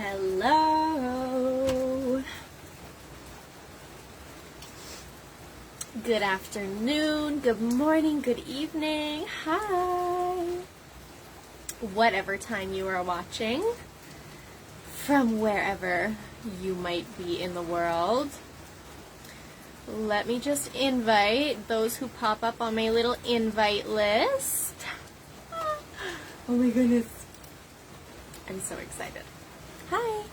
Hello. Good afternoon, good morning, good evening. Hi. Whatever time you are watching, from wherever you might be in the world. Let me just invite those who pop up on my little invite list. Oh my goodness. I'm so excited. Hi.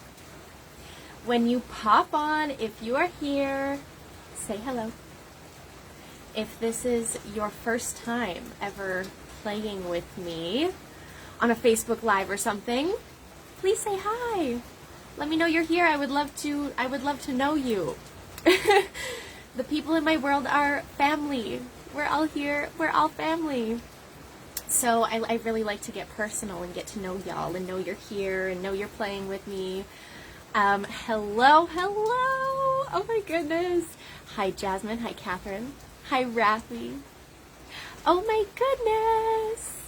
When you pop on, if you are here, say hello. If this is your first time ever playing with me on a Facebook Live or something, please say hi. Let me know you're here. I would love to know you. The people in my world are family. We're all here. We're all family. So I really like to get personal and get to know y'all and know you're here and know you're playing with me. Hello. Oh my goodness. Hi Jasmine. Hi Catherine. Hi Rafi. Oh my goodness.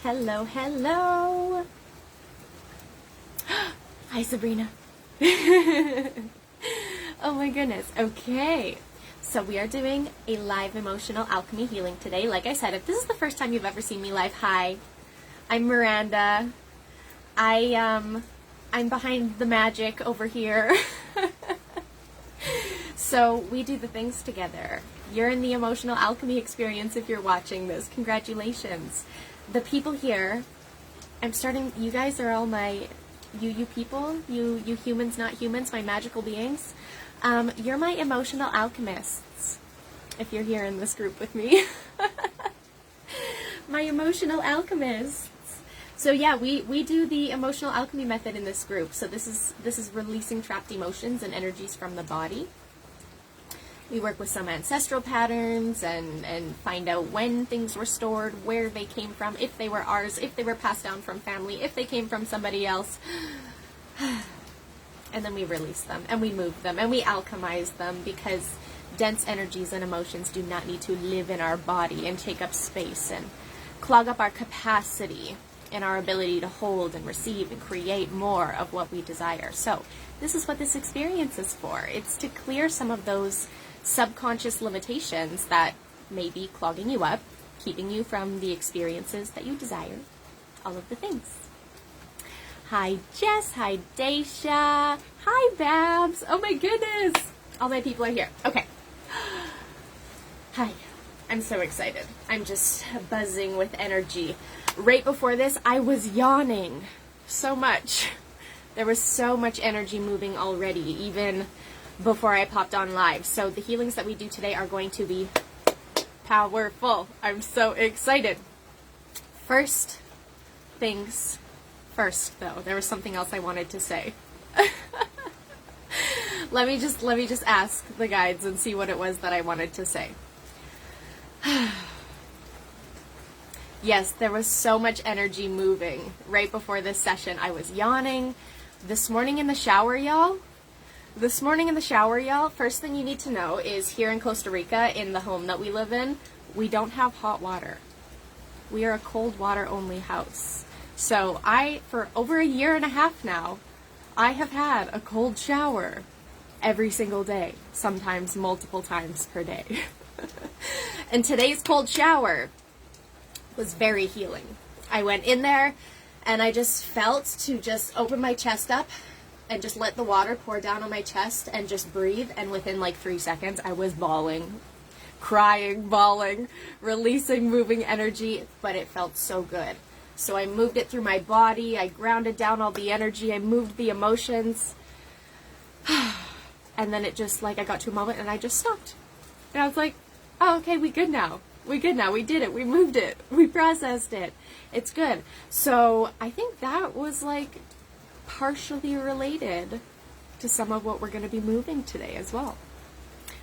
Hello. Hi Sabrina. Oh my goodness. Okay. So we are doing a live emotional alchemy healing today. Like I said, if this is the first time you've ever seen me live, hi. I'm Miranda. I'm behind the magic over here. So we do the things together. You're in the emotional alchemy experience if you're watching this. Congratulations. The people here, you guys are all my, you people, you humans, not humans, my magical beings. You're my emotional alchemists, if you're here in this group with me. My emotional alchemists. So yeah, we do the emotional alchemy method in this group. So this is releasing trapped emotions and energies from the body. We work with some ancestral patterns and find out when things were stored, where they came from, if they were ours, if they were passed down from family, if they came from somebody else. And then we release them, and we move them, and we alchemize them, because dense energies and emotions do not need to live in our body and take up space and clog up our capacity and our ability to hold and receive and create more of what we desire. So this is what this experience is for. It's to clear some of those subconscious limitations that may be clogging you up, keeping you from the experiences that you desire, all of the things. Hi Jess, hi Daisha, hi Babs, oh my goodness, all my people are here. Okay, hi, I'm so excited. I'm just buzzing with energy. Right before this, I was yawning so much. There was so much energy moving already, even before I popped on live. So the healings that we do today are going to be powerful. I'm so excited. First things first, though, there was something else I wanted to say. Let me just ask the guides and see what it was that I wanted to say. Yes, there was so much energy moving right before this session. I was yawning. This morning in the shower, y'all, first thing you need to know is here in Costa Rica, in the home that we live in, we don't have hot water. We are a cold water only house. So for over a year and a half now, I have had a cold shower every single day, sometimes multiple times per day. And today's cold shower was very healing. I went in there and I just felt to just open my chest up and just let the water pour down on my chest and just breathe. And within like 3 seconds, I was bawling, crying, bawling, releasing, moving energy, but it felt so good. So I moved it through my body, I grounded down all the energy, I moved the emotions, and then it just, like, I got to a moment and I just stopped. And I was like, oh, okay, we good now. We did it, we moved it, we processed it, it's good. So I think that was, like, partially related to some of what we're going to be moving today as well.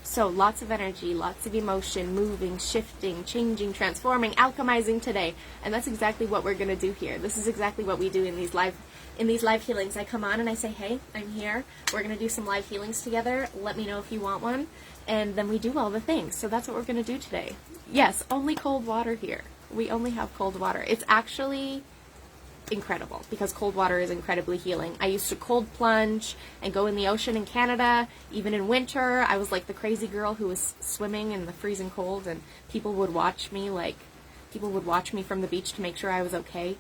So lots of energy, lots of emotion, moving, shifting, changing, transforming, alchemizing today. And that's exactly what we're going to do here. This is exactly what we do in these live healings. I come on and I say, hey, I'm here. We're going to do some live healings together. Let me know if you want one. And then we do all the things. So that's what we're going to do today. Yes, only cold water here. We only have cold water. It's actually incredible because cold water is incredibly healing. I used to cold plunge and go in the ocean in Canada, even in winter. I was like the crazy girl who was swimming in the freezing cold, and people would watch me from the beach to make sure I was okay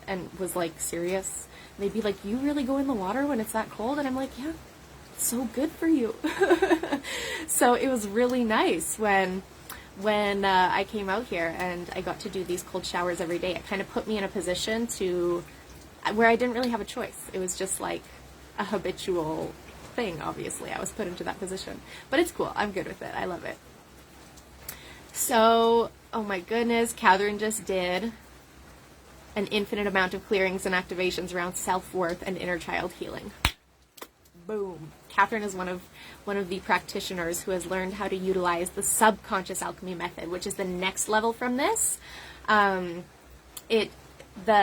and was like serious. And they'd be like, "You really go in the water when it's that cold?" And I'm like, "Yeah, it's so good for you." So it was really nice when I came out here and I got to do these cold showers every day. It kind of put me in a position where I didn't really have a choice. It was just like a habitual thing, obviously. I was put into that position. But it's cool. I'm good with it. I love it. So, oh my goodness, Catherine just did an infinite amount of clearings and activations around self-worth and inner child healing. Boom. Catherine is one of the practitioners who has learned how to utilize the subconscious alchemy method, which is the next level from this. The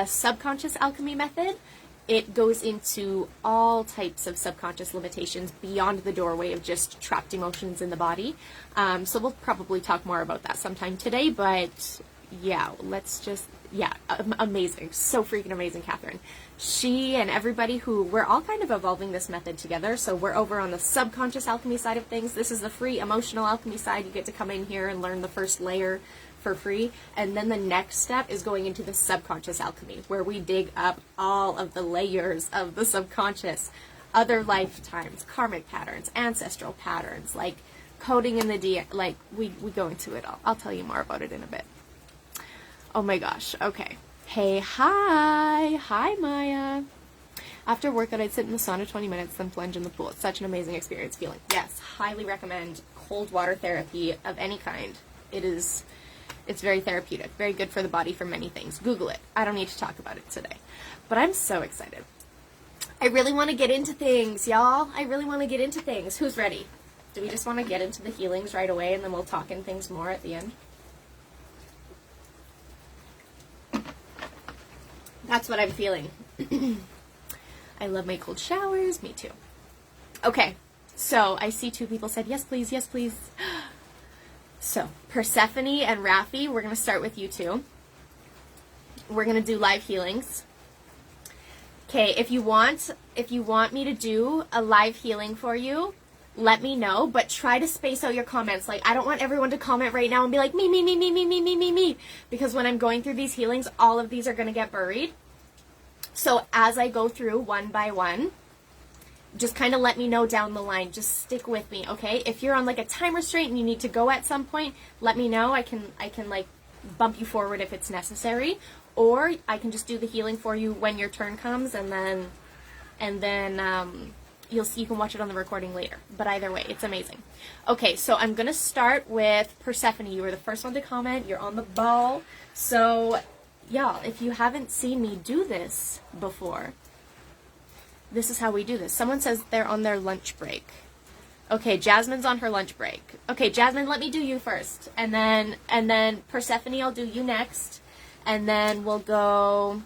subconscious alchemy method, it goes into all types of subconscious limitations beyond the doorway of just trapped emotions in the body. So we'll probably talk more about that sometime today, but yeah, amazing. So freaking amazing, Catherine. She and everybody we're all kind of evolving this method together. So we're over on the subconscious alchemy side of things. This is the free emotional alchemy side. You get to come in here and learn the first layer for free. And then the next step is going into the subconscious alchemy, where we dig up all of the layers of the subconscious, other lifetimes, karmic patterns, ancestral patterns, like coding in the DNA. Like we go into it all. I'll tell you more about it in a bit. Oh my gosh. Okay. Hey, hi Maya. After workout, I'd sit in the sauna 20 minutes, then plunge in the pool. It's such an amazing experience feeling. Yes, highly recommend cold water therapy of any kind. It's very therapeutic, very good for the body for many things. Google it. I don't need to talk about it today, but I'm so excited. I really want to get into things, y'all. I really want to get into things. Who's ready? Do we just want to get into the healings right away, and then we'll talk in things more at the end? That's what I'm feeling. I love my cold showers. Me too. Okay, so I see 2 people said, yes, please, yes, please. So, Persephone and Rafi, we're going to start with you 2. We're going to do live healings. Okay, if you want me to do a live healing for you, let me know, but try to space out your comments. Like, I don't want everyone to comment right now and be like, me, because when I'm going through these healings, all of these are going to get buried. So as I go through one by one, just kind of let me know down the line. Just stick with me, okay? If you're on like a time restraint and you need to go at some point, let me know. I can like bump you forward if it's necessary, or I can just do the healing for you when your turn comes, and then you'll see, you can watch it on the recording later. But either way, it's amazing. Okay, so I'm going to start with Persephone. You were the first one to comment. You're on the ball. So, y'all, if you haven't seen me do this before, this is how we do this. Someone says they're on their lunch break. Okay, Jasmine's on her lunch break. Okay, Jasmine, let me do you first. And then Persephone, I'll do you next. And then we'll go,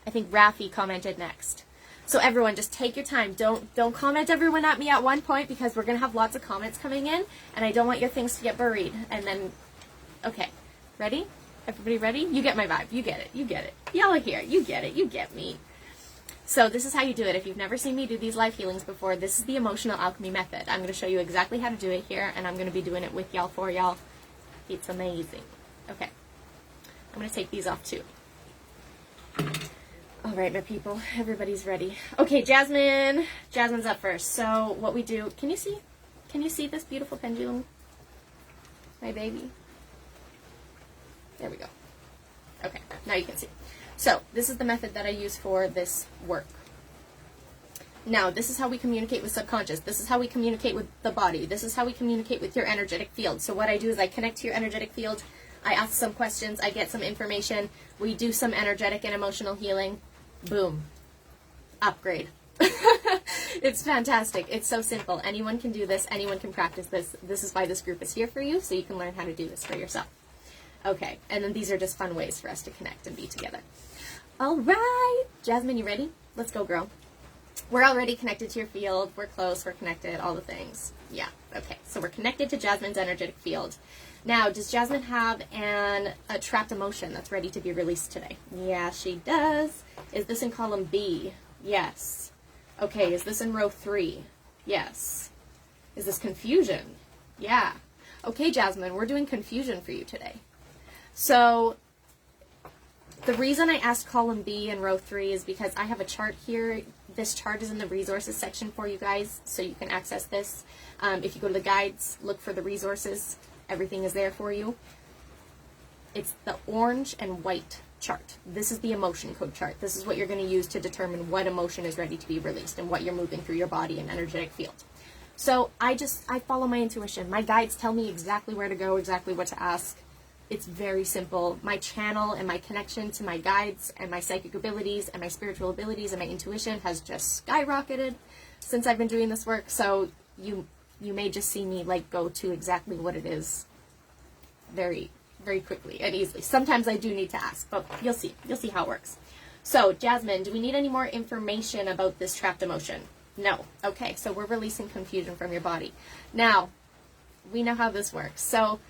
I think Rafi commented next. So everyone, just take your time. Don't comment everyone at me at one point, because we're going to have lots of comments coming in, and I don't want your things to get buried. And then, okay, ready? Everybody ready? You get my vibe. You get it. You get it. Y'all are here. You get it. You get me. So this is how you do it. If you've never seen me do these live healings before, this is the emotional alchemy method. I'm going to show you exactly how to do it here, and I'm going to be doing it with y'all, for y'all. It's amazing. Okay. I'm going to take these off too. All right, my people, everybody's ready. Okay, Jasmine's up first. So what we do, can you see this beautiful pendulum? My baby. There we go. Okay, now you can see. So this is the method that I use for this work. Now, this is how we communicate with subconscious. This is how we communicate with the body. This is how we communicate with your energetic field. So what I do is I connect to your energetic field. I ask some questions. I get some information. We do some energetic and emotional healing. Boom. Upgrade. It's fantastic. It's so simple. Anyone can do this. Anyone can practice this. This is why this group is here for you, so you can learn how to do this for yourself. Okay, and then these are just fun ways for us to connect and be together. All right. Jasmine, you ready? Let's go, girl. We're already connected to your field. We're close. We're connected. All the things. Yeah. Okay. So we're connected to Jasmine's energetic field. Now, does Jasmine have a trapped emotion that's ready to be released today? Yeah, she does. Is this in column B? Yes. Okay. Is this in row 3? Yes. Is this confusion? Yeah. Okay, Jasmine, we're doing confusion for you today. So the reason I asked column B and row 3 is because I have a chart here. This chart is in the resources section for you guys, so you can access this. If you go to the guides, look for the resources. Everything is there for you. It's the orange and white chart. This is the emotion code chart. This is what you're going to use to determine what emotion is ready to be released and what you're moving through your body and energetic field. So I follow my intuition. My guides tell me exactly where to go, exactly what to ask. It's very simple. My channel and my connection to my guides and my psychic abilities and my spiritual abilities and my intuition has just skyrocketed since I've been doing this work. So you may just see me like go to exactly what it is very, very quickly and easily. Sometimes I do need to ask, but you'll see. You'll see how it works. So Jasmine, do we need any more information about this trapped emotion? No. Okay, so we're releasing confusion from your body. Now, we know how this works. So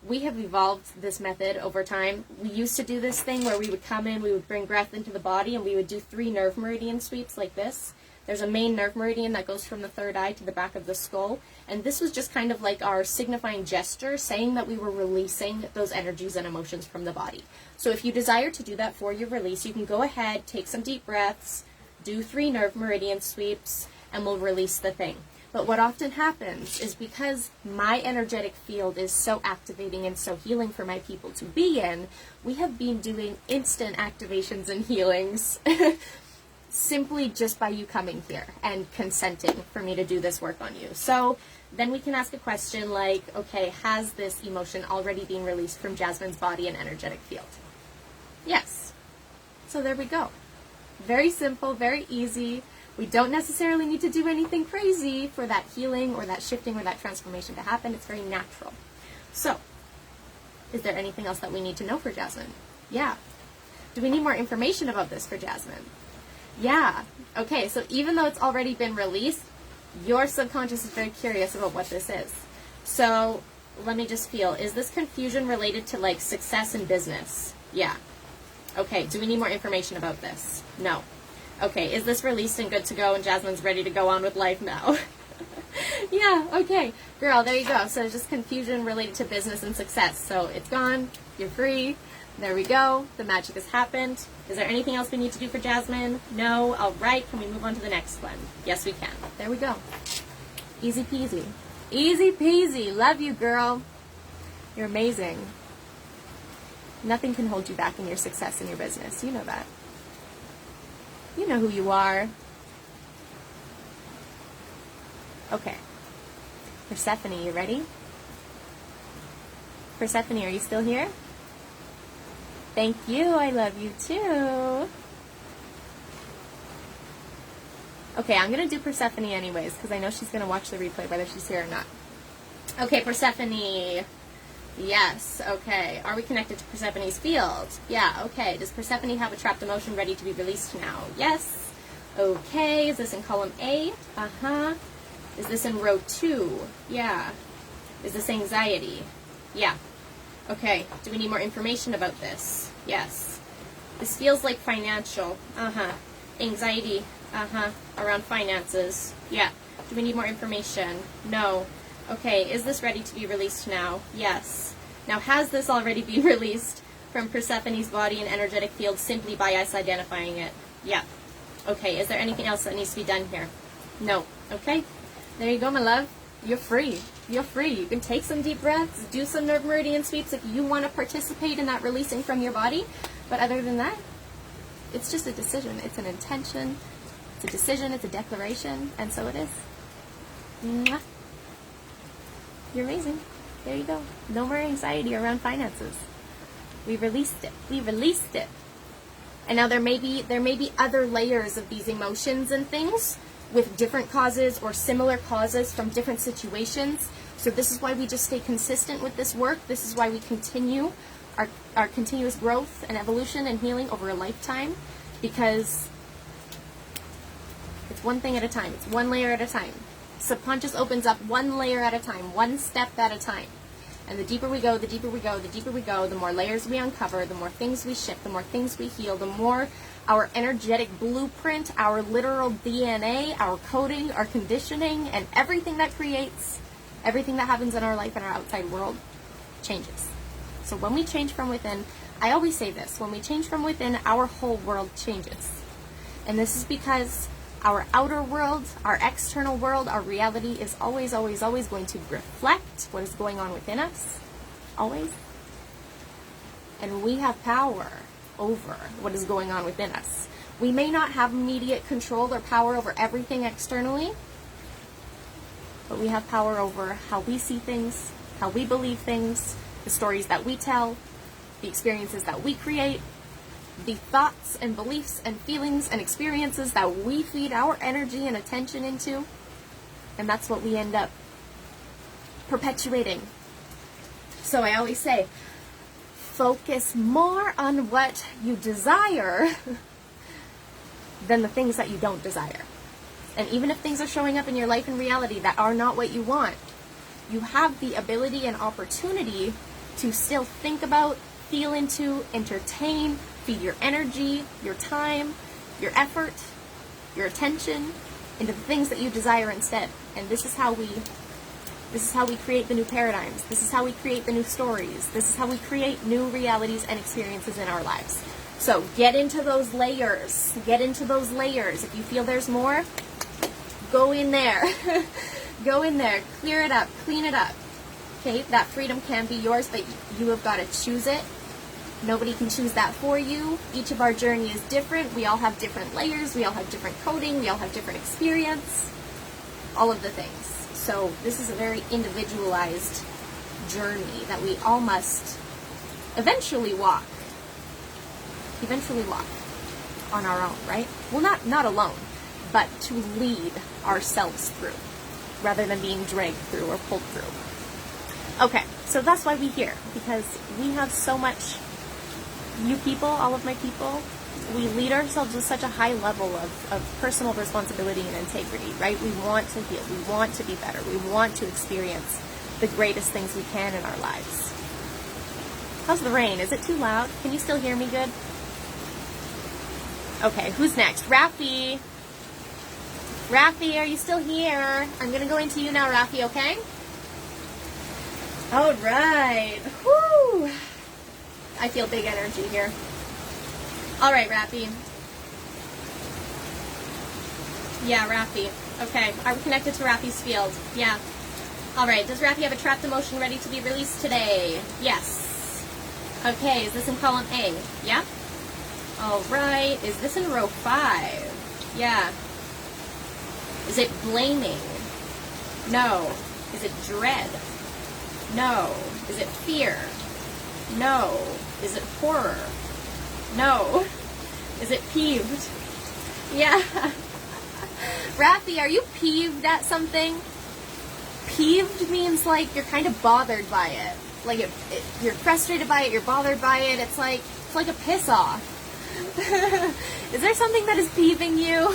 we have evolved this method over time. We used to do this thing where we would come in, we would bring breath into the body, and we would do 3 nerve meridian sweeps like this. There's a main nerve meridian that goes from the third eye to the back of the skull. And this was just kind of like our signifying gesture, saying that we were releasing those energies and emotions from the body. So if you desire to do that for your release, you can go ahead, take some deep breaths, do 3 nerve meridian sweeps, and we'll release the thing. But what often happens is because my energetic field is so activating and so healing for my people to be in, we have been doing instant activations and healings simply just by you coming here and consenting for me to do this work on you. So then we can ask a question like, okay, has this emotion already been released from Jasmine's body and energetic field? Yes. So there we go. Very simple, very easy. We don't necessarily need to do anything crazy for that healing or that shifting or that transformation to happen. It's very natural. So, is there anything else that we need to know for Jasmine? Yeah. Do we need more information about this for Jasmine? Yeah. Okay, so even though it's already been released, your subconscious is very curious about what this is. So, let me just feel. Is this confusion related to like success in business? Yeah. Okay, do we need more information about this? No. Okay, is this released and good to go and Jasmine's ready to go on with life now? Yeah, okay. Girl, there you go. So it's just confusion related to business and success. So it's gone. You're free. There we go. The magic has happened. Is there anything else we need to do for Jasmine? No. All right. Can we move on to the next one? Yes, we can. There we go. Easy peasy. Easy peasy. Love you, girl. You're amazing. Nothing can hold you back in your success in your business. You know that. You know who you are. Okay. Persephone, you ready? Persephone, are you still here? Thank you. I love you too. Okay, I'm going to do Persephone anyways because I know she's going to watch the replay whether she's here or not. Okay, Persephone. Yes, okay. Are we connected to Persephone's field? Yeah, okay. Does Persephone have a trapped emotion ready to be released now? Yes. Okay. Is this in column A? Uh-huh. Is this in row 2? Yeah. Is this anxiety? Yeah. Okay. Do we need more information about this? Yes. This feels like financial. Uh-huh. Anxiety. Uh-huh. Around finances. Yeah. Do we need more information? No. Okay, is this ready to be released now? Yes. Now, has this already been released from Persephone's body and energetic field simply by us identifying it? Yeah. Okay, is there anything else that needs to be done here? No. Okay. There you go, my love. You're free. You're free. You can take some deep breaths, do some nerve meridian sweeps if you want to participate in that releasing from your body. But other than that, it's just a decision. It's an intention. It's a decision. It's a declaration. And so it is. Mwah. You're amazing. There you go. No more anxiety around finances. We released it. We released it. And now there may be other layers of these emotions and things with different causes or similar causes from different situations. So this is why we just stay consistent with this work. This is why we continue our continuous growth and evolution and healing over a lifetime, because It's one thing at a time. It's one layer at a time. Subconscious opens up one layer at a time, one step at a time. And the deeper we go, the deeper we go, the deeper we go, the more layers we uncover, the more things we shift, the more things we heal, the more our energetic blueprint, our literal DNA, our coding, our conditioning, and everything that creates, everything that happens in our life and our outside world changes. So when we change from within, I always say this, when we change from within, our whole world changes. And this is because our outer world, our external world, our reality is always, always, always going to reflect what is going on within us. Always. And we have power over what is going on within us. We may not have immediate control or power over everything externally, but we have power over how we see things, how we believe things, the stories that we tell, the experiences that we create, the thoughts and beliefs and feelings and experiences that we feed our energy and attention into. And that's what we end up perpetuating. So I always say, focus more on what you desire than the things that you don't desire. And even if things are showing up in your life and reality that are not what you want, you have the ability and opportunity to still think about, feel into, entertain, feed your energy, your time, your effort, your attention into the things that you desire instead. And this is how we create the new paradigms. This is how we create the new stories. This is how we create new realities and experiences in our lives. So get into those layers. Get into those layers. If you feel there's more, go in there. Go in there. Clear it up. Clean it up. Okay? That freedom can be yours, but you have got to choose it. Nobody can choose that for you. Each of our journey is different. We all have different layers. We all have different coding. We all have different experience. All of the things. So this is a very individualized journey that we all must eventually walk. Eventually walk on our own, right? Well, not alone, but to lead ourselves through rather than being dragged through or pulled through. Okay, so that's why we're here, because we have so much, you people, all of my people, we lead ourselves with such a high level of personal responsibility and integrity, right? We want to heal. We want to be better. We want to experience the greatest things we can in our lives. How's the rain? Is it too loud? Can you still hear me good? Okay, who's next? Rafi. Rafi, are you still here? I'm going to go into you now, Rafi, okay? All right. Woo! I feel big energy here. All right, Rafi. Yeah, Rafi. Okay, are we connected to Rafi's field? Yeah. All right, does Rafi have a trapped emotion ready to be released today? Yes. Okay, is this in column A? Yeah. All right, is this in row 5? Yeah. Is it blaming? No. Is it dread? No. Is it fear? No. Is it horror? No. Is it peeved? Yeah. Rafi, are you peeved at something? Peeved means like you're kind of bothered by it. Like you're frustrated by it, you're bothered by it. It's like a piss off. Is there something that is peeving you?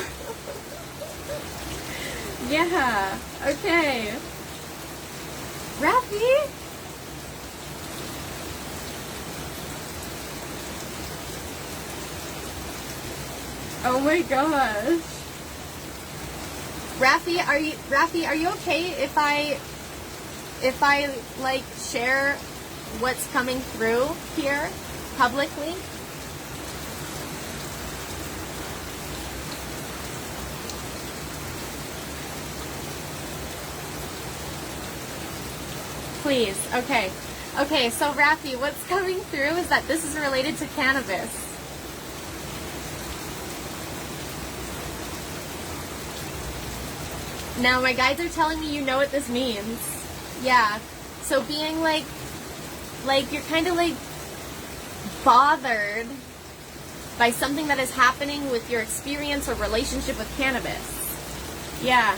Yeah. Okay. Rafi? Oh my gosh. Rafi, are you okay if I like share what's coming through here publicly? Please. Okay. Okay, so Rafi, what's coming through is that this is related to cannabis. Now, my guides are telling me you know what this means. Yeah. So being like you're kind of like bothered by something that is happening with your experience or relationship with cannabis. Yeah.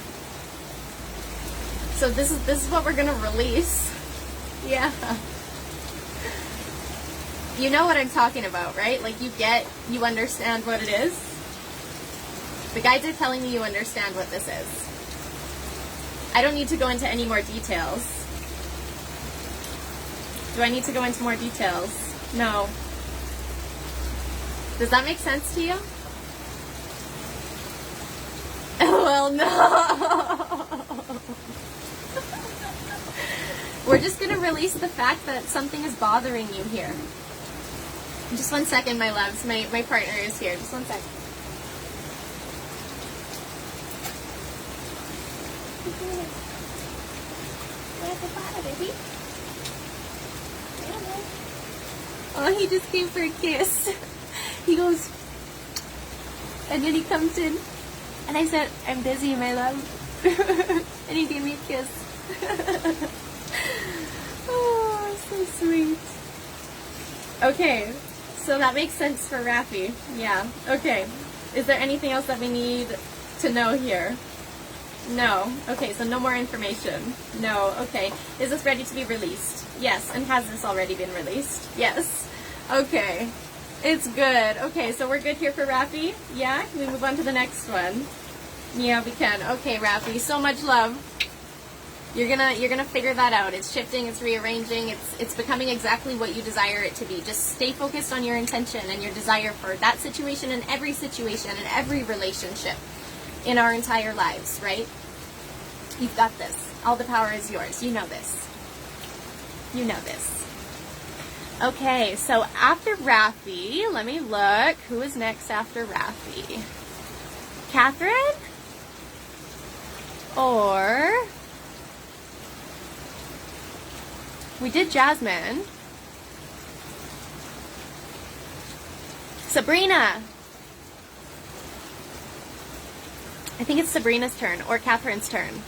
So this is what we're going to release. Yeah. You know what I'm talking about, right? Like you understand what it is. The guides are telling me you understand what this is. I don't need to go into any more details. Do I need to go into more details? No. Does that make sense to you? Well, no. We're just going to release the fact that something is bothering you here. Just 1 second, my loves. My partner is here. Just 1 second. Baby? Oh, he just came for a kiss. He goes, and then he comes in, and I said, I'm busy, my love. And he gave me a kiss. Oh, so sweet. Okay, so that makes sense for Rafi. Yeah, okay. Is there anything else that we need to know here? No. Okay, so no more information. No. Okay. Is this ready to be released? Yes. And has this already been released? Yes. Okay. It's good. Okay, so we're good here for Rafi? Yeah? Can we move on to the next one? Yeah, we can. Okay, Rafi. So much love. You're gonna figure that out. It's shifting, it's rearranging, it's becoming exactly what you desire it to be. Just stay focused on your intention and your desire for that situation and every situation and every relationship in our entire lives, right? You've got this. All the power is yours. You know this. You know this. Okay, so after Rafi, let me look. Who is next after Rafi? Catherine? Or... we did Jasmine. Sabrina. I think it's Sabrina's turn or Catherine's turn.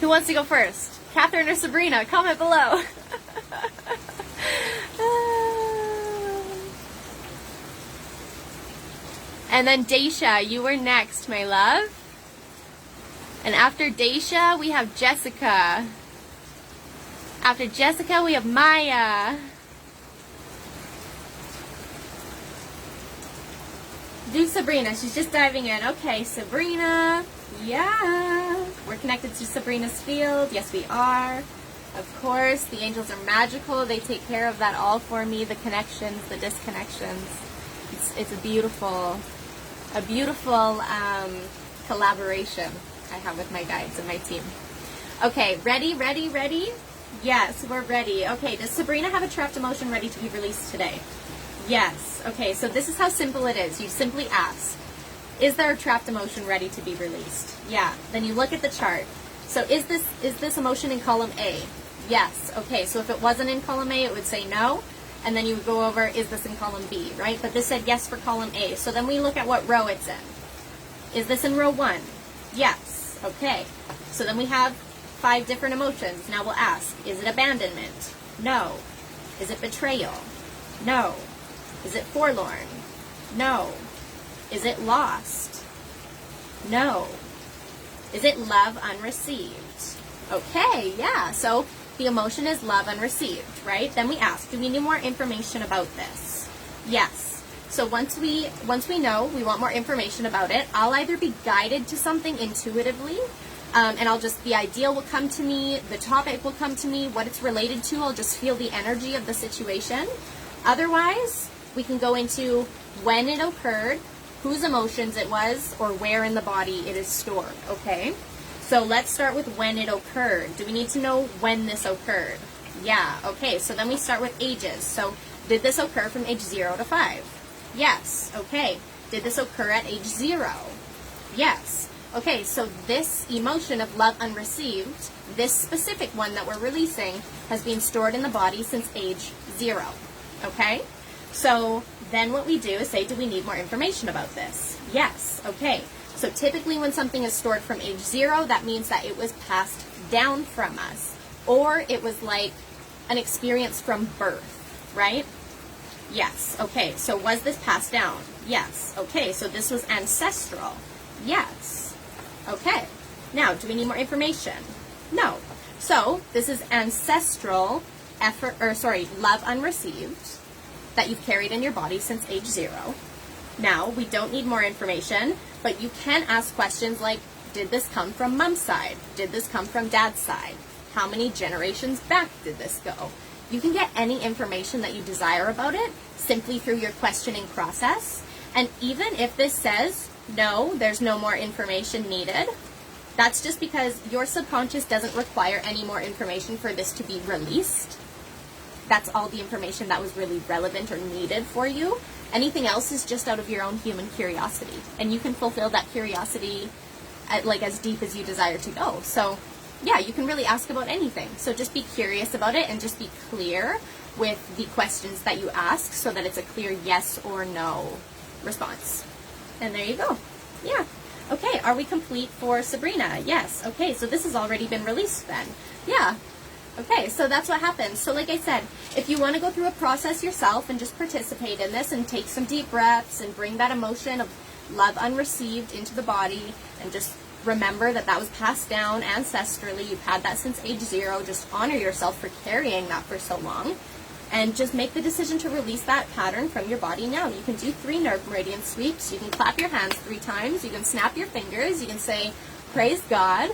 Who wants to go first? Catherine or Sabrina? Comment below. And then Daisha, you were next, my love. And after Daisha, we have Jessica. After Jessica, we have Maya. Do Sabrina. She's just diving in. Okay, Sabrina. Yeah. We're connected to Sabrina's field. Yes, we are. Of course, the angels are magical. They take care of that all for me. The connections, the disconnections. It's a beautiful collaboration I have with my guides and my team. Okay, ready, ready, ready? Yes, we're ready. Okay, does Sabrina have a trapped emotion ready to be released today? Yes. Okay, so this is how simple it is. You simply ask, is there a trapped emotion ready to be released? Yeah. Then you look at the chart. So is this emotion in column A? Yes. Okay, so if it wasn't in column A, it would say no. And then you would go over, is this in column B, right? But this said yes for column A. So then we look at what row it's in. Is this in row 1? Yes. Okay. So then we have 5 different emotions. Now we'll ask, is it abandonment? No. Is it betrayal? No. Is it forlorn? No. Is it lost? No. Is it love unreceived? Okay, yeah. So the emotion is love unreceived, right? Then we ask, do we need more information about this? Yes. So once we know, we want more information about it, I'll either be guided to something intuitively, and the idea will come to me, the topic will come to me, what it's related to, I'll just feel the energy of the situation. Otherwise, we can go into when it occurred, whose emotions it was, or where in the body it is stored, okay? So let's start with when it occurred. Do we need to know when this occurred? Yeah, okay, so then we start with ages. So did this occur from age 0 to 5? Yes, okay. Did this occur at age 0? Yes. Okay, so this emotion of love unreceived, this specific one that we're releasing, has been stored in the body since age 0, okay? So then what we do is say, do we need more information about this? Yes, okay. So typically when something is stored from age 0, that means that it was passed down from us, or it was like an experience from birth, right? Yes, okay. So was this passed down? Yes, okay. So this was ancestral? Yes. Okay. Now, do we need more information? No. So this is ancestral love unreceived that you've carried in your body since age 0. Now, we don't need more information, but you can ask questions like, did this come from mom's side? Did this come from dad's side? How many generations back did this go? You can get any information that you desire about it simply through your questioning process. And even if this says, no, there's no more information needed, that's just because your subconscious doesn't require any more information for this to be released. That's all the information that was really relevant or needed for you. Anything else is just out of your own human curiosity. And you can fulfill that curiosity like as deep as you desire to go. So yeah, you can really ask about anything. So just be curious about it and just be clear with the questions that you ask so that it's a clear yes or no response. And there you go. Yeah. Okay, are we complete for Sabrina? Yes. Okay, so this has already been released then. Yeah. Okay, so that's what happens. So like I said, if you want to go through a process yourself and just participate in this and take some deep breaths and bring that emotion of love unreceived into the body and just remember that that was passed down ancestrally. You've had that since age 0. Just honor yourself for carrying that for so long. And just make the decision to release that pattern from your body now. You can do 3 nerve meridian sweeps. You can clap your hands 3 times. You can snap your fingers. You can say, praise God.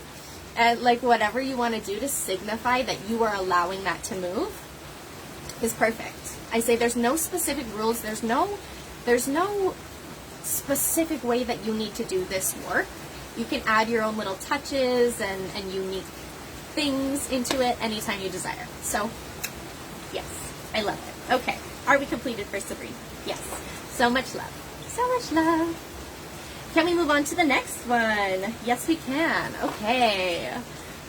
And like whatever you want to do to signify that you are allowing that to move is perfect. I say there's no specific rules. There's no specific way that you need to do this work. You can add your own little touches and unique things into it anytime you desire. So, yes, I love it. Okay, are we completed for Sabrina? Yes. So much love. So much love. Can we move on to the next one? Yes, we can. Okay.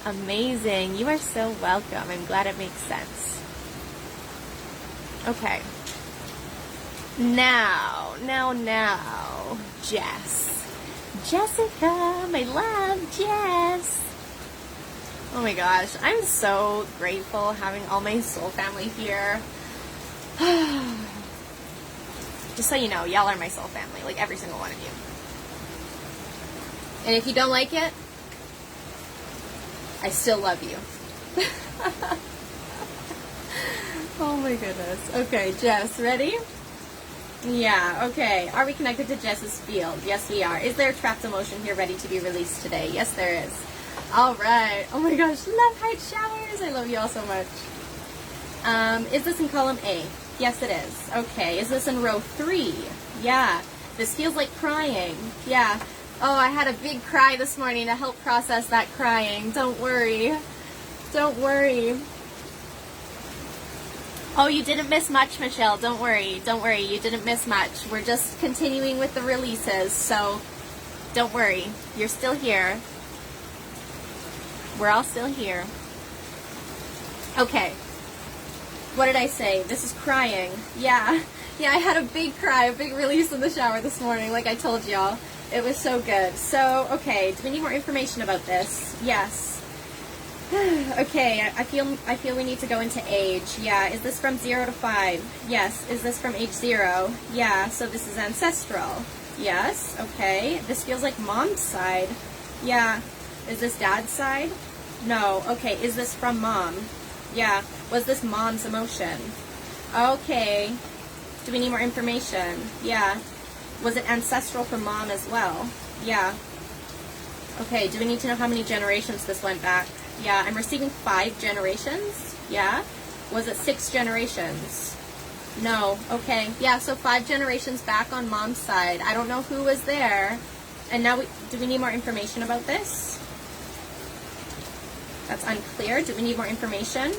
Amazing. You are so welcome. I'm glad it makes sense. Okay. Now, Jess. Jessica, my love, Jess. Oh my gosh, I'm so grateful having all my soul family here. Just so you know, y'all are my soul family, like every single one of you. And if you don't like it, I still love you. Oh my goodness. Okay, Jess, ready? Yeah, okay. Are we connected to Jess's field? Yes, we are. Is there a trapped emotion here ready to be released today? Yes, there is. All right. Oh my gosh, love heart showers. I love you all so much. Is this in column A? Yes, it is. Okay. Is this in row 3? Yeah. This feels like crying. Yeah. Oh, I had a big cry this morning to help process that crying. Don't worry. Don't worry. Oh, you didn't miss much, Michelle. Don't worry. Don't worry. You didn't miss much. We're just continuing with the releases, so don't worry. You're still here. We're all still here. Okay. What did I say? This is crying. Yeah. Yeah, I had a big cry, a big release in the shower this morning, like I told y'all. It was so good. So, okay. Do we need more information about this? Yes. Okay, I feel we need to go into age. Yeah, is this from 0 to 5? Yes. Is this from age 0? Yeah, so this is ancestral. Yes, okay. This feels like mom's side. Yeah. Is this dad's side? No. Okay, is this from mom? Yeah. Was this mom's emotion? Okay. Do we need more information? Yeah. Was it ancestral for mom as well? Yeah. Okay, do we need to know how many generations this went back? Yeah, I'm receiving 5 generations. Yeah. Was it 6 generations? No. Okay. Yeah, so 5 generations back on mom's side. I don't know who was there. And now, do we need more information about this? That's unclear. Do we need more information?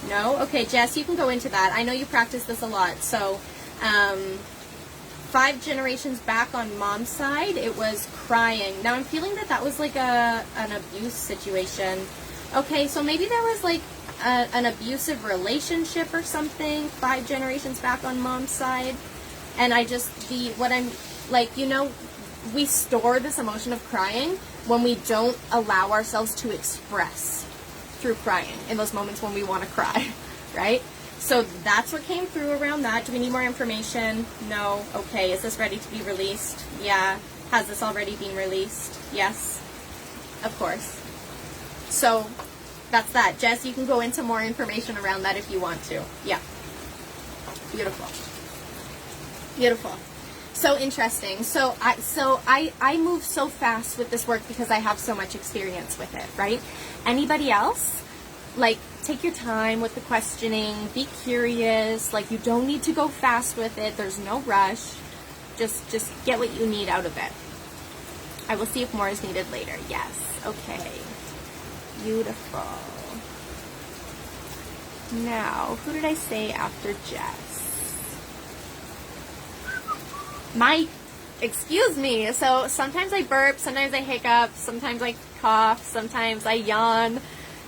No? Okay, Jess, you can go into that. I know you practice this a lot. So, 5 generations back on mom's side, it was crying. Now, I'm feeling that that was like an abuse situation. Okay, so maybe there was like an abusive relationship or something 5 generations back on mom's side. And we store this emotion of crying when we don't allow ourselves to express through crying in those moments when we want to cry, right? So that's what came through around that. Do we need more information? No. Okay, is this ready to be released? Yeah. Has this already been released? Yes. Of course. So that's that. Jess, you can go into more information around that if you want to. Yeah. Beautiful. Beautiful. So interesting. So I move so fast with this work because I have so much experience with it, right? Anybody else? Like, take your time with the questioning, be curious, like, you don't need to go fast with it, there's no rush, just get what you need out of it. I will see if more is needed later. Yes, okay, beautiful. Now, who did I say after Jess? Excuse me, so sometimes I burp, sometimes I hiccup, sometimes I cough, sometimes I yawn.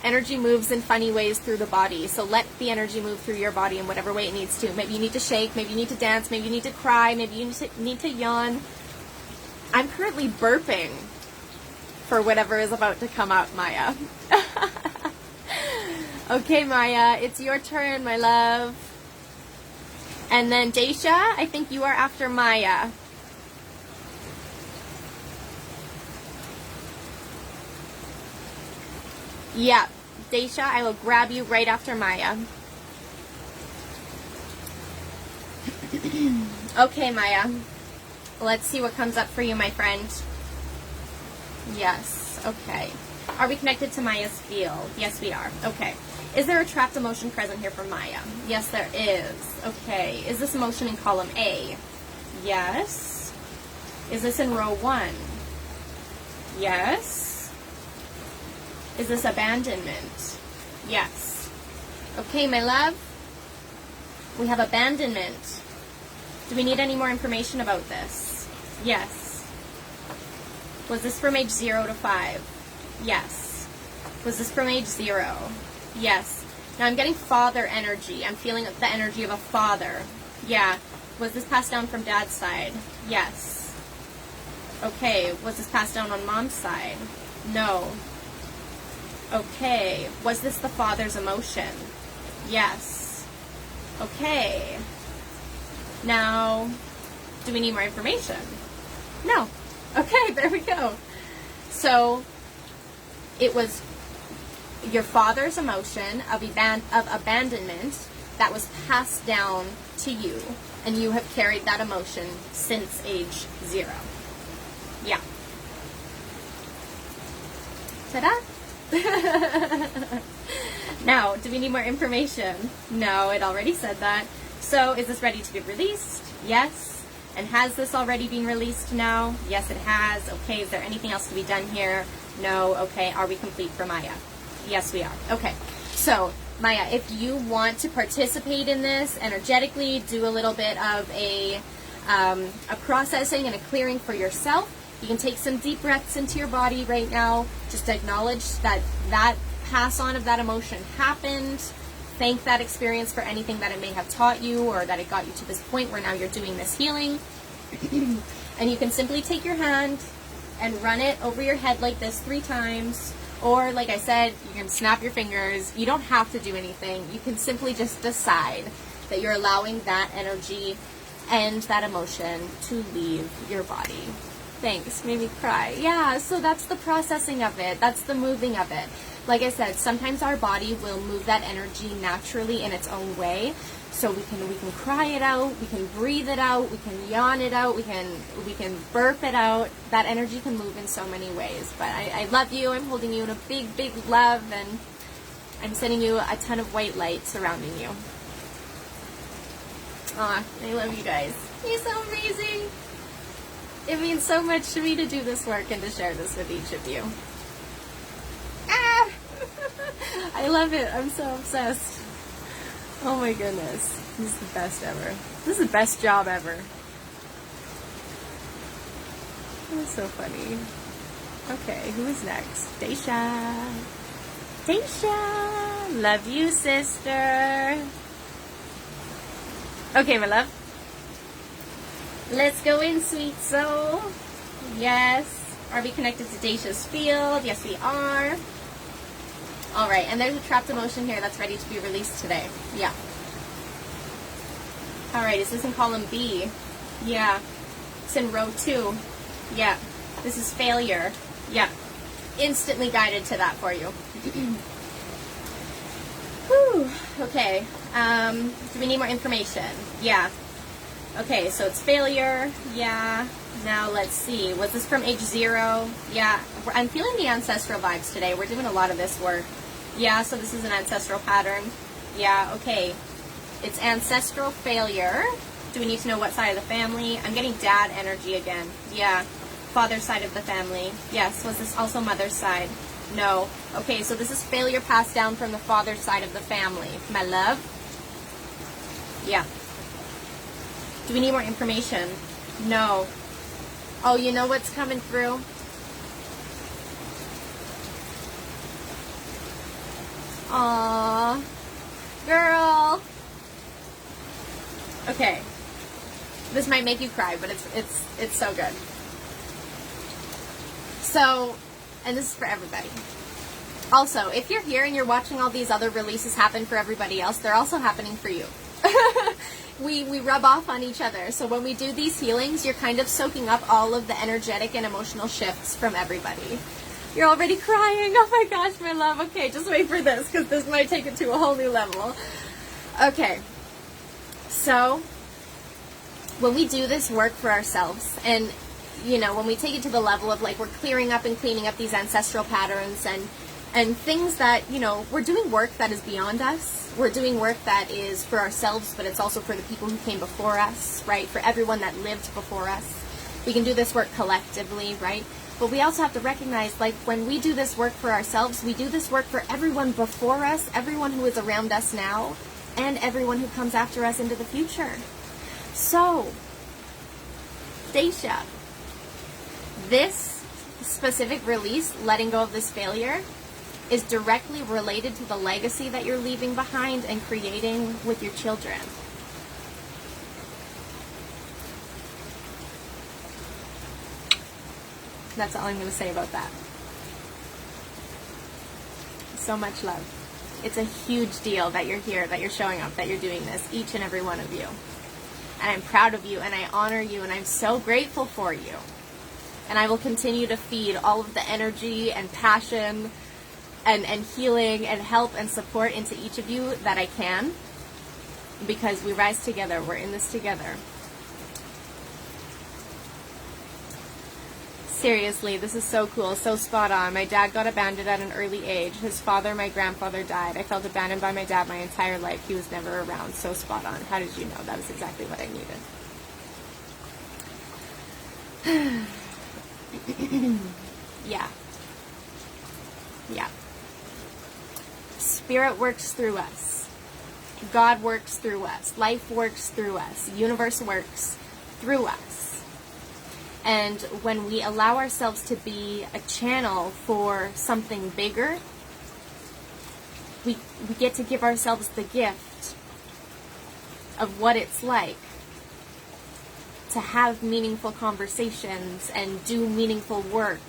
Energy moves in funny ways through the body, so let the energy move through your body in whatever way it needs to. Maybe you need to shake, maybe you need to dance, maybe you need to cry, maybe you need to yawn. I'm currently burping for whatever is about to come out, Maya. Okay, Maya, it's your turn, my love. And then Daisha, I think you are after Maya. Yeah, Daisha, I will grab you right after Maya. Okay, Maya. Let's see what comes up for you, my friend. Yes, okay. Are we connected to Maya's field? Yes, we are. Okay. Is there a trapped emotion present here for Maya? Yes, there is. Okay. Is this emotion in column A? Yes. Is this in row 1? Yes. Is this abandonment? Yes. Okay, my love. We have abandonment. Do we need any more information about this? Yes. Was this from age 0 to 5? Yes. Was this from age 0? Yes. Now I'm getting father energy. I'm feeling the energy of a father. Yeah. Was this passed down from dad's side? Yes. Okay. Was this passed down on mom's side? No. Okay. Was this the father's emotion? Yes. Okay. Now, do we need more information? No. Okay, there we go. So, it was your father's emotion of abandonment that was passed down to you, and you have carried that emotion since age 0. Yeah. Ta-da! Now, do we need more information? No, it already said that. So, is this ready to be released? Yes. And has this already been released now? Yes, it has. Okay, is there anything else to be done here? No. Okay, are we complete for Maya? Yes, we are. Okay, so Maya, if you want to participate in this energetically, do a little bit of a processing and a clearing for yourself. You can take some deep breaths into your body right now. Just acknowledge that that pass on of that emotion happened. Thank that experience for anything that it may have taught you, or that it got you to this point where now you're doing this healing. And you can simply take your hand and run it over your head like this 3 times. Or, like I said, you can snap your fingers. You don't have to do anything. You can simply just decide that you're allowing that energy and that emotion to leave your body. Thanks, made me cry. Yeah, so that's the processing of it. That's the moving of it. Like I said, sometimes our body will move that energy naturally in its own way. So we can cry it out, we can breathe it out, we can yawn it out, we can burp it out. That energy can move in so many ways. But I love you. I'm holding you in a big, big love, and I'm sending you a ton of white light surrounding you. Aw, I love you guys. You're so amazing. It means so much to me to do this work and to share this with each of you. Ah! I love it. I'm so obsessed. Oh my goodness. This is the best ever. This is the best job ever. That's so funny. Okay, who is next? Daisha. Daisha. Love you, sister. Okay, my love. Let's go in, sweet soul. Yes. Are we connected to Daisha's field? Yes, we are. All right, and there's a trapped emotion here that's ready to be released today. Yeah. All right, is this in column B? Yeah. It's in row 2. Yeah. This is failure. Yeah. Instantly guided to that for you. Whew. Okay. Do we need more information? Yeah. Okay, so it's failure. Yeah. Now let's see. Was this from age 0? Yeah. I'm feeling the ancestral vibes today. We're doing a lot of this work. Yeah, so this is an ancestral pattern. Yeah, okay. It's ancestral failure. Do we need to know what side of the family? I'm getting dad energy again. Yeah. Father's side of the family. Yes. Was this also mother's side? No. Okay, so this is failure passed down from the father's side of the family. My love? Yeah. Do we need more information? No. Oh, you know what's coming through? Aww. Girl. Okay. This might make you cry, but it's so good. So, and this is for everybody. Also, if you're here and you're watching all these other releases happen for everybody else, they're also happening for you. We rub off on each other. So when we do these healings, you're kind of soaking up all of the energetic and emotional shifts from everybody. You're already crying. Oh my gosh, my love. Okay, just wait for this, because this might take it to a whole new level. Okay. So, when we do this work for ourselves, and, you know, when we take it to the level of, like, we're clearing up and cleaning up these ancestral patterns and things that, you know, we're doing work that is beyond us. We're doing work that is for ourselves, but it's also for the people who came before us, right? For everyone that lived before us. We can do this work collectively, right? But we also have to recognize, like, when we do this work for ourselves, we do this work for everyone before us, everyone who is around us now, and everyone who comes after us into the future. So, Daisha, this specific release, letting go of this failure, is directly related to the legacy that you're leaving behind and creating with your children. That's all I'm going to say about that. So much love. It's a huge deal that you're here, that you're showing up, that you're doing this, each and every one of you. And I'm proud of you, and I honor you, and I'm so grateful for you. And I will continue to feed all of the energy and passion and healing and help and support into each of you that I can, because we rise together. We're in this together. Seriously, this is so cool, so spot on. My dad got abandoned at an early age. His father, my grandfather, died. I felt abandoned by my dad my entire life. He was never around. So spot on. How did you know? That was exactly what I needed. Yeah. Yeah. Spirit works through us. God works through us. Life works through us. The universe works through us. And when we allow ourselves to be a channel for something bigger, we get to give ourselves the gift of what it's like to have meaningful conversations and do meaningful work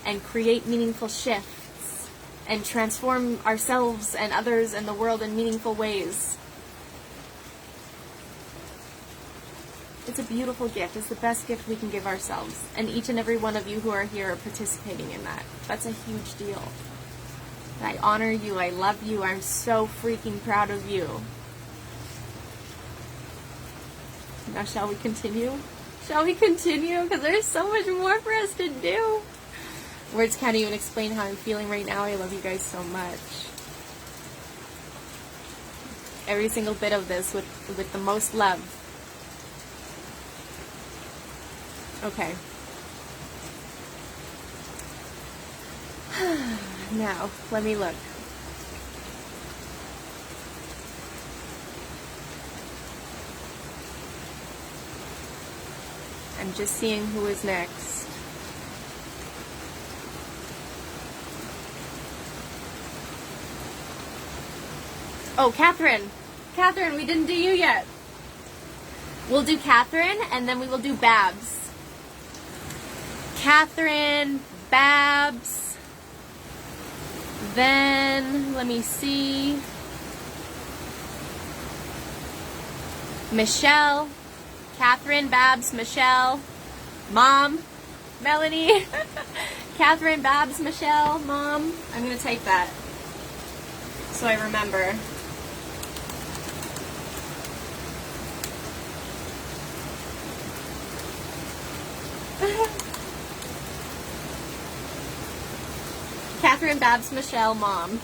and create meaningful shifts and transform ourselves and others and the world in meaningful ways. It's a beautiful gift. It's the best gift we can give ourselves. And each and every one of you who are here are participating in that. That's a huge deal. I honor you. I love you. I'm so freaking proud of you. Now shall we continue? Shall we continue? Because there's so much more for us to do. Words can't even explain how I'm feeling right now. I love you guys so much. Every single bit of this with the most love. Okay. Now, let me look. I'm just seeing who is next. Oh, Catherine. Catherine, we didn't do you yet. We'll do Catherine, and then we will do Babs. Catherine, Babs, then, let me see, Michelle, Catherine, Babs, Michelle, Mom, Melanie, Catherine, Babs, Michelle, Mom. I'm going to type that so I remember. Catherine, Babs, Michelle, Mom.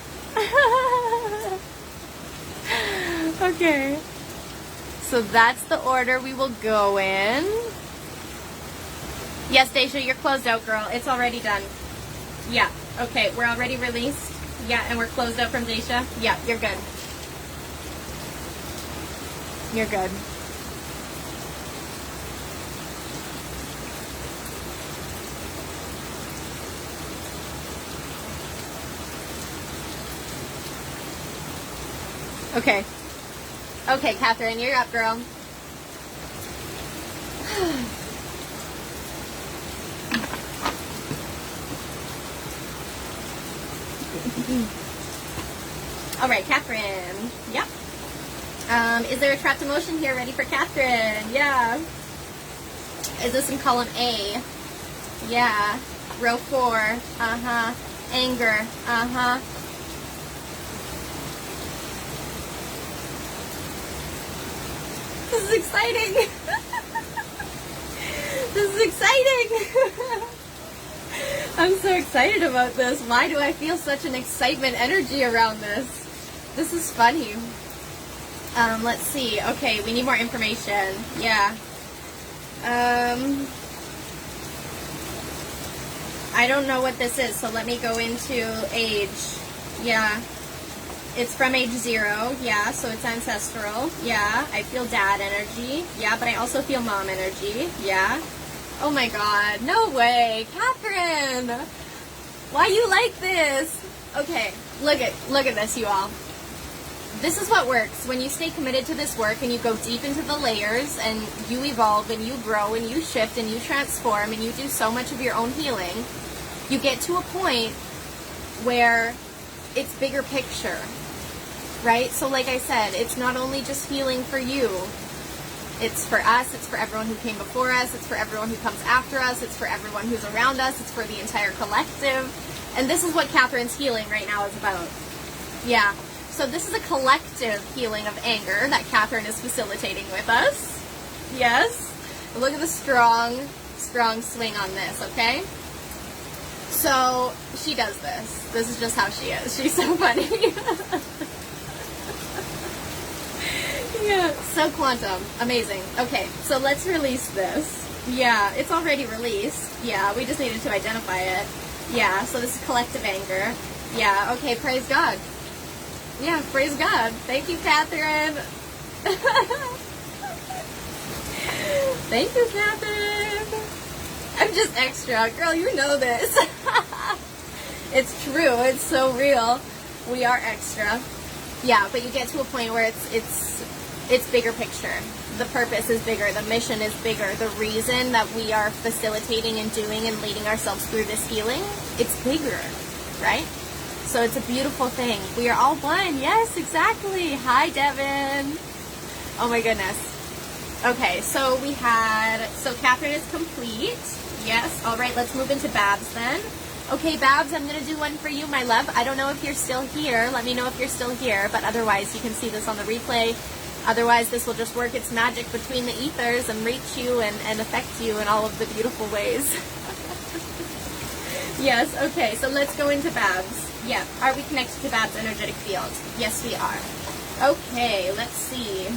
Okay. So that's the order we will go in. Yes, Daisha, you're closed out, girl. It's already done. Yeah. Okay, we're already released. Yeah, and we're closed out from Daisha. Yeah, you're good. You're good. Okay. Okay, Catherine, you're up, girl. All right, Catherine. Yep. Is there a trapped emotion here ready for Catherine? Yeah. Is this in column A? Yeah. Row 4. Uh-huh. Anger. Uh-huh. This is exciting. This is exciting. I'm so excited about this. Why do I feel such an excitement energy around this? This is funny. Let's see. Okay, we need more information. Yeah. I don't know what this is, so let me go into age. Yeah. It's from age 0. Yeah, so it's ancestral. Yeah. I feel dad energy. Yeah, but I also feel mom energy. Yeah. Oh my god. No way. Catherine! Why you like this? Okay, look at this, you all. This is what works. When you stay committed to this work and you go deep into the layers and you evolve and you grow and you shift and you transform and you do so much of your own healing, you get to a point where it's bigger picture, right? So like I said, it's not only just healing for you. It's for us, it's for everyone who came before us, it's for everyone who comes after us, it's for everyone who's around us, it's for the entire collective. And this is what Catherine's healing right now is about. Yeah. So this is a collective healing of anger that Catherine is facilitating with us. Yes. Look at the strong swing on this, okay? So she does this. This is just how she is. She's so funny. Yeah, so quantum. Amazing. Okay, so let's release this. Yeah, it's already released. Yeah, we just needed to identify it. Yeah, so this is collective anger. Yeah, okay, praise God. Yeah, praise God. Thank you, Catherine. Thank you, Catherine. I'm just extra. Girl, you know this. It's true. It's so real. We are extra. Yeah, but you get to a point where it's bigger picture. The purpose is bigger. The mission is bigger. The reason that we are facilitating and doing and leading ourselves through this healing, it's bigger, right? So it's a beautiful thing. We are all one. Yes, exactly. Hi, Devin. Oh my goodness. Okay, so Catherine is complete. Yes. All right, let's move into Babs then. Okay, Babs, I'm going to do one for you, my love. I don't know if you're still here. Let me know if you're still here, but otherwise you can see this on the replay. Otherwise, this will just work its magic between the ethers and reach you and affect you in all of the beautiful ways. Yes, okay, so let's go into Babs. Yeah, are we connected to Babs' energetic field? Yes, we are. Okay, let's see.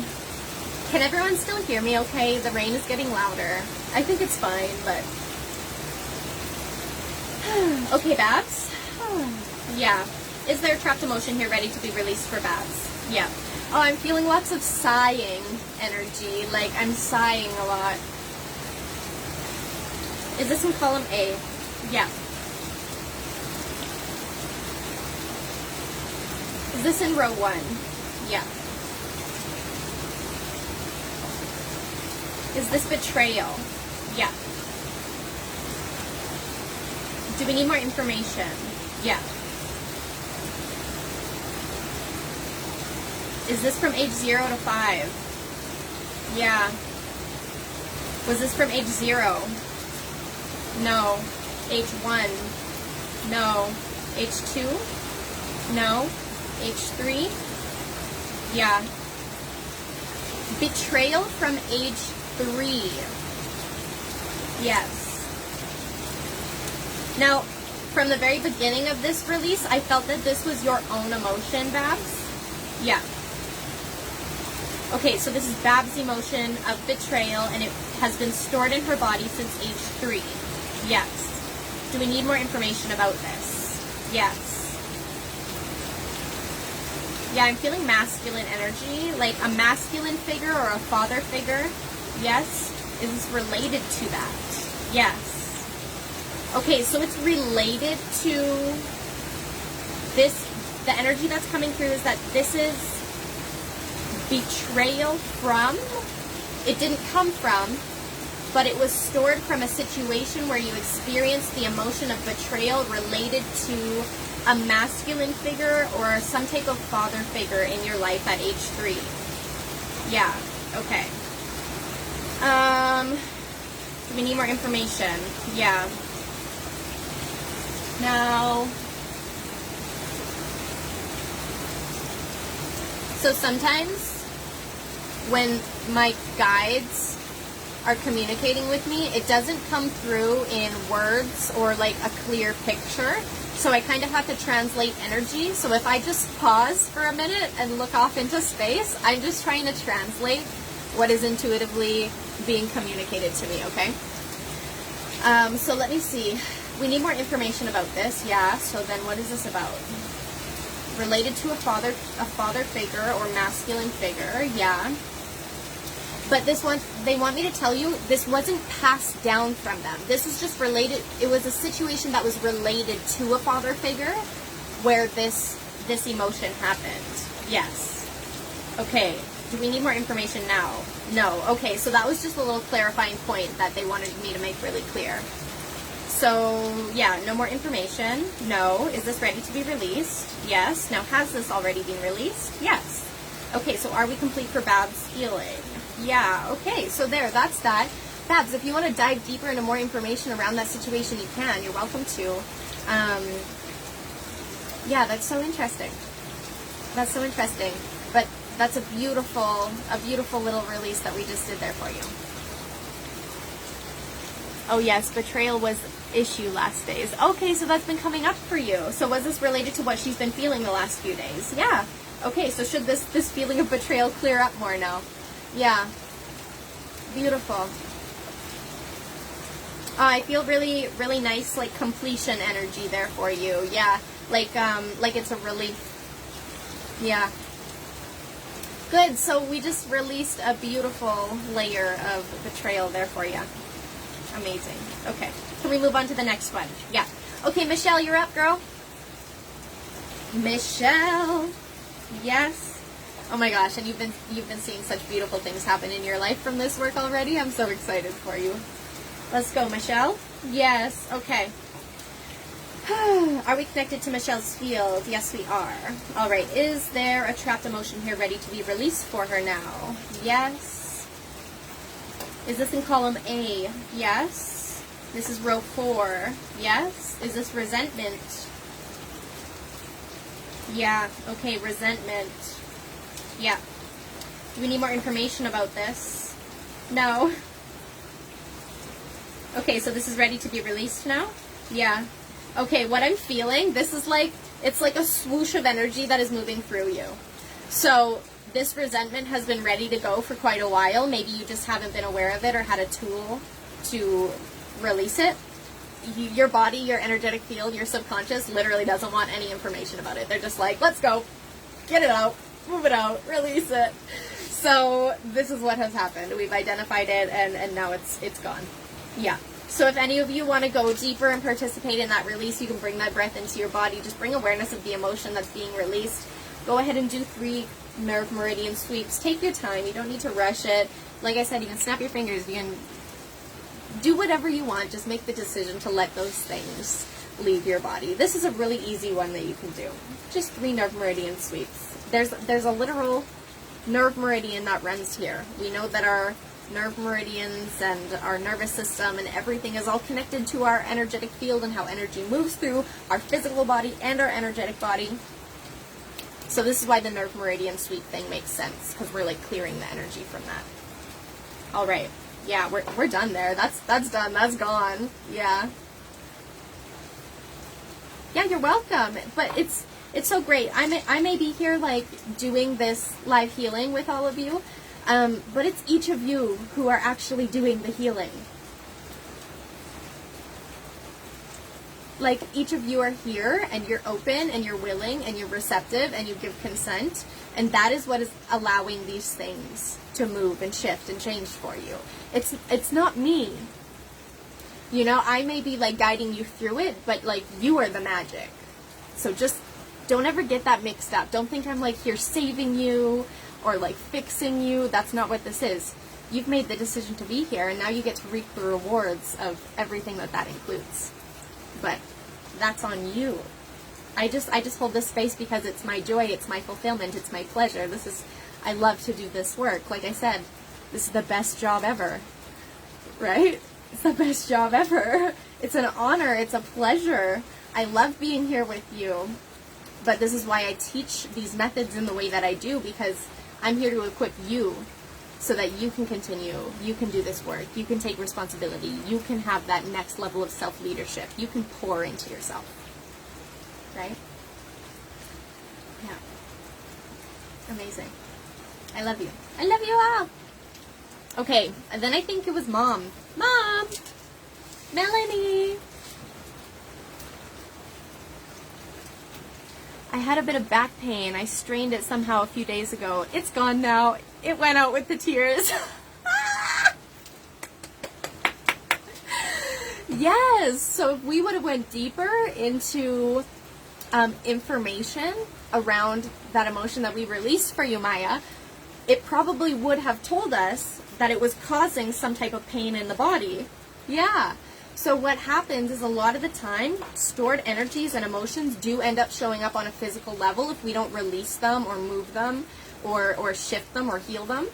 Can everyone still hear me okay? The rain is getting louder. I think it's fine, but... Okay, Babs. Yeah. Is there a trapped emotion here ready to be released for Babs? Yeah. Oh, I'm feeling lots of sighing energy. Like, I'm sighing a lot. Is this in column A? Yeah. Is this in row 1? Yeah. Is this betrayal? Yeah. Do we need more information? Yeah. Is this from age 0 to 5? Yeah. Was this from age 0? No. Age 1? No. Age 2? No. Age 3? Yeah. Betrayal from age 3. Yes. Now, from the very beginning of this release, I felt that this was your own emotion, Babs. Yeah. Okay, so this is Babs' emotion of betrayal, and it has been stored in her body since age 3. Yes. Do we need more information about this? Yes. Yeah, I'm feeling masculine energy, like a masculine figure or a father figure. Yes. Is this related to that? Yes. Okay, so it's related to this. The energy that's coming through is that this is betrayal from, it didn't come from, but it was stored from a situation where you experienced the emotion of betrayal related to a masculine figure or some type of father figure in your life at age 3. Yeah, okay. Do we need more information? Yeah. Now, so sometimes when my guides are communicating with me, it doesn't come through in words or like a clear picture. So I kind of have to translate energy. So if I just pause for a minute and look off into space, I'm just trying to translate what is intuitively being communicated to me, okay? So let me see. We need more information about this, yeah. So then what is this about? Related to a father figure or masculine figure, yeah. But this one, they want me to tell you, this wasn't passed down from them. This was just related, it was a situation that was related to a father figure where this emotion happened. Yes. Okay, do we need more information now? No. Okay, so that was just a little clarifying point that they wanted me to make really clear. So, yeah, no more information. No. Is this ready to be released? Yes. Now, has this already been released? Yes. Okay, so are we complete for Babs' healing? Yeah, okay, so that's that. Babs, if you want to dive deeper into more information around that situation, you can. You're welcome to. Yeah, that's so interesting. That's so interesting. But that's a beautiful little release that we just did there for you. Oh yes, betrayal was issue last days. Okay, so that's been coming up for you. So was this related to what she's been feeling the last few days? Yeah. Okay, so should this feeling of betrayal clear up more now? Yeah. Beautiful. I feel really, really nice, like, completion energy there for you. Yeah. Like it's a relief. Yeah. Good. So we just released a beautiful layer of betrayal there for you. Amazing. Okay. Can we move on to the next one? Yeah. Okay, Michelle, you're up, girl. Michelle. Yes. Oh my gosh, and you've been seeing such beautiful things happen in your life from this work already. I'm so excited for you. Let's go, Michelle. Yes. Okay. Are we connected to Michelle's field? Yes, we are. All right. Is there a trapped emotion here ready to be released for her now? Yes. Is this in column A? Yes. This is row 4. Yes. Is this resentment? Yeah. Okay, resentment. Yeah. Do we need more information about this? No. Okay, so this is ready to be released now? Yeah. Okay, what I'm feeling, this is like, it's like a swoosh of energy that is moving through you. So this resentment has been ready to go for quite a while. Maybe you just haven't been aware of it or had a tool to release it. Your body, your energetic field, your subconscious literally doesn't want any information about it. They're just like, let's go. Get it out. Move it out. Release it. So this is what has happened. We've identified it and now it's gone. Yeah. So if any of you want to go deeper and participate in that release, you can bring that breath into your body. Just bring awareness of the emotion that's being released. Go ahead and do 3 nerve meridian sweeps. Take your time. You don't need to rush it. Like I said, you can snap your fingers. You can do whatever you want. Just make the decision to let those things leave your body. This is a really easy one that you can do. Just 3 nerve meridian sweeps. There's a literal nerve meridian that runs here. We know that our nerve meridians and our nervous system and everything is all connected to our energetic field and how energy moves through our physical body and our energetic body. So this is why the nerve meridian sweep thing makes sense, because we're like clearing the energy from that. All right. Yeah, we're done there. That's done. That's gone. Yeah. Yeah, you're welcome. But it's so great. I may be here like doing this live healing with all of you, but it's each of you who are actually doing the healing. Like, each of you are here, and you're open, and you're willing, and you're receptive, and you give consent, and that is what is allowing these things to move and shift and change for you. It's not me. You know, I may be, like, guiding you through it, but, like, you are the magic. So just don't ever get that mixed up. Don't think I'm, like, here saving you or, like, fixing you. That's not what this is. You've made the decision to be here, and now you get to reap the rewards of everything that includes. But that's on you. I just hold this space because it's my joy, it's my fulfillment, it's my pleasure. I love to do this work. Like I said, this is the best job ever, right? It's the best job ever. It's an honor, it's a pleasure. I love being here with you, but this is why I teach these methods in the way that I do, because I'm here to equip you so that you can continue, you can do this work, you can take responsibility, you can have that next level of self-leadership, you can pour into yourself, right? Yeah. Amazing. I love you. I love you all. Okay, and then I think it was Mom. Mom! Melanie! I had a bit of back pain. I strained it somehow a few days ago. It's gone now. It went out with the tears. Yes. So if we would have went deeper into information around that emotion that we released for you, Maya, it probably would have told us that it was causing some type of pain in the body. Yeah. So what happens is, a lot of the time, stored energies and emotions do end up showing up on a physical level if we don't release them or move them or shift them or heal them.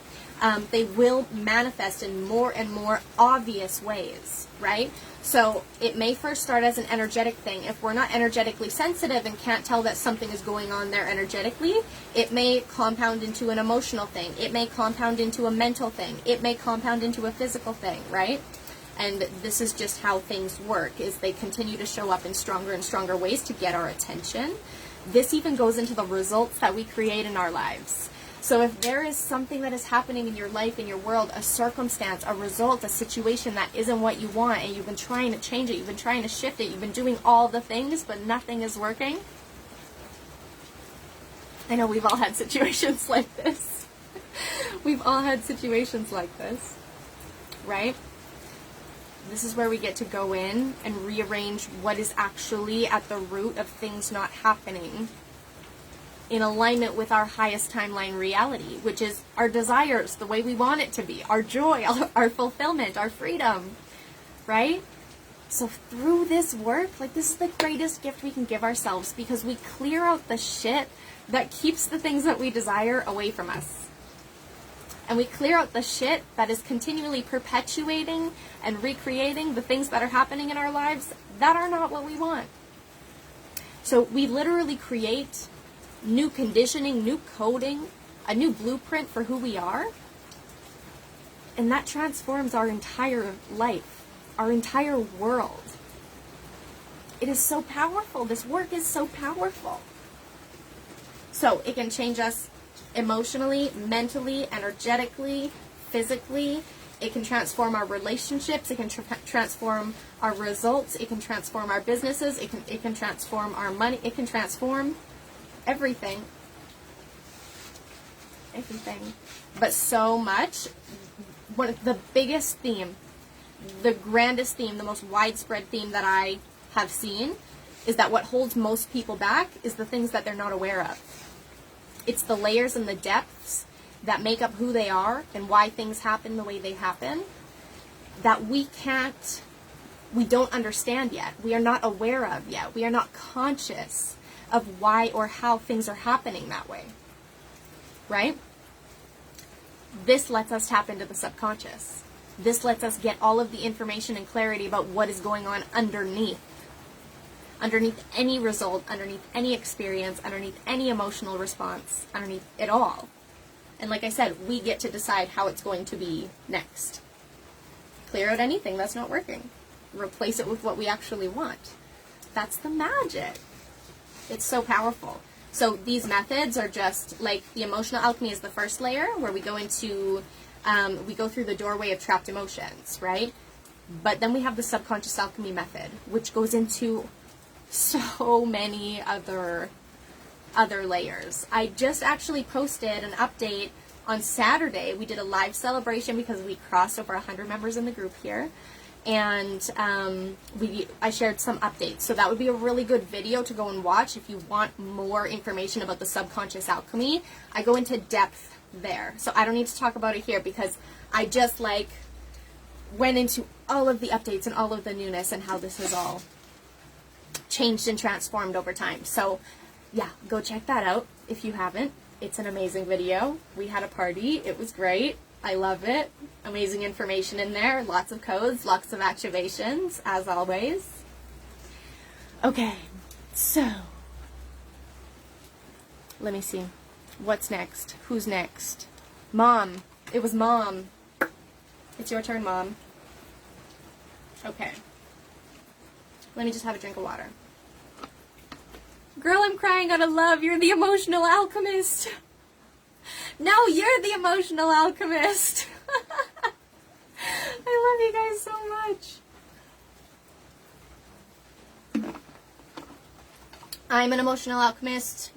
They will manifest in more and more obvious ways, right? So it may first start as an energetic thing. If we're not energetically sensitive and can't tell that something is going on there energetically, it may compound into an emotional thing. It may compound into a mental thing. It may compound into a physical thing, right? And this is just how things work, is they continue to show up in stronger and stronger ways to get our attention. This even goes into the results that we create in our lives. So if there is something that is happening in your life, in your world, a circumstance, a result, a situation that isn't what you want, and you've been trying to change it, you've been trying to shift it, you've been doing all the things, but nothing is working. I know we've all had situations like this. We've all had situations like this, right? This is where we get to go in and rearrange what is actually at the root of things not happening in alignment with our highest timeline reality, which is our desires, the way we want it to be, our joy, our fulfillment, our freedom, right? So through this work, like, this is the greatest gift we can give ourselves, because we clear out the shit that keeps the things that we desire away from us. And we clear out the shit that is continually perpetuating and recreating the things that are happening in our lives that are not what we want. So we literally create new conditioning, new coding, a new blueprint for who we are. And that transforms our entire life, our entire world. It is so powerful. This work is so powerful. So it can change us emotionally, mentally, energetically, physically. It can transform our relationships. It can transform our results. It can transform our businesses. It can transform our money. It can transform everything. Everything. But so much. One of the biggest theme, the grandest theme, the most widespread theme that I have seen is that what holds most people back is the things that they're not aware of. It's the layers and the depths that make up who they are and why things happen the way they happen that we don't understand yet. We are not aware of yet. We are not conscious of why or how things are happening that way. Right? This lets us tap into the subconscious. This lets us get all of the information and clarity about what is going on underneath any result, underneath any experience, underneath any emotional response, underneath it all. And like I said, we get to decide how it's going to be next. Clear out anything that's not working. Replace it with what we actually want. That's the magic. It's so powerful. So these methods are just like the emotional alchemy is the first layer where we go into, we go through the doorway of trapped emotions, right? But then we have the subconscious alchemy method, which goes into so many other layers. I just actually posted an update on Saturday. We did a live celebration because we crossed over 100 members in the group here. And I shared some updates. So that would be a really good video to go and watch if you want more information about the subconscious alchemy. I go into depth there. So I don't need to talk about it here because I just like went into all of the updates and all of the newness and how this has all changed and transformed over time. So yeah, go check that out if you haven't. It's an amazing video. We had a party. It was great. I love it. Amazing information in there. Lots of codes, lots of activations, as always. Okay, so let me see. What's next? Who's next? Mom. It was Mom. It's your turn, Mom. Okay. Let me just have a drink of water. Girl, I'm crying out of love. You're the emotional alchemist. No, you're the emotional alchemist. I love you guys so much. I'm an emotional alchemist.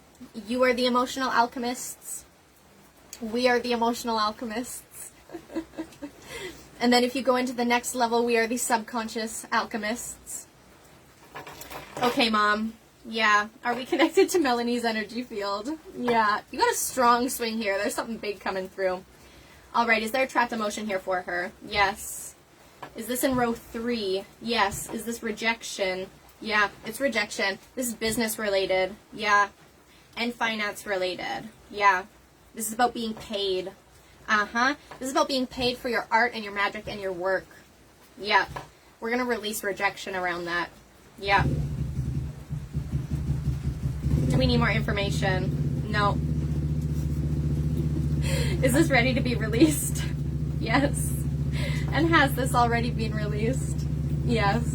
You are the emotional alchemists. We are the emotional alchemists. And then if you go into the next level, we are the subconscious alchemists. Okay, Mom. Yeah. Are we connected to Melanie's energy field? Yeah. You got a strong swing here. There's something big coming through. All right. Is there a trapped emotion here for her? Yes. Is this in row 3? Yes. Is this rejection? Yeah. It's rejection. This is business related. Yeah. And finance related. Yeah. This is about being paid. Uh-huh. This is about being paid for your art and your magic and your work. Yeah. We're going to release rejection around that. Yeah. Do we need more information? No. Is this ready to be released? Yes. And has this already been released? Yes.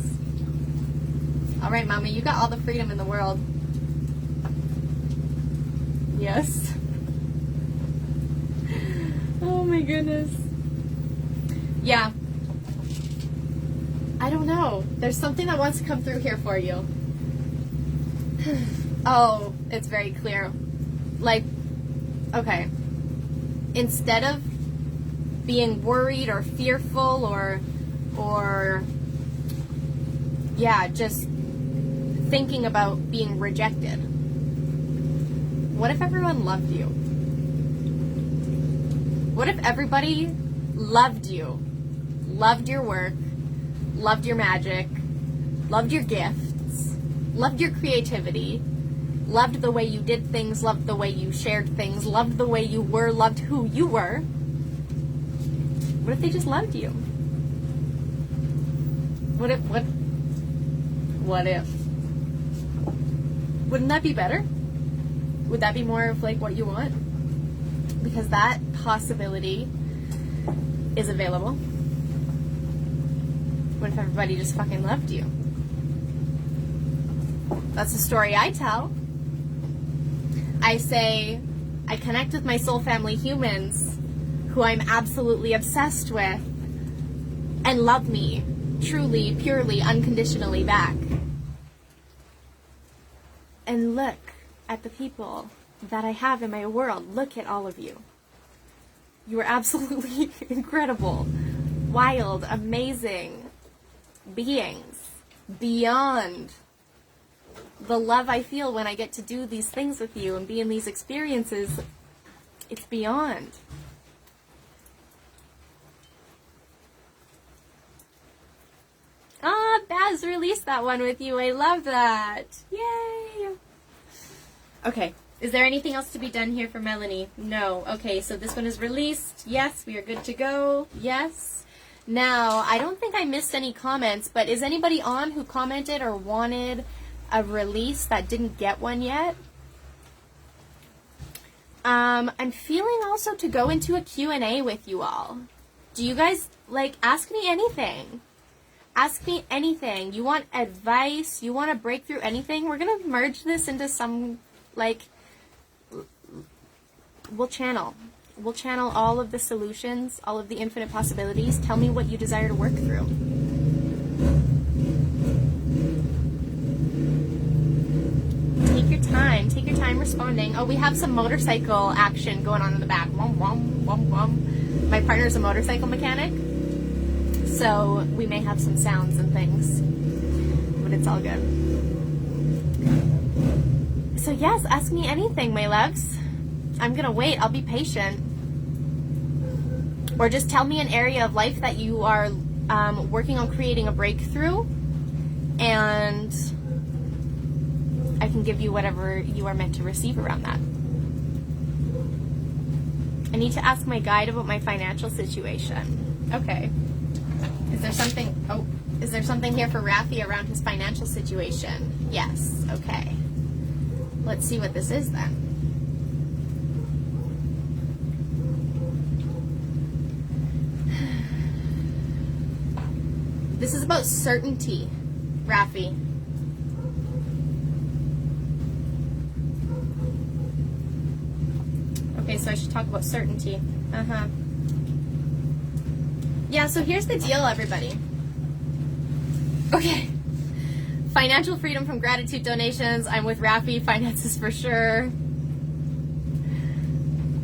All right, Mama, you got all the freedom in the world. Yes. Oh my goodness. Yeah. I don't know. There's something that wants to come through here for you. Oh, it's very clear. Like, okay. Instead of being worried or fearful or yeah, just thinking about being rejected. What if everyone loved you? What if everybody loved you? Loved your work, loved your magic, loved your gifts, loved your creativity, loved the way you did things, loved the way you shared things, loved the way you were, loved who you were. What if they just loved you? What if? Wouldn't that be better? Would that be more of like what you want? Because that possibility is available. What if everybody just fucking loved you? That's the story I tell. I say, I connect with my soul family humans who I'm absolutely obsessed with and love me truly, purely, unconditionally back. And look at the people that I have in my world. Look at all of you. You are absolutely incredible, wild, amazing beings beyond the love I feel when I get to do these things with you and be in these experiences. It's beyond. Ah, Baz released that one with you. I love that. Yay! Okay. Is there anything else to be done here for Melanie? No. Okay, so this one is released. Yes, we are good to go. Yes. Now, I don't think I missed any comments, but is anybody on who commented or wanted a release that didn't get one yet? I'm feeling also to go into a Q&A with you all. Do you guys, like, ask me anything? Ask me anything. You want advice? You want to break through anything? We're going to merge this into some, like, we'll channel all of the solutions, all of the infinite possibilities. Tell me what you desire to work through. Take your time responding. Oh, we have some motorcycle action going on in the back. Wom, wom, wom, wom. My partner's a motorcycle mechanic, so we may have some sounds and things, but it's all good. So yes, ask me anything, my loves. I'm gonna wait. I'll be patient. Or just tell me an area of life that you are working on creating a breakthrough, and I can give you whatever you are meant to receive around that. I need to ask my guide about my financial situation. Okay. Is there something here for Rafi around his financial situation? Yes. Okay. Let's see what this is then. This is about certainty, Rafi. Okay, so I should talk about certainty. Yeah, so here's the deal, everybody. Okay. Financial freedom from gratitude donations. I'm with Rafi. Finances for sure.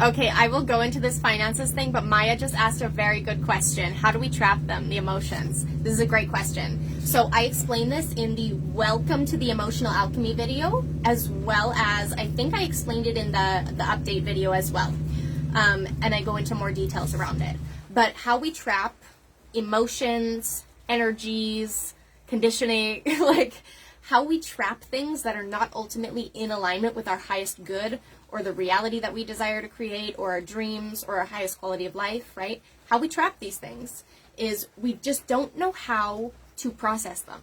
Okay, I will go into this finances thing, but Maya just asked a very good question. How do we trap them, the emotions? This is a great question. So I explained this in the Welcome to the Emotional Alchemy video, as well as I think I explained it in the update video as well. And I go into more details around it. But how we trap emotions, energies, conditioning, like how we trap things that are not ultimately in alignment with our highest good or the reality that we desire to create or our dreams or our highest quality of life, right? How we trap these things is we just don't know how to process them.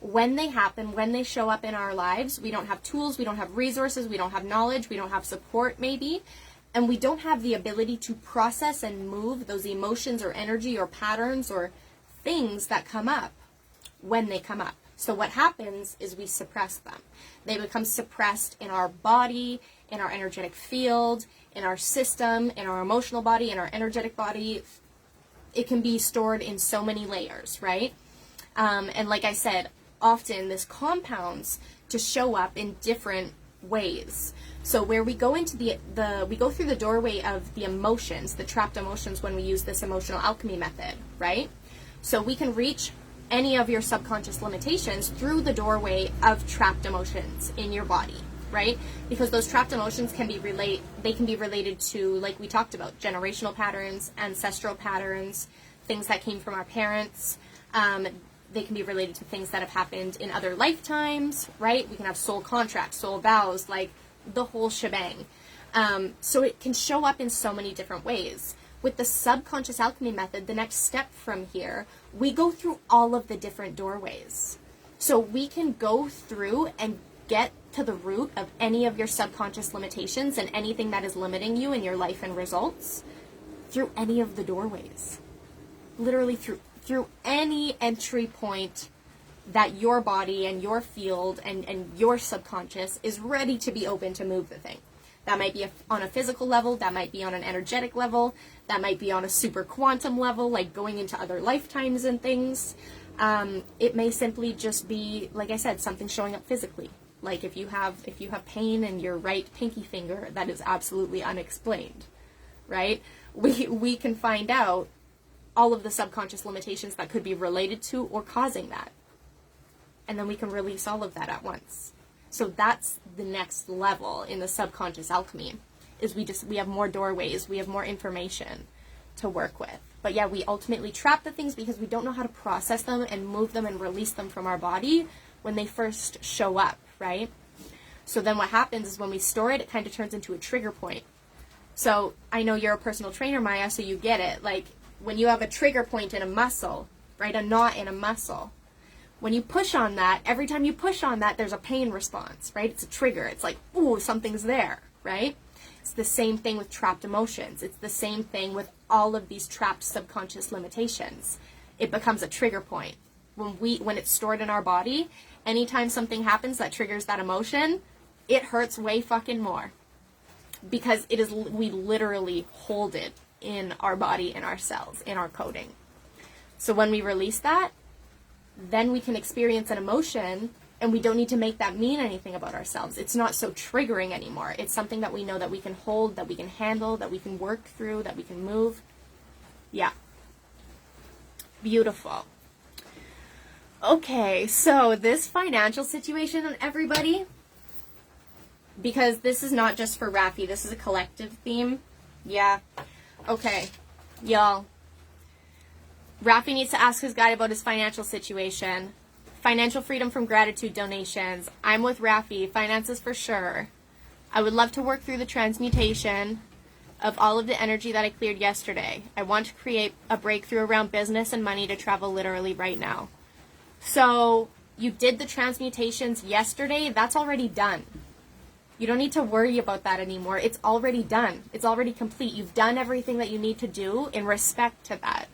When they happen, when they show up in our lives, we don't have tools, we don't have resources, we don't have knowledge, we don't have support maybe, and we don't have the ability to process and move those emotions or energy or patterns or things that come up when they come up. So what happens is we suppress them. They become suppressed in our body, in our energetic field, in our system, in our emotional body, in our energetic body. It can be stored in so many layers, right? And like I said, often this compounds to show up in different ways. So where we go into we go through the doorway of the emotions, the trapped emotions when we use this emotional alchemy method, right? So we can reach any of your subconscious limitations through the doorway of trapped emotions in your body, right? Because those trapped emotions can be related to, like we talked about, generational patterns, ancestral patterns, things that came from our parents. They can be related to things that have happened in other lifetimes, right? We can have soul contracts, soul vows, like the whole shebang. So it can show up in so many different ways. With the subconscious alchemy method, the next step from here, we go through all of the different doorways. So we can go through and get to the root of any of your subconscious limitations and anything that is limiting you in your life and results through any of the doorways. Literally through any entry point that your body and your field and your subconscious is ready to be open to move the thing. That might be on a physical level, that might be on an energetic level, that might be on a super quantum level, like going into other lifetimes and things. It may simply just be, like I said, something showing up physically. Like if you have pain in your right pinky finger, that is absolutely unexplained, right? We can find out all of the subconscious limitations that could be related to or causing that. And then we can release all of that at once. So that's the next level in the subconscious alchemy, is we have more doorways, we have more information to work with. But yeah, we ultimately trap the things because we don't know how to process them and move them and release them from our body when they first show up, right? So then what happens is when we store it, it kind of turns into a trigger point. So I know you're a personal trainer, Maya, so you get it. Like when you have a trigger point in a muscle, right, a knot in a muscle, when you push on that, every time you push on that, there's a pain response, right? It's a trigger. It's like, ooh, something's there, right? It's the same thing with trapped emotions. It's the same thing with all of these trapped subconscious limitations. It becomes a trigger point. when it's stored in our body, anytime something happens that triggers that emotion, it hurts way fucking more. Because we literally hold it in our body, in our cells, in our coding. So when we release that, then we can experience an emotion, and we don't need to make that mean anything about ourselves. It's not so triggering anymore. It's something that we know that we can hold, that we can handle, that we can work through, that we can move. Yeah. Beautiful. Okay, so this financial situation on everybody, because this is not just for Rafi, this is a collective theme. Yeah. Okay, y'all. Rafi needs to ask his guide about his financial situation. Financial freedom from gratitude donations. I'm with Rafi. Finances for sure. I would love to work through the transmutation of all of the energy that I cleared yesterday. I want to create a breakthrough around business and money to travel literally right now. So you did the transmutations yesterday. That's already done. You don't need to worry about that anymore. It's already done. It's already complete. You've done everything that you need to do in respect to that.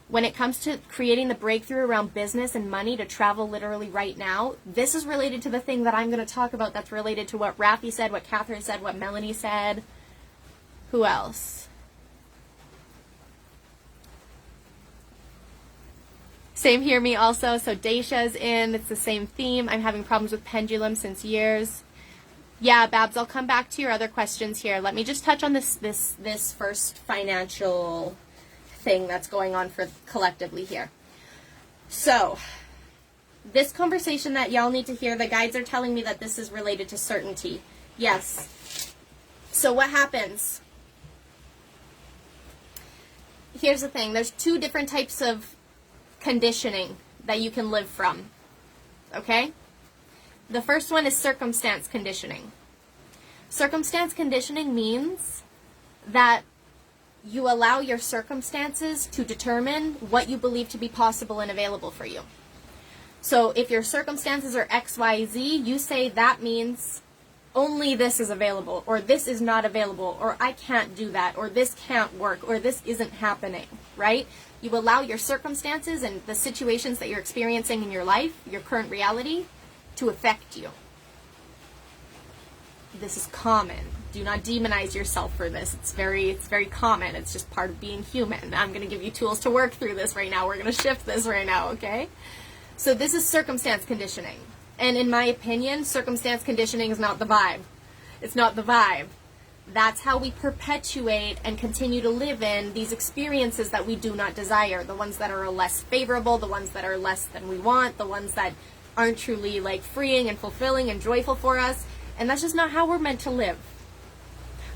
When it comes to creating the breakthrough around business and money to travel literally right now, this is related to the thing that I'm going to talk about that's related to what Rafi said, what Catherine said, what Melanie said. Who else? Same here, me also. So Daisha's in. It's the same theme. I'm having problems with pendulum since years. Yeah, Babs, I'll come back to your other questions here. Let me just touch on this first financial thing that's going on for collectively here. So, this conversation that y'all need to hear, the guides are telling me that this is related to certainty. Yes. So what happens? Here's the thing. There's two different types of conditioning that you can live from. Okay? The first one is circumstance conditioning. Circumstance conditioning means that you allow your circumstances to determine what you believe to be possible and available for you. So if your circumstances are X, Y, Z, you say that means only this is available, or this is not available, or I can't do that, or this can't work, or this isn't happening, right? You allow your circumstances and the situations that you're experiencing in your life, your current reality, to affect you. This is common. Do not demonize yourself for this. It's very common. It's just part of being human. I'm going to give you tools to work through this right now. We're going to shift this right now, okay? So this is circumstance conditioning. And in my opinion, circumstance conditioning is not the vibe. It's not the vibe. That's how we perpetuate and continue to live in these experiences that we do not desire. The ones that are less favorable, the ones that are less than we want, the ones that aren't truly like freeing and fulfilling and joyful for us. And that's just not how we're meant to live.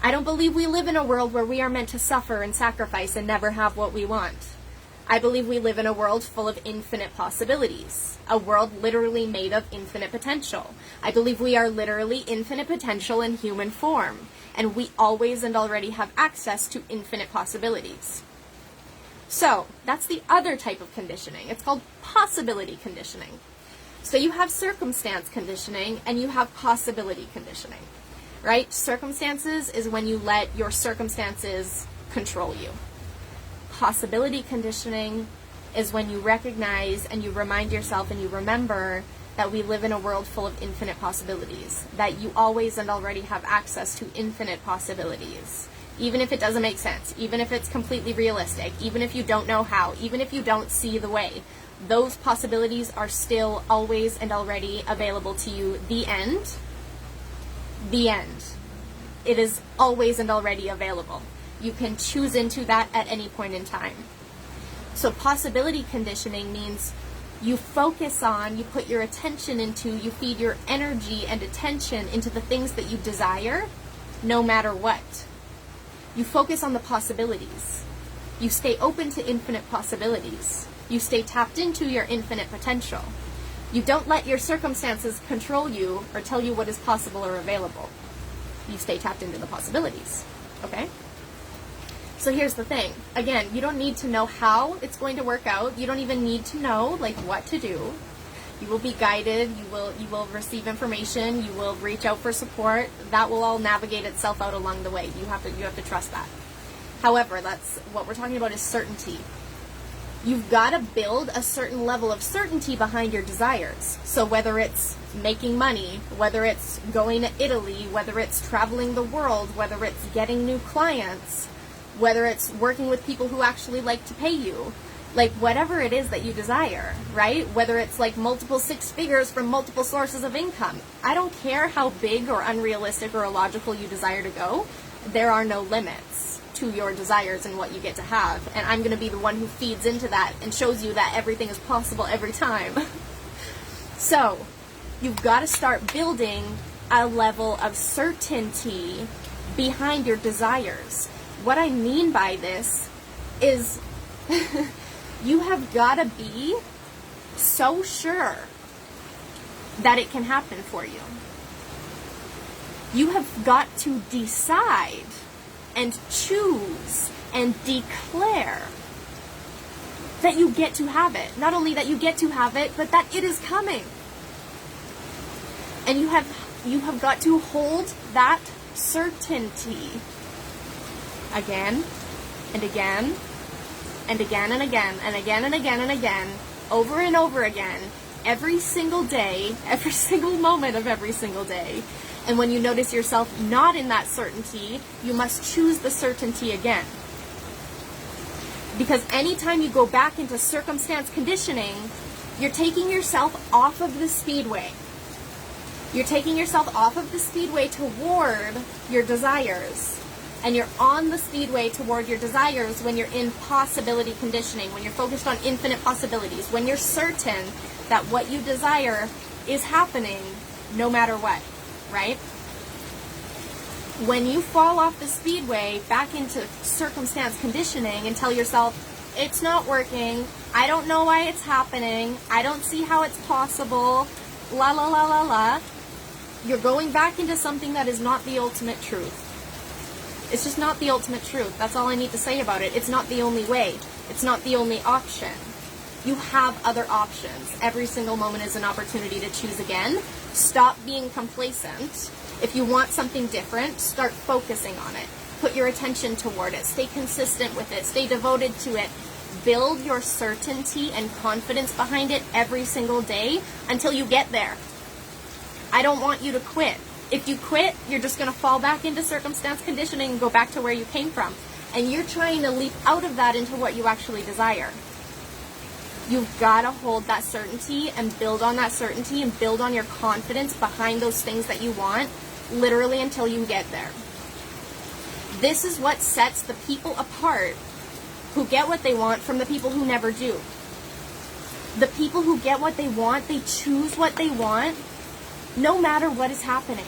I don't believe we live in a world where we are meant to suffer and sacrifice and never have what we want. I believe we live in a world full of infinite possibilities. A world literally made of infinite potential. I believe we are literally infinite potential in human form. And we always and already have access to infinite possibilities. So, that's the other type of conditioning. It's called possibility conditioning. So you have circumstance conditioning and you have possibility conditioning, right? Circumstances is when you let your circumstances control you. Possibility conditioning is when you recognize and you remind yourself and you remember that we live in a world full of infinite possibilities, that you always and already have access to infinite possibilities, even if it doesn't make sense, even if it's completely realistic, even if you don't know how, even if you don't see the way. Those possibilities are still always and already available to you. The end. The end. It is always and already available. You can choose into that at any point in time. So possibility conditioning means you focus on, you put your attention into, you feed your energy and attention into the things that you desire, no matter what. You focus on the possibilities. You stay open to infinite possibilities. You stay tapped into your infinite potential. You don't let your circumstances control you or tell you what is possible or available. You stay tapped into the possibilities, okay? So here's the thing. Again, you don't need to know how it's going to work out. You don't even need to know like what to do. You will be guided. You will receive information. You will reach out for support. That will all navigate itself out along the way. You have to trust that. However, that's what we're talking about is certainty. You've got to build a certain level of certainty behind your desires. So whether it's making money, whether it's going to Italy, whether it's traveling the world, whether it's getting new clients, whether it's working with people who actually like to pay you, like whatever it is that you desire, right? Whether it's like multiple six figures from multiple sources of income. I don't care how big or unrealistic or illogical you desire to go. There are no limits to your desires and what you get to have. And I'm going to be the one who feeds into that and shows you that everything is possible every time. So, you've got to start building a level of certainty behind your desires. What I mean by this is you have got to be so sure that it can happen for you. You have got to decide and choose and declare that you get to have it. Not only that you get to have it, but that it is coming. And you have got to hold that certainty again and again and again and again and again and again and again, over and over again, every single day, every single moment of every single day. And when you notice yourself not in that certainty, you must choose the certainty again. Because anytime you go back into circumstance conditioning, you're taking yourself off of the speedway. You're taking yourself off of the speedway toward your desires. And you're on the speedway toward your desires when you're in possibility conditioning, when you're focused on infinite possibilities, when you're certain that what you desire is happening no matter what, right? When you fall off the speedway back into circumstance conditioning and tell yourself, it's not working, I don't know why it's happening, I don't see how it's possible, la la la la la, you're going back into something that is not the ultimate truth. It's just not the ultimate truth. That's all I need to say about it. It's not the only way. It's not the only option. You have other options. Every single moment is an opportunity to choose again. Stop being complacent. If you want something different, start focusing on it. Put your attention toward it. Stay consistent with it. Stay devoted to it. Build your certainty and confidence behind it every single day until you get there. I don't want you to quit. If you quit, you're just going to fall back into circumstance conditioning and go back to where you came from. And you're trying to leap out of that into what you actually desire. You've got to hold that certainty and build on that certainty and build on your confidence behind those things that you want, literally until you get there. This is what sets the people apart who get what they want from the people who never do. The people who get what they want, they choose what they want, no matter what is happening.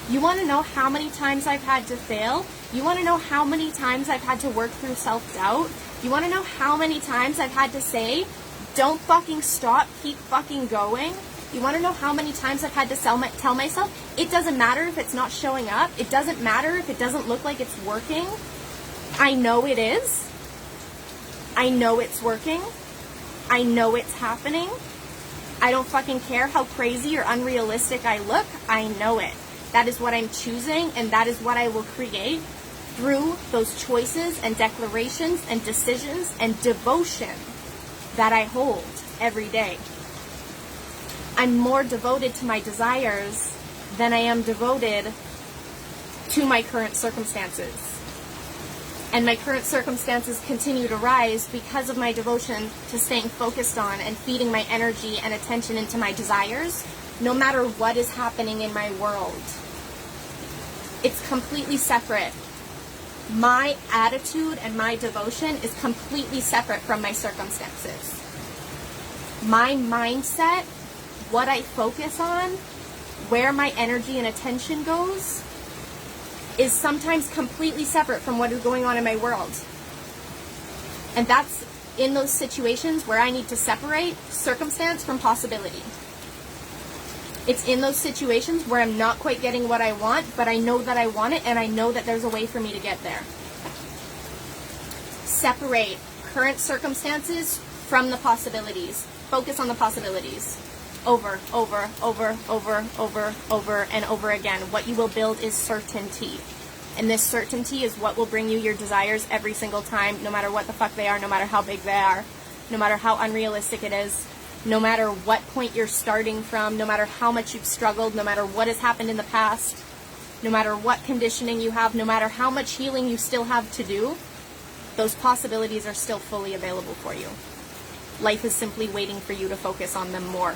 You want to know how many times I've had to fail? You want to know how many times I've had to work through self-doubt? You want to know how many times I've had to say, don't fucking stop, keep fucking going? You want to know how many times I've had to tell myself, it doesn't matter if it's not showing up. It doesn't matter if it doesn't look like it's working. I know it is. I know it's working. I know it's happening. I don't fucking care how crazy or unrealistic I look. I know it. That is what I'm choosing, and that is what I will create through those choices and declarations and decisions and devotion that I hold every day. I'm more devoted to my desires than I am devoted to my current circumstances. And my current circumstances continue to rise because of my devotion to staying focused on and feeding my energy and attention into my desires, no matter what is happening in my world. It's completely separate. My attitude and my devotion is completely separate from my circumstances. My mindset, what I focus on, where my energy and attention goes, is sometimes completely separate from what is going on in my world. And that's in those situations where I need to separate circumstance from possibility. It's in those situations where I'm not quite getting what I want, but I know that I want it, and I know that there's a way for me to get there. Separate current circumstances from the possibilities. Focus on the possibilities. Over and over again. What you will build is certainty. And this certainty is what will bring you your desires every single time, no matter what the fuck they are, no matter how big they are, no matter how unrealistic it is, no matter what point you're starting from, no matter how much you've struggled, no matter what has happened in the past, no matter what conditioning you have, no matter how much healing you still have to do, those possibilities are still fully available for you. Life is simply waiting for you to focus on them more.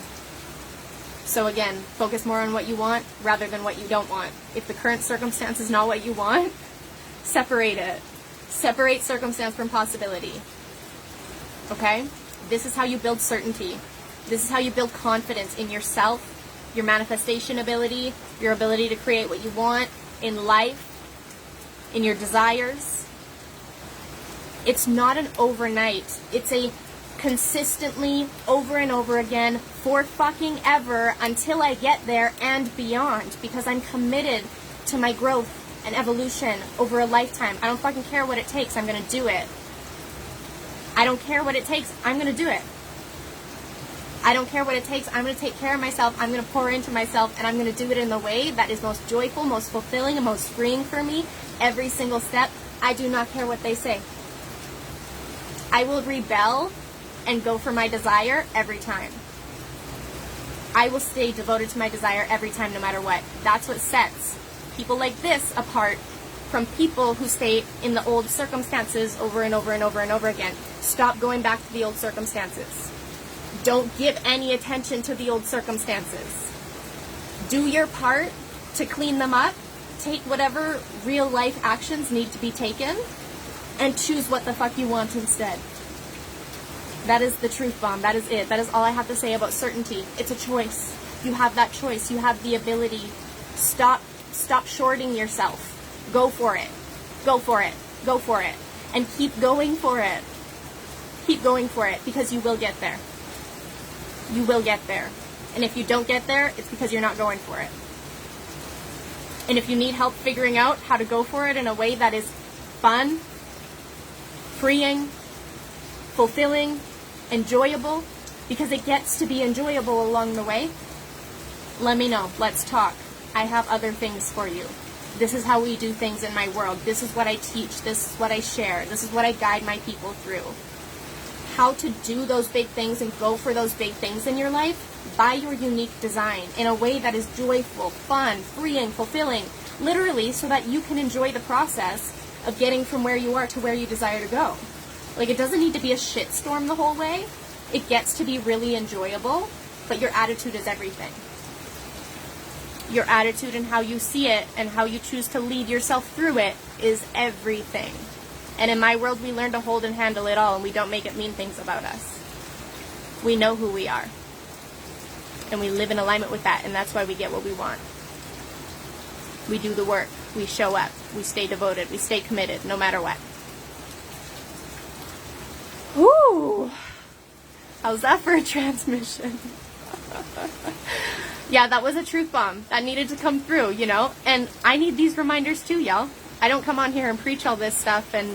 So again, focus more on what you want rather than what you don't want. If the current circumstance is not what you want, separate it. Separate circumstance from possibility. Okay? This is how you build certainty. This is how you build confidence in yourself, your manifestation ability, your ability to create what you want in life, in your desires. It's not an overnight. It's a consistently, over and over again, for fucking ever, until I get there and beyond, because I'm committed to my growth and evolution over a lifetime. I don't fucking care what it takes. I'm gonna do it. I don't care what it takes. I'm gonna do it. I don't care what it takes. I'm going to take care of myself. I'm going to pour into myself, and I'm going to do it in the way that is most joyful, most fulfilling, and most freeing for me every single step. I do not care what they say. I will rebel and go for my desire every time. I will stay devoted to my desire every time, no matter what. That's what sets people like this apart from people who stay in the old circumstances over and over and over and over again. Stop going back to the old circumstances. Don't give any attention to the old circumstances. Do your part to clean them up. Take whatever real life actions need to be taken and choose what the fuck you want instead. That is the truth bomb. That is it. That is all I have to say about certainty. It's a choice. You have that choice. You have the ability. Stop shorting yourself. Go for it. Go for it. Go for it. And keep going for it. Keep going for it, because you will get there. You will get there. And if you don't get there, it's because you're not going for it. And if you need help figuring out how to go for it in a way that is fun, freeing, fulfilling, enjoyable, because it gets to be enjoyable along the way, let me know. Let's talk. I have other things for you. This is how we do things in my world. This is what I teach. This is what I share. This is what I guide my people through. How to do those big things and go for those big things in your life by your unique design in a way that is joyful, fun, freeing, fulfilling, literally so that you can enjoy the process of getting from where you are to where you desire to go. Like, it doesn't need to be a shitstorm the whole way. It gets to be really enjoyable, but your attitude is everything. Your attitude and how you see it and how you choose to lead yourself through it is everything. And in my world, we learn to hold and handle it all, and we don't make it mean things about us. We know who we are. And we live in alignment with that, and that's why we get what we want. We do the work. We show up. We stay devoted. We stay committed, no matter what. Whew! How's that for a transmission? Yeah, that was a truth bomb. That needed to come through, you know? And I need these reminders too, y'all. I don't come on here and preach all this stuff and,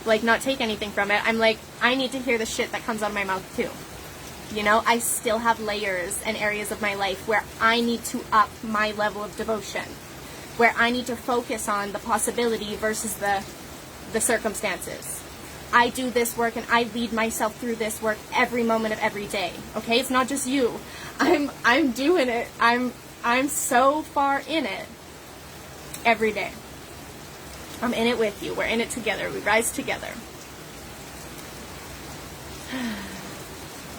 like, not take anything from it. I'm like, I need to hear the shit that comes out of my mouth too. You know, I still have layers and areas of my life where I need to up my level of devotion, where I need to focus on the possibility versus the circumstances. I do this work and I lead myself through this work every moment of every day. Okay? It's not just you. I'm doing it. I'm so far in it every day. I'm in it with you. We're in it together. We rise together.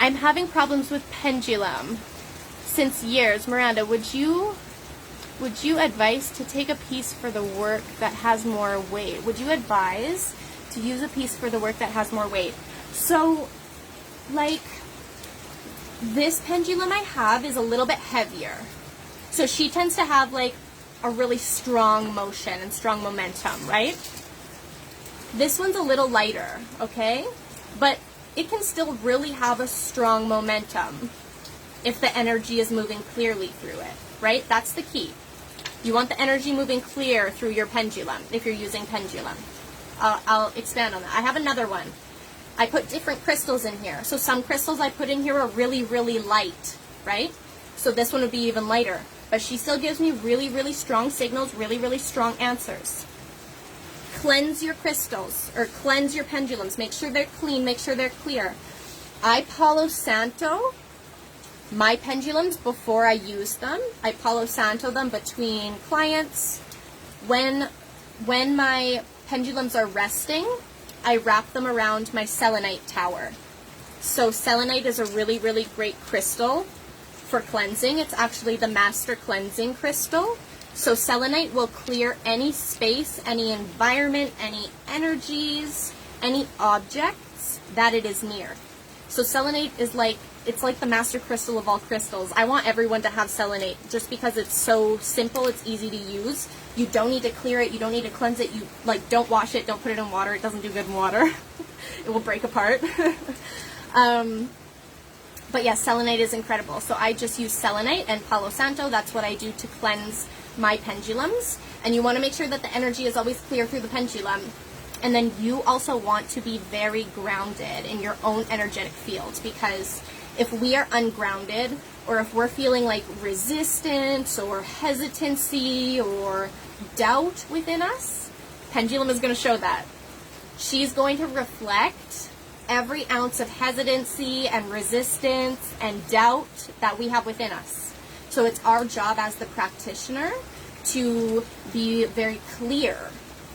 I'm having problems with pendulum since years. Miranda, would you advise to take a piece for the work that has more weight? Would you advise to use a piece for the work that has more weight? So, like, this pendulum I have is a little bit heavier. So she tends to have, like, a really strong motion and strong momentum, right? This one's a little lighter, okay? But it can still really have a strong momentum if the energy is moving clearly through it, right? That's the key. You want the energy moving clear through your pendulum if you're using pendulum. I'll expand on that. I have another one. I put different crystals in here. So some crystals I put in here are really, really light, right? So this one would be even lighter. But she still gives me really, really strong signals, really, really strong answers. cleanse your crystals or cleanse your pendulums. Make sure they're clean, make sure they're clear. I Palo Santo my pendulums before I use them. I Palo Santo them between clients. When my pendulums are resting, I wrap them around my selenite tower. So selenite is a really, really great crystal for cleansing. It's actually the master cleansing crystal. So selenite will clear any space, any environment, any energies, any objects that it is near. So selenite is like, it's like the master crystal of all crystals. I want everyone to have selenite just because it's so simple, it's easy to use. You don't need to clear it, you don't need to cleanse it, you like don't wash it, don't put it in water, it doesn't do good in water. It will break apart. But yeah, selenite is incredible. So I just use selenite and Palo Santo. That's what I do to cleanse my pendulums. And you want to make sure that the energy is always clear through the pendulum. And then you also want to be very grounded in your own energetic field, because if we are ungrounded, or if we're feeling like resistance or hesitancy or doubt within us, pendulum is going to show that. She's going to reflect every ounce of hesitancy and resistance and doubt that we have within us. So it's our job as the practitioner to be very clear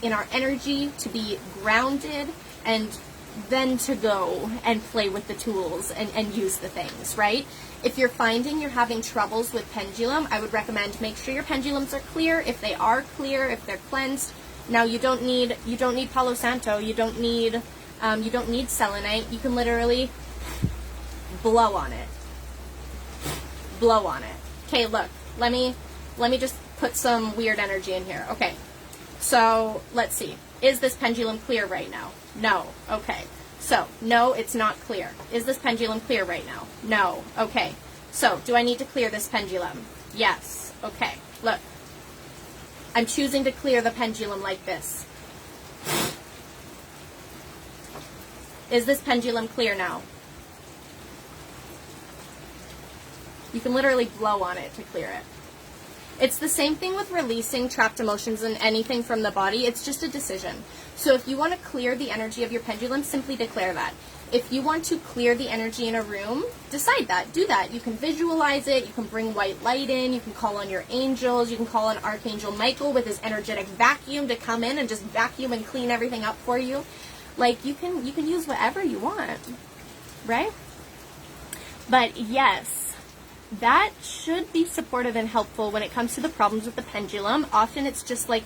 in our energy, to be grounded, and then to go and play with the tools and use the things, right? If you're finding you're having troubles with pendulum, I would recommend make sure your pendulums are clear. If they are clear, if they're cleansed, now you don't need Palo Santo, you don't need selenite. You can literally blow on it. Blow on it. Okay, look, let me just put some weird energy in here. Okay, so let's see. Is this pendulum clear right now? No. Okay. So, no, it's not clear. Is this pendulum clear right now? No. Okay. So, do I need to clear this pendulum? Yes. Okay. Look. I'm choosing to clear the pendulum like this. Is this pendulum clear now? You can literally blow on it to clear it. It's the same thing with releasing trapped emotions and anything from the body. It's just a decision. So if you want to clear the energy of your pendulum, simply declare that. If you want to clear the energy in a room, decide that. Do that. You can visualize it. You can bring white light in. You can call on your angels. You can call on Archangel Michael with his energetic vacuum to come in and just vacuum and clean everything up for you. Like, you can use whatever you want, right? But yes, that should be supportive and helpful when it comes to the problems with the pendulum. Often it's just like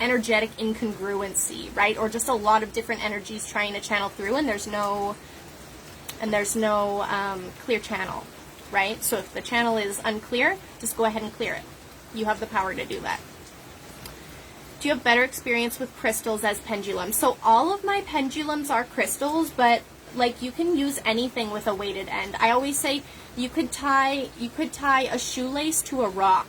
energetic incongruency, right? Or just a lot of different energies trying to channel through, and there's no clear channel, right? So if the channel is unclear, just go ahead and clear it. You have the power to do that. Do you have better experience with crystals as pendulums? So all of my pendulums are crystals, but like you can use anything with a weighted end. I always say you could tie a shoelace to a rock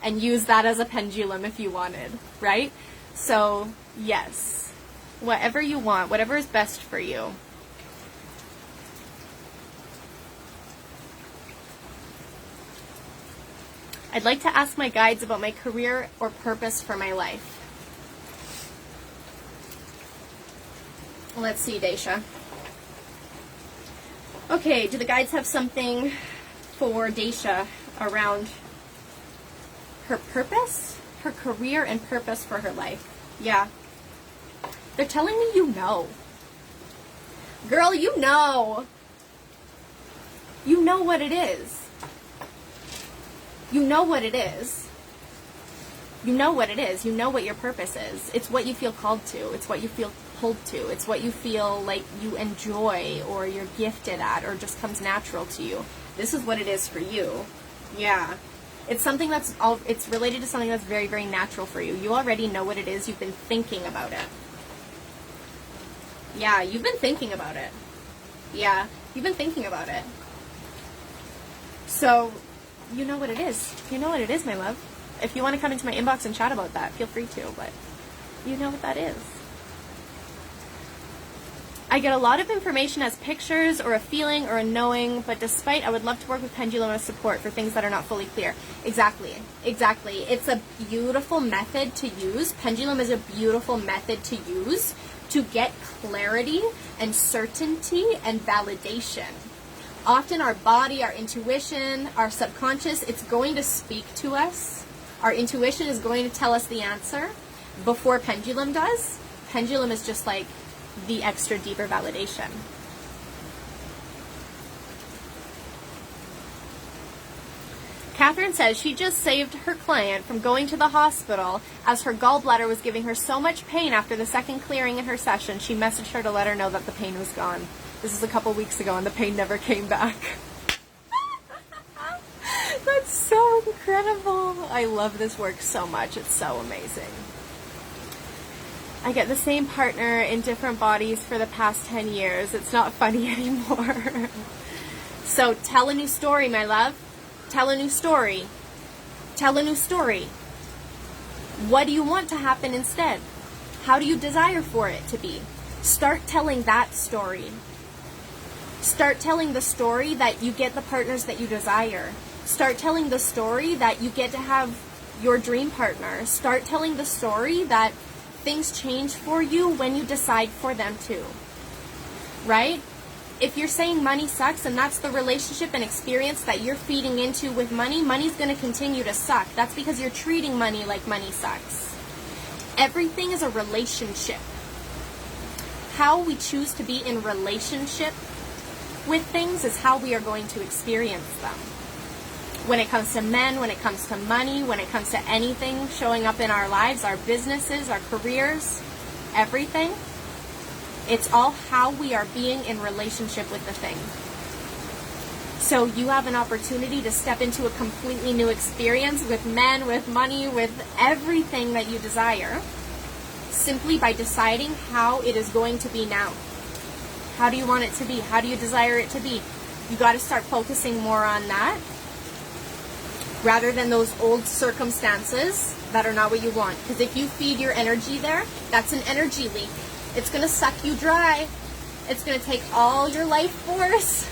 and use that as a pendulum if you wanted, right? So yes, whatever you want, whatever is best for you. I'd like to ask my guides about my career or purpose for my life. Let's see, Daisha. Okay, do the guides have something for Daisha around her purpose, her career, and purpose for her life? Yeah. They're telling me you know. Girl, you know. You know what it is. You know what it is. You know what it is. You know what your purpose is. It's what you feel called to. It's what you feel pulled to. It's what you feel like you enjoy or you're gifted at or just comes natural to you. This is what it is for you. Yeah. It's something it's related to something that's very, very natural for you. You already know what it is. You've been thinking about it. Yeah, you've been thinking about it. Yeah, you've been thinking about it. So, you know what it is. You know what it is, my love. If you want to come into my inbox and chat about that, feel free to, but you know what that is. I get a lot of information as pictures or a feeling or a knowing, but despite, I would love to work with pendulum as support for things that are not fully clear. Exactly. It's a beautiful method to use. Pendulum is a beautiful method to use to get clarity and certainty and validation. Often our body, our intuition, our subconscious, it's going to speak to us. Our intuition is going to tell us the answer before pendulum does. Pendulum is just like the extra deeper validation. Catherine says she just saved her client from going to the hospital as her gallbladder was giving her so much pain after the second clearing in her session. She messaged her to let her know that the pain was gone. This is a couple weeks ago and the pain never came back. That's so incredible. I love this work so much. It's so amazing. I get the same partner in different bodies for the past 10 years. It's not funny anymore. So tell a new story, my love. Tell a new story. Tell a new story. What do you want to happen instead? How do you desire for it to be? Start telling that story. Start telling the story that you get the partners that you desire. Start telling the story that you get to have your dream partner. Start telling the story that things change for you when you decide for them to. Right? If you're saying money sucks and that's the relationship and experience that you're feeding into with money, money's going to continue to suck. That's because you're treating money like money sucks. Everything is a relationship. How we choose to be in relationship with things is how we are going to experience them. When it comes to men, when it comes to money, when it comes to anything showing up in our lives, our businesses, our careers, everything, it's all how we are being in relationship with the thing. So you have an opportunity to step into a completely new experience with men, with money, with everything that you desire, simply by deciding how it is going to be now. How do you want it to be? How do you desire it to be? You got to start focusing more on that rather than those old circumstances that are not what you want. Because if you feed your energy there, that's an energy leak. It's going to suck you dry. It's going to take all your life force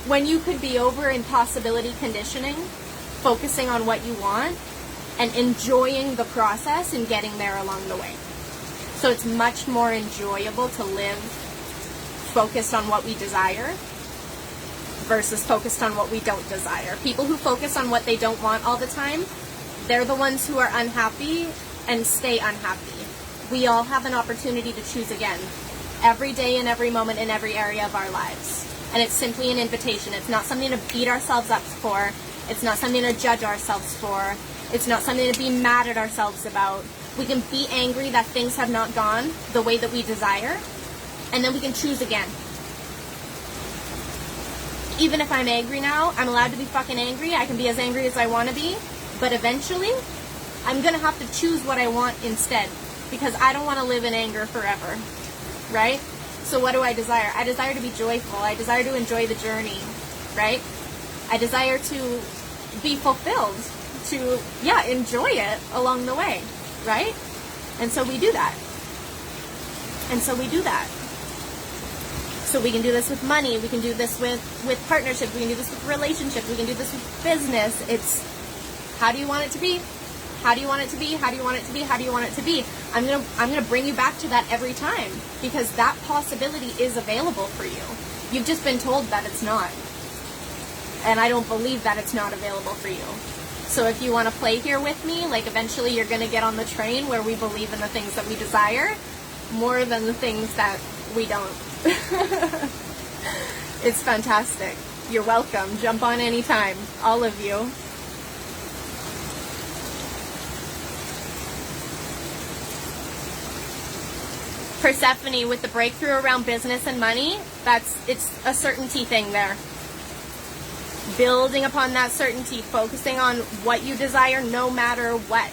when you could be over in possibility conditioning, focusing on what you want and enjoying the process and getting there along the way. So it's much more enjoyable to live focused on what we desire versus focused on what we don't desire. People who focus on what they don't want all the time, they're the ones who are unhappy and stay unhappy. We all have an opportunity to choose again every day in every moment in every area of our lives. And it's simply an invitation. It's not something to beat ourselves up for. It's not something to judge ourselves for. It's not something to be mad at ourselves about. We can be angry that things have not gone the way that we desire, and then we can choose again. Even if I'm angry now, I'm allowed to be fucking angry. I can be as angry as I want to be, but eventually, I'm going to have to choose what I want instead, because I don't want to live in anger forever, right? So what do I desire? I desire to be joyful. I desire to enjoy the journey, right? I desire to be fulfilled, to, enjoy it along the way, right? And so we do that. So we can do this with money. We can do this with partnerships. We can do this with relationships. We can do this with business. It's, how do you want it to be? How do you want it to be? How do you want it to be? How do you want it to be? I'm gonna bring you back to that every time, because that possibility is available for you. You've just been told that it's not. And I don't believe that it's not available for you. So if you want to play here with me, like eventually you're gonna get on the train where we believe in the things that we desire more than the things that we don't. It's fantastic. You're welcome. Jump on anytime. All of you. Persephone, with the breakthrough around business and money, it's a certainty thing there. Building upon that certainty, focusing on what you desire no matter what.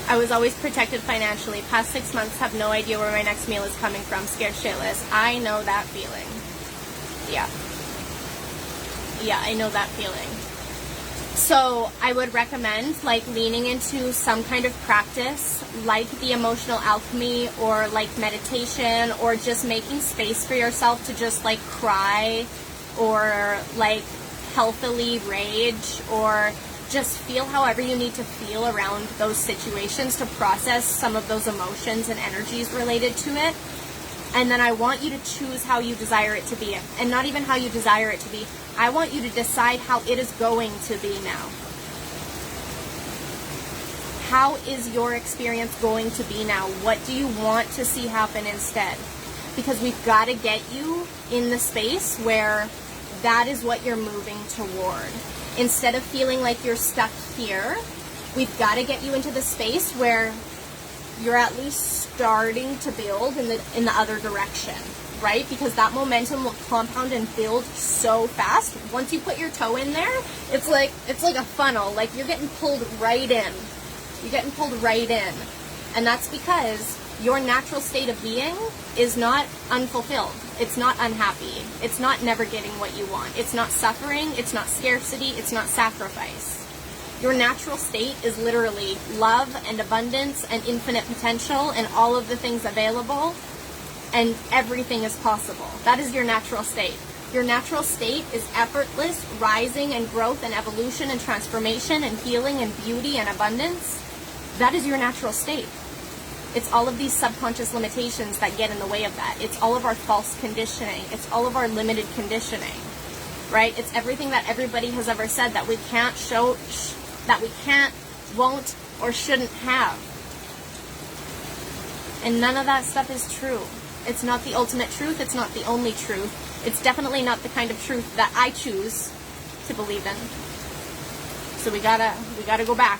I was always protected financially. Past 6 months, have no idea where my next meal is coming from. Scared shitless. I know that feeling. Yeah. Yeah, I know that feeling. So I would recommend like leaning into some kind of practice like the emotional alchemy or like meditation, or just making space for yourself to just like cry or like healthily rage, or just feel however you need to feel around those situations to process some of those emotions and energies related to it. And then I want you to choose how you desire it to be. And not even how you desire it to be. I want you to decide how it is going to be now. How is your experience going to be now? What do you want to see happen instead? Because we've got to get you in the space where that is what you're moving toward. Instead of feeling like you're stuck here, we've got to get you into the space where you're at least starting to build in the other direction, right? Because that momentum will compound and build so fast. Once you put your toe in there, it's like a funnel. Like you're getting pulled right in. You're getting pulled right in. And that's because your natural state of being is not unfulfilled. It's not unhappy. It's not never getting what you want. It's not suffering. It's not scarcity. It's not sacrifice. Your natural state is literally love and abundance and infinite potential and all of the things available, and everything is possible. That is your natural state. Your natural state is effortless rising and growth and evolution and transformation and healing and beauty and abundance. That is your natural state. It's all of these subconscious limitations that get in the way of that. It's all of our false conditioning. It's all of our limited conditioning, right? It's everything that everybody has ever said that we can't show, that we can't, won't, or shouldn't have. And none of that stuff is true. It's not the ultimate truth. It's not the only truth. It's definitely not the kind of truth that I choose to believe in. So we gotta go back.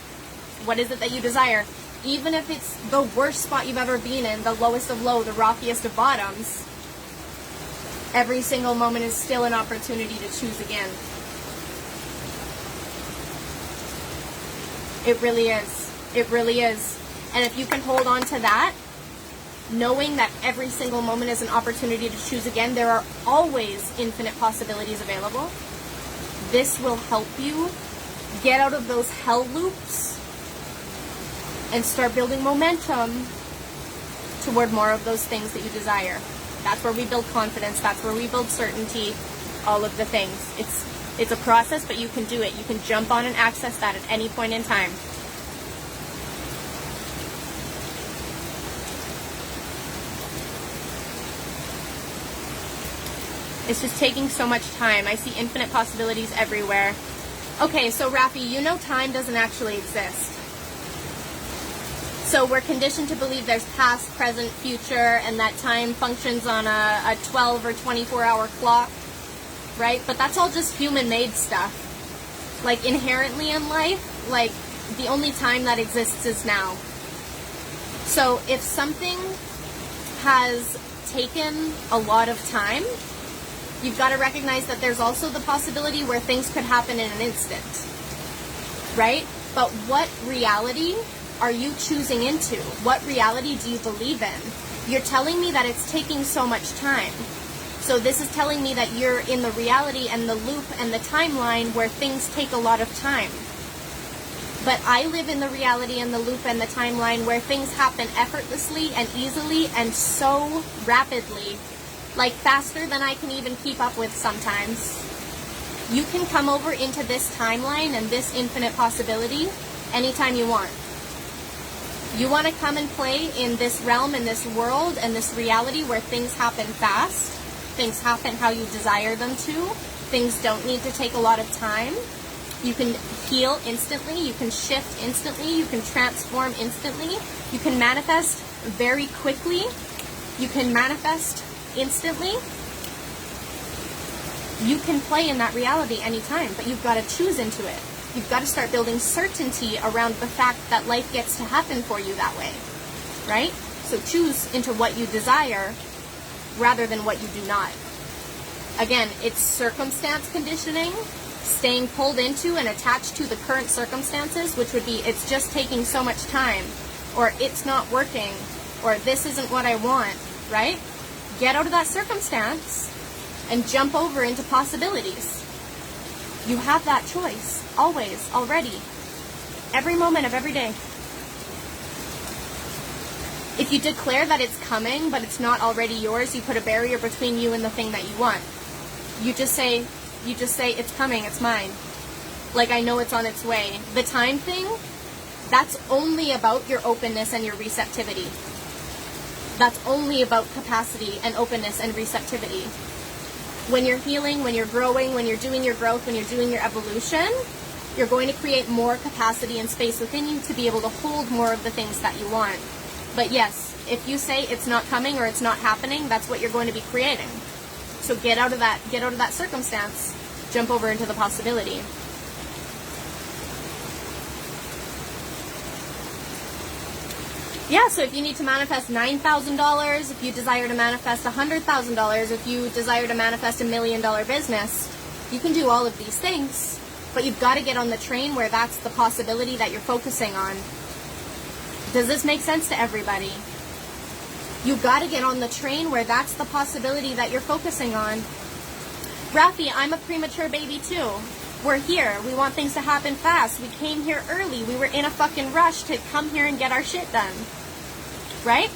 What is it that you desire? Even if it's the worst spot you've ever been in, the lowest of low, the rockiest of bottoms, every single moment is still an opportunity to choose again. It really is. It really is. And if you can hold on to that, knowing that every single moment is an opportunity to choose again, there are always infinite possibilities available. This will help you get out of those hell loops and start building momentum toward more of those things that you desire. That's where we build confidence. That's where we build certainty. All of the things. It's a process, but you can do it. You can jump on and access that at any point in time. It's just taking so much time. I see infinite possibilities everywhere. Okay, so Rafi, you know time doesn't actually exist. So we're conditioned to believe there's past, present, future, and that time functions on a 12 or 24-hour clock, right? But that's all just human-made stuff. Like, inherently in life, like, the only time that exists is now. So if something has taken a lot of time, you've got to recognize that there's also the possibility where things could happen in an instant, right? But what reality are you choosing into? What reality do you believe in? You're telling me that it's taking so much time. So this is telling me that you're in the reality and the loop and the timeline where things take a lot of time. But I live in the reality and the loop and the timeline where things happen effortlessly and easily and so rapidly, like faster than I can even keep up with sometimes. You can come over into this timeline and this infinite possibility anytime you want. You want to come and play in this realm, in this world, and this reality where things happen fast, things happen how you desire them to, things don't need to take a lot of time. You can heal instantly, you can shift instantly, you can transform instantly, you can manifest very quickly, you can manifest instantly. You can play in that reality anytime, but you've got to choose into it. You've got to start building certainty around the fact that life gets to happen for you that way, right? So choose into what you desire rather than what you do not. Again, it's circumstance conditioning, staying pulled into and attached to the current circumstances, which would be it's just taking so much time. or it's not working, or this isn't what I want, right? Get out of that circumstance and jump over into possibilities. You have that choice, always, already, every moment of every day. If you declare that it's coming, but it's not already yours, you put a barrier between you and the thing that you want. You just say, it's coming, it's mine. Like, I know it's on its way. The time thing, that's only about your openness and your receptivity. That's only about capacity and openness and receptivity. When you're healing, when you're growing, when you're doing your growth, when you're doing your evolution, you're going to create more capacity and space within you to be able to hold more of the things that you want. But yes, if you say it's not coming or it's not happening, that's what you're going to be creating. So get out of that circumstance, jump over into the possibility. Yeah, so if you need to manifest $9,000, if you desire to manifest $100,000, if you desire to manifest $1 million business, you can do all of these things, but you've got to get on the train where that's the possibility that you're focusing on. Does this make sense to everybody? You've got to get on the train where that's the possibility that you're focusing on. Rafi, I'm a premature baby too. We're here. We want things to happen fast. We came here early. We were in a fucking rush to come here and get our shit done. Right?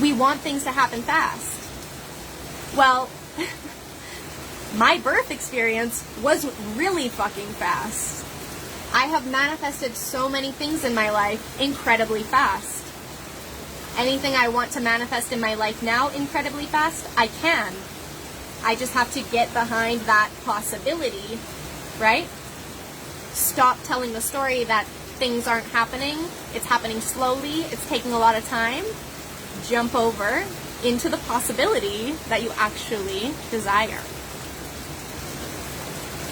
We want things to happen fast. Well, my birth experience was really fucking fast. I have manifested so many things in my life incredibly fast. Anything I want to manifest in my life now incredibly fast, I can. I just have to get behind that possibility, right? Stop telling the story that things aren't happening. It's happening slowly. It's taking a lot of time. Jump over into the possibility that you actually desire.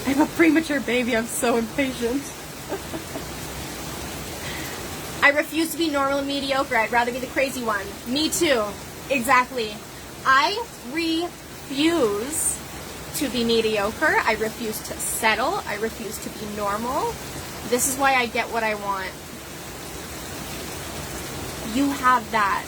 I'm a premature baby. I'm so impatient. I refuse to be normal and mediocre. I'd rather be the crazy one. Me too. Exactly. I refuse to be mediocre. I refuse to settle. I refuse to be normal. This is why I get what I want. You have that.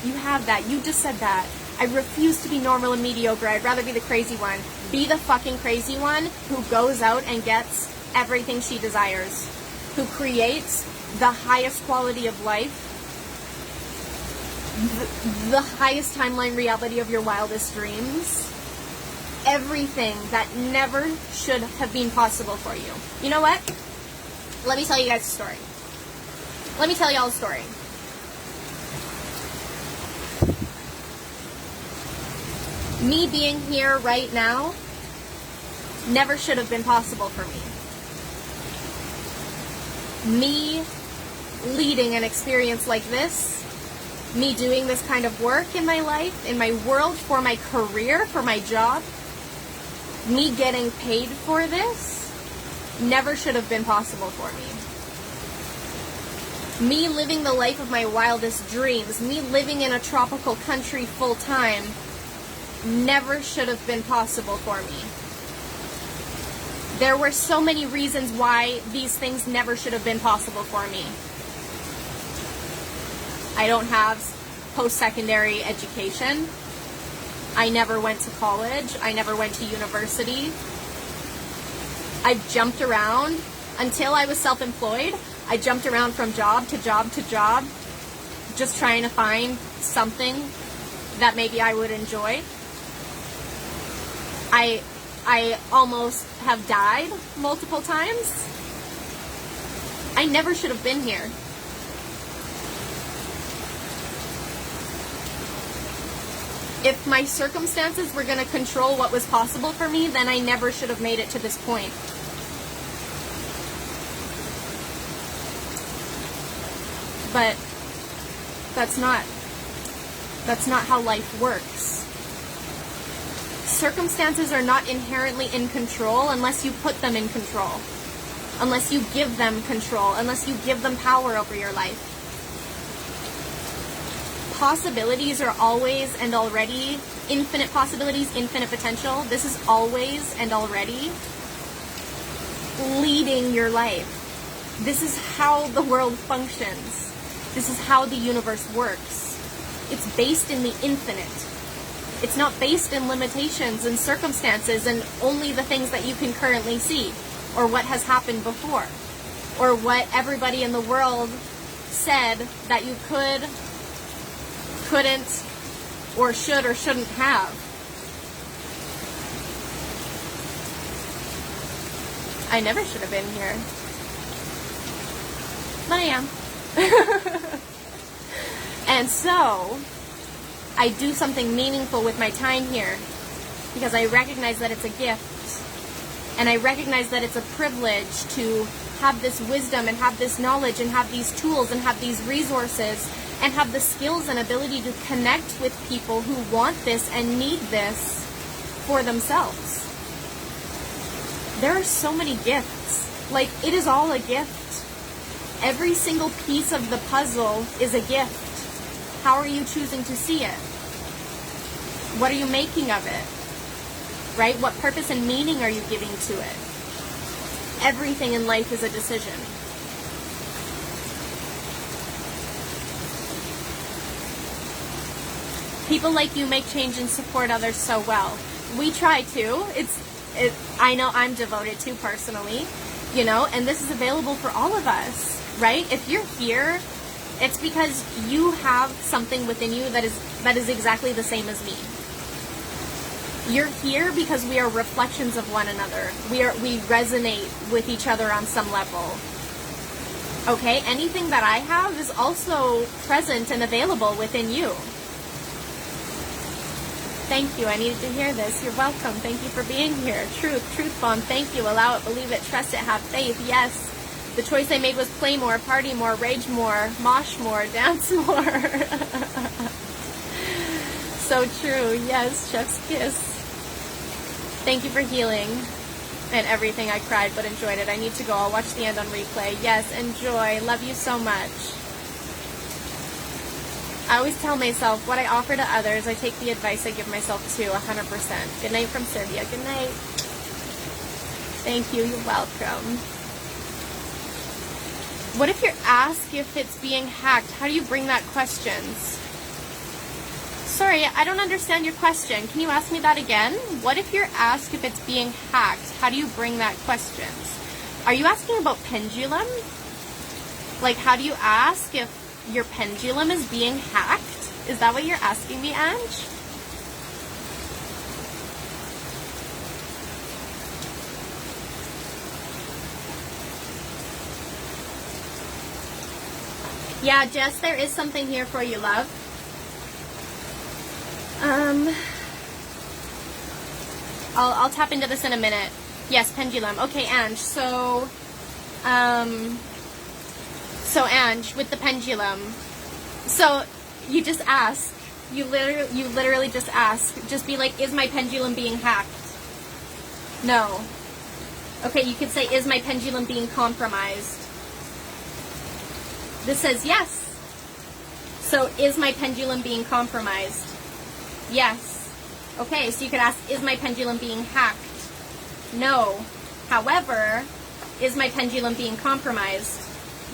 You have that. You just said that. I refuse to be normal and mediocre. I'd rather be the crazy one. Be the fucking crazy one who goes out and gets everything she desires. Who creates the highest quality of life. The highest timeline reality of your wildest dreams. Everything that never should have been possible for you. You know what? Let me tell you guys a story. Let me tell y'all a story. Me being here right now never should have been possible for me. Me leading an experience like this, me doing this kind of work in my life, in my world, for my career, for my job, me getting paid for this, never should have been possible for me. Me living the life of my wildest dreams, me living in a tropical country full time, never should have been possible for me. There were so many reasons why these things never should have been possible for me. I don't have post-secondary education. I never went to college. I never went to university. I've jumped around. Until I was self-employed, I jumped around from job to job to job, just trying to find something that maybe I would enjoy. I almost have died multiple times. I never should have been here. If my circumstances were going to control what was possible for me, then I never should have made it to this point. But that's not how life works. Circumstances are not inherently in control unless you put them in control. Unless you give them control. Unless you give them power over your life. Possibilities are always and already infinite possibilities, infinite potential. This is always and already leading your life. This is how the world functions. This is how the universe works. It's based in the infinite. It's not based in limitations and circumstances and only the things that you can currently see, or what has happened before, or what everybody in the world said that you could, couldn't, or should or shouldn't have. I never should have been here. But I am. And so, I do something meaningful with my time here because I recognize that it's a gift. And I recognize that it's a privilege to have this wisdom and have this knowledge and have these tools and have these resources and have the skills and ability to connect with people who want this and need this for themselves. There are so many gifts. Like, it is all a gift. Every single piece of the puzzle is a gift. How are you choosing to see it? What are you making of it? Right? What purpose and meaning are you giving to it? Everything in life is a decision. People like you make change and support others so well. We try to. I know I'm devoted to personally, you know, and this is available for all of us, right? If you're here, it's because you have something within you that is exactly the same as me. You're here because we are reflections of one another. We resonate with each other on some level. Okay? Anything that I have is also present and available within you. Thank you. I needed to hear this. You're welcome. Thank you for being here. Truth bomb. Thank you. Allow it, believe it, trust it, have faith. Yes. The choice I made was play more, party more, rage more, mosh more, dance more. So true. Yes. Chef's kiss. Thank you for healing and everything. I cried but enjoyed it. I need to go. I'll watch the end on replay. Yes. Enjoy. Love you so much. I always tell myself, what I offer to others, I take the advice I give myself to 100%. Good night from Serbia. Good night. Thank you. You're welcome. What if you're asked if it's being hacked? How do you bring that questions? Sorry, I don't understand your question. Can you ask me that again? What if you're asked if it's being hacked? How do you bring that questions? Are you asking about pendulum? Like, how do you ask if your pendulum is being hacked? Is that what you're asking me, Ange? Yeah, Jess, there is something here for you, love. I'll tap into this in a minute. Yes, pendulum. Okay, Ange. So Ange, with the pendulum. So you just ask. You literally just ask. Just be like, is my pendulum being hacked? No. Okay, you could say, is my pendulum being compromised? This says yes. So is my pendulum being compromised? Yes. Okay, so you could ask, is my pendulum being hacked? No. However, is my pendulum being compromised?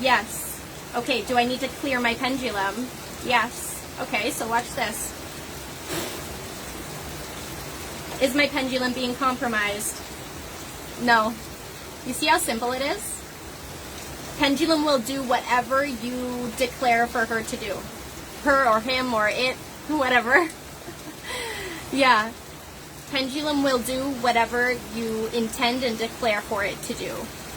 Yes. Okay, do I need to clear my pendulum? Yes. Okay, so watch this. Is my pendulum being compromised? No. You see how simple it is? Pendulum will do whatever you declare for her to do. Her or him or it, whatever. Yeah. Pendulum will do whatever you intend and declare for it to do.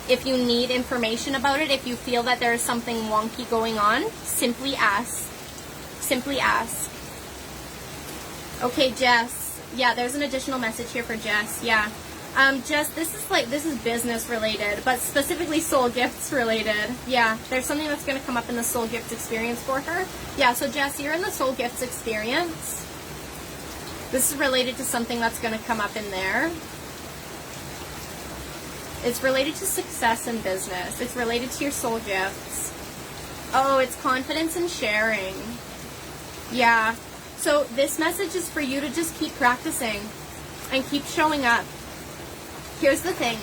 If you need information about it, if you feel that there is something wonky going on, simply ask. Simply ask. Okay, Jess. Yeah, there's an additional message here for Jess. Yeah. Jess, this is business related, but specifically soul gifts related. Yeah, there's something that's going to come up in the soul gift experience for her. Yeah, so Jess, you're in the soul gifts experience. This is related to something that's going to come up in there. It's related to success in business. It's related to your soul gifts. Oh, it's confidence and sharing. Yeah. So this message is for you to just keep practicing and keep showing up. Here's the thing.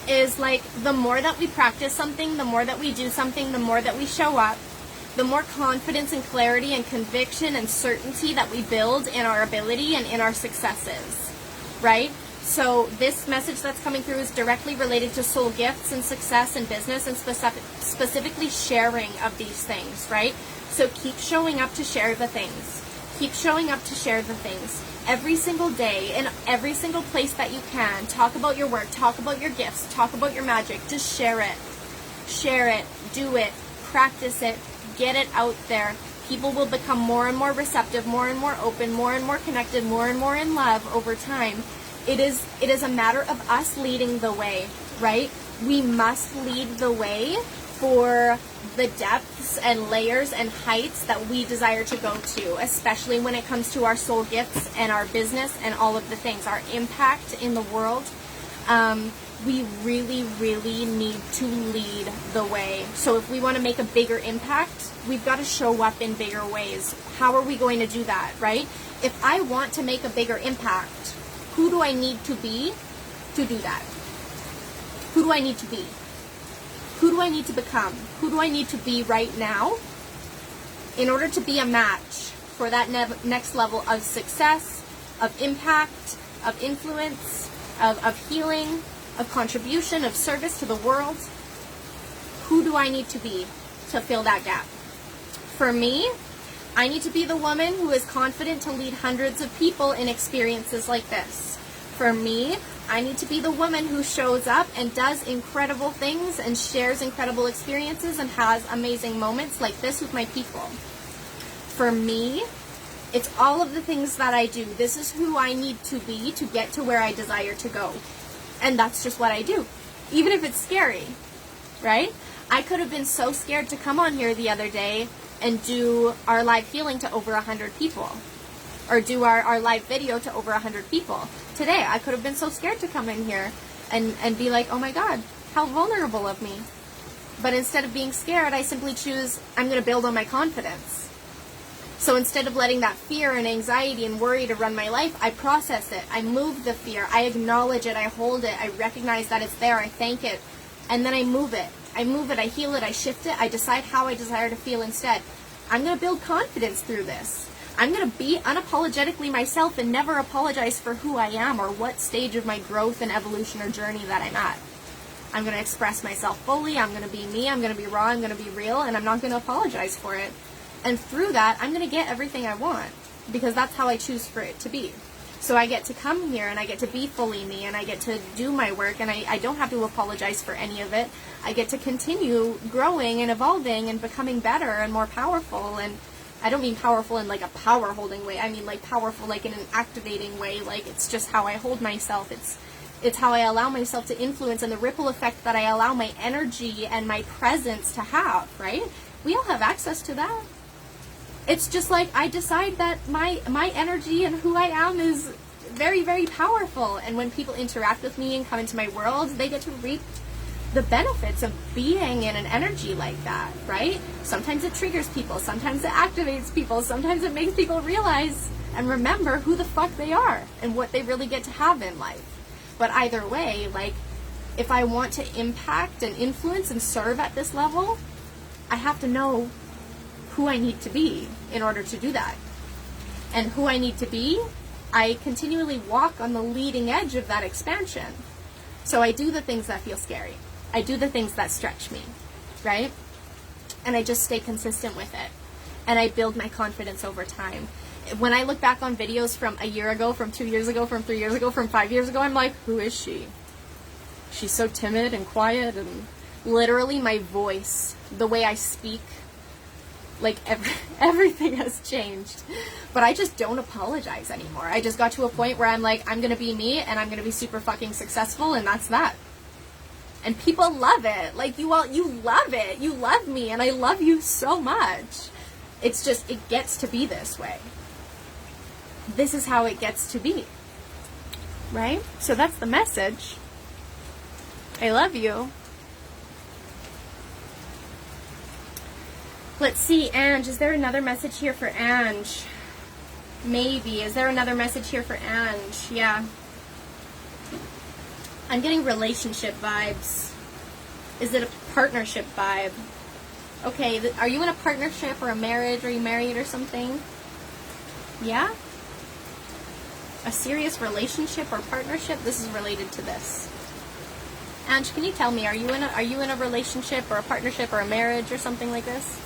is like the more that we practice something, the more that we do something, the more that we show up, the more confidence and clarity and conviction and certainty that we build in our ability and in our successes, right? So this message that's coming through is directly related to soul gifts and success and business, and specifically sharing of these things, right? So keep showing up to share the things. Keep showing up to share the things. Every single day, in every single place that you can. Talk about your work, talk about your gifts, talk about your magic. Just share it. Share it, do it, practice it, get it out there. People will become more and more receptive, more and more open, more and more connected, more and more in love over time. It is a matter of us leading the way, right? We must lead the way for the depths and layers and heights that we desire to go to, especially when it comes to our soul gifts and our business and all of the things, our impact in the world. We really, really need to lead the way. So if we want to make a bigger impact, we've got to show up in bigger ways. How are we going to do that, right? If I want to make a bigger impact, who do I need to be to do that? Who do I need to be? Who do I need to become? Who do I need to be right now in order to be a match for that next level of success, of impact, of influence, of healing, of contribution, of service to the world? Who do I need to be to fill that gap? For me, I need to be the woman who is confident to lead hundreds of people in experiences like this. For me, I need to be the woman who shows up and does incredible things and shares incredible experiences and has amazing moments like this with my people. For me, it's all of the things that I do. This is who I need to be to get to where I desire to go. And that's just what I do, even if it's scary, right? I could have been so scared to come on here the other day and do our live healing to over 100 people, or do our live video to over 100 people. Today, I could have been so scared to come in here and be like, oh my God, how vulnerable of me. But instead of being scared, I simply choose, I'm going to build on my confidence. So instead of letting that fear and anxiety and worry to run my life, I process it. I move the fear. I acknowledge it. I hold it. I recognize that it's there. I thank it. And then I move it. I move it. I heal it. I shift it. I decide how I desire to feel instead. I'm going to build confidence through this. I'm going to be unapologetically myself and never apologize for who I am or what stage of my growth and evolution or journey that I'm at. I'm going to express myself fully. I'm going to be me. I'm going to be raw. I'm going to be real. And I'm not going to apologize for it. And through that, I'm going to get everything I want, because that's how I choose for it to be. So I get to come here and I get to be fully me and I get to do my work, and I don't have to apologize for any of it. I get to continue growing and evolving and becoming better and more powerful. And I don't mean powerful in like a power holding way. I mean like powerful like in an activating way. Like it's just how I hold myself. It's how I allow myself to influence, and the ripple effect that I allow my energy and my presence to have, right? We all have access to that. It's just like I decide that my energy and who I am is very, very powerful. And when people interact with me and come into my world, they get to reap the benefits of being in an energy like that, right? Sometimes it triggers people. Sometimes it activates people. Sometimes it makes people realize and remember who the fuck they are and what they really get to have in life. But either way, like, if I want to impact and influence and serve at this level, I have to know who I need to be in order to do that. And who I need to be, I continually walk on the leading edge of that expansion. So I do the things that feel scary. I do the things that stretch me, right? And I just stay consistent with it. And I build my confidence over time. When I look back on videos from a year ago, from 2 years ago, from 3 years ago, from 5 years ago, I'm like, who is she? She's so timid and quiet, and literally my voice, the way I speak, like everything has changed. But I just don't apologize anymore. I just got to a point where I'm like, I'm gonna be me and I'm gonna be super fucking successful, and that's that. And people love it. Like you love it. You love me and I love you so much. It's just, it gets to be this way. This is how it gets to be. Right? So that's the message. I love you. Let's see, Ange. Is there another message here for Ange? Maybe. Is there another message here for Ange? Yeah. I'm getting relationship vibes. Is it a partnership vibe? Okay, are you in a partnership or a marriage? Are you married or something? Yeah? A serious relationship or partnership? This is related to this. Ange, can you tell me, are you in a relationship or a partnership or a marriage or something like this?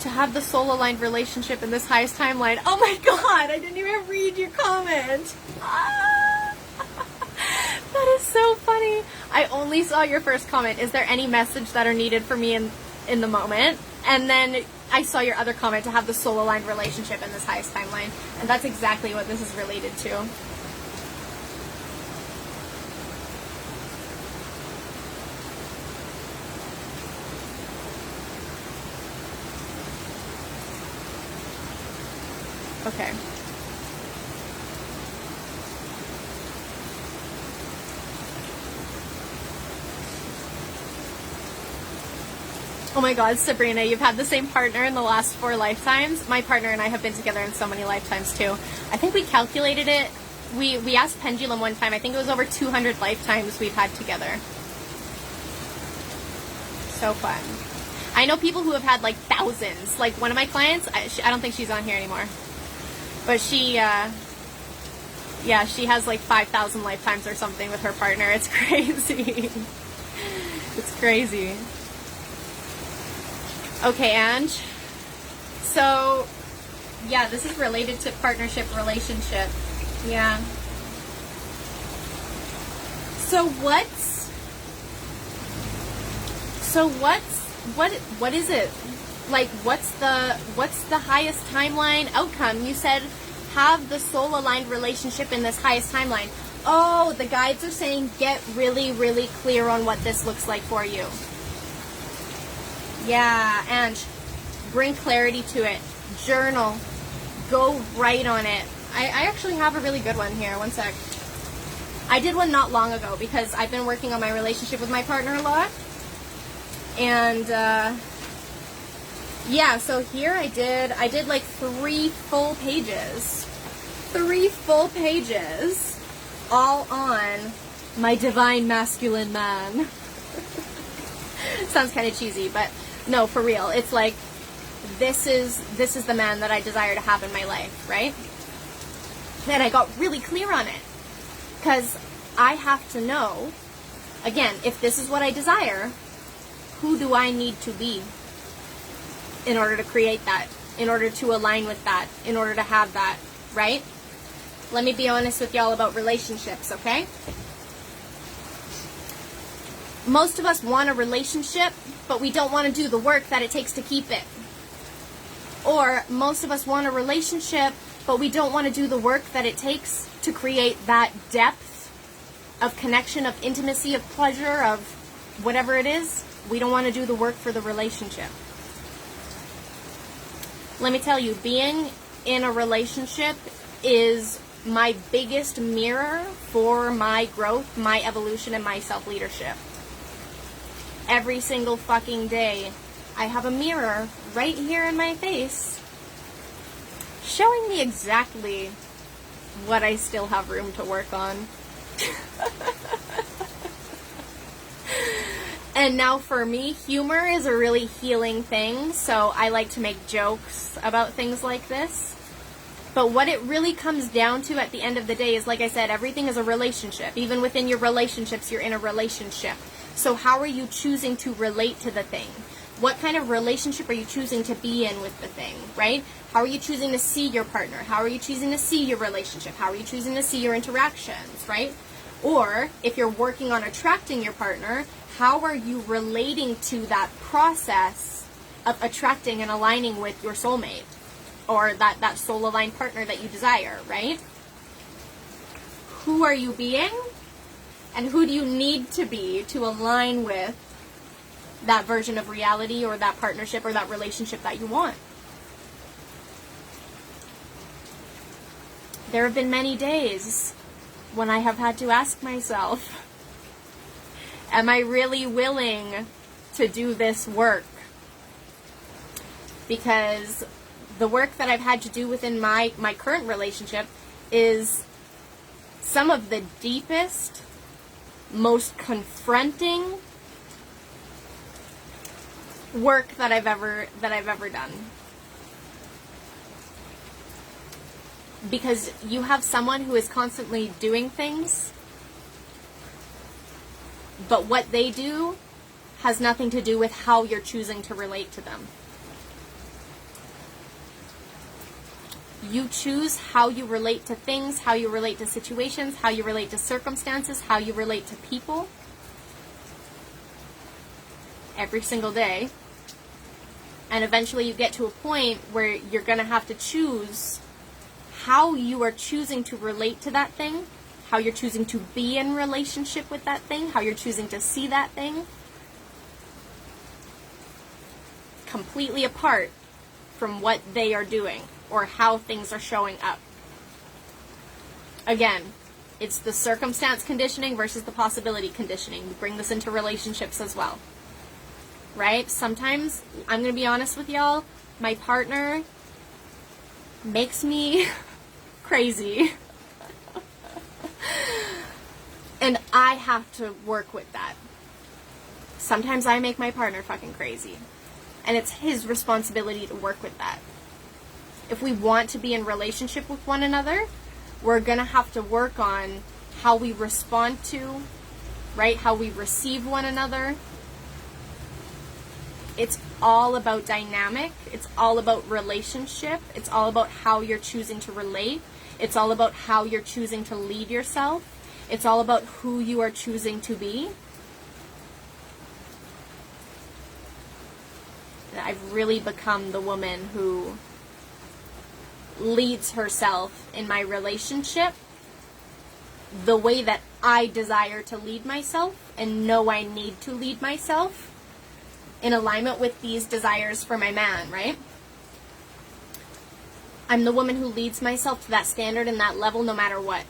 To have the soul-aligned relationship in this highest timeline. Oh my god, I didn't even read your comment. Ah, that is so funny. I only saw your first comment. Is there any message that are needed for me in the moment? And then I saw your other comment, to have the soul-aligned relationship in this highest timeline. And that's exactly what this is related to. Okay. Oh my god, Sabrina, you've had the same partner in the last 4 lifetimes. My partner and I have been together in so many lifetimes too. I think we calculated it. We asked Pendulum one time. I think it was over 200 lifetimes we've had together. So fun. I know people who have had like thousands. Like one of my clients, I don't think she's on here anymore. But she has like 5,000 lifetimes or something with her partner. It's crazy. It's crazy. Okay, Ange. So, yeah, this is related to partnership, relationship. Yeah. So what is it? Like, what's the highest timeline outcome? You said have the soul aligned relationship in this highest timeline. Oh, the guides are saying get really, really clear on what this looks like for you. Yeah, and bring clarity to it. Journal. Go write on it. I actually have a really good one here. One sec. I did one not long ago because I've been working on my relationship with my partner a lot. And, yeah, so here I did like 3 full pages. 3 full pages all on my divine masculine man. Sounds kind of cheesy, but no, for real. It's like, this is the man that I desire to have in my life, right? And I got really clear on it. Because I have to know, again, if this is what I desire, who do I need to be in order to create that, in order to align with that, in order to have that, right? Let me be honest with y'all about relationships, okay? Most of us want a relationship, but we don't want to do the work that it takes to keep it. Or most of us want a relationship, but we don't want to do the work that it takes to create that depth of connection, of intimacy, of pleasure, of whatever it is. We don't want to do the work for the relationship. Let me tell you, being in a relationship is my biggest mirror for my growth, my evolution, and my self-leadership. Every single fucking day, I have a mirror right here in my face showing me exactly what I still have room to work on. And now for me, humor is a really healing thing, so I like to make jokes about things like this. But what it really comes down to at the end of the day is, like I said, everything is a relationship. Even within your relationships, you're in a relationship. So how are you choosing to relate to the thing? What kind of relationship are you choosing to be in with the thing, right? How are you choosing to see your partner? How are you choosing to see your relationship? How are you choosing to see your interactions, right? Or if you're working on attracting your partner, how are you relating to that process of attracting and aligning with your soulmate? Or that soul-aligned partner that you desire, right? Who are you being? And who do you need to be to align with that version of reality or that partnership or that relationship that you want? There have been many days when I have had to ask myself, am I really willing to do this work? Because the work that I've had to do within my current relationship is some of the deepest, most confronting work that I've ever done. Because you have someone who is constantly doing things, but what they do has nothing to do with how you're choosing to relate to them. You choose how you relate to things, how you relate to situations, how you relate to circumstances, how you relate to people every single day. And eventually you get to a point where you're going to have to choose how you are choosing to relate to that thing, how you're choosing to be in relationship with that thing, how you're choosing to see that thing, completely apart from what they are doing or how things are showing up. Again, it's the circumstance conditioning versus the possibility conditioning. We bring this into relationships as well. Right? Sometimes, I'm going to be honest with y'all, my partner makes me crazy. And I have to work with that. Sometimes I make my partner fucking crazy. And it's his responsibility to work with that. If we want to be in relationship with one another, we're going to have to work on how we respond to, right? How we receive one another. It's all about dynamic. It's all about relationship. It's all about how you're choosing to relate. It's all about how you're choosing to lead yourself. It's all about who you are choosing to be. And I've really become the woman who leads herself in my relationship the way that I desire to lead myself and know I need to lead myself in alignment with these desires for my man, right? I'm the woman who leads myself to that standard and that level no matter what.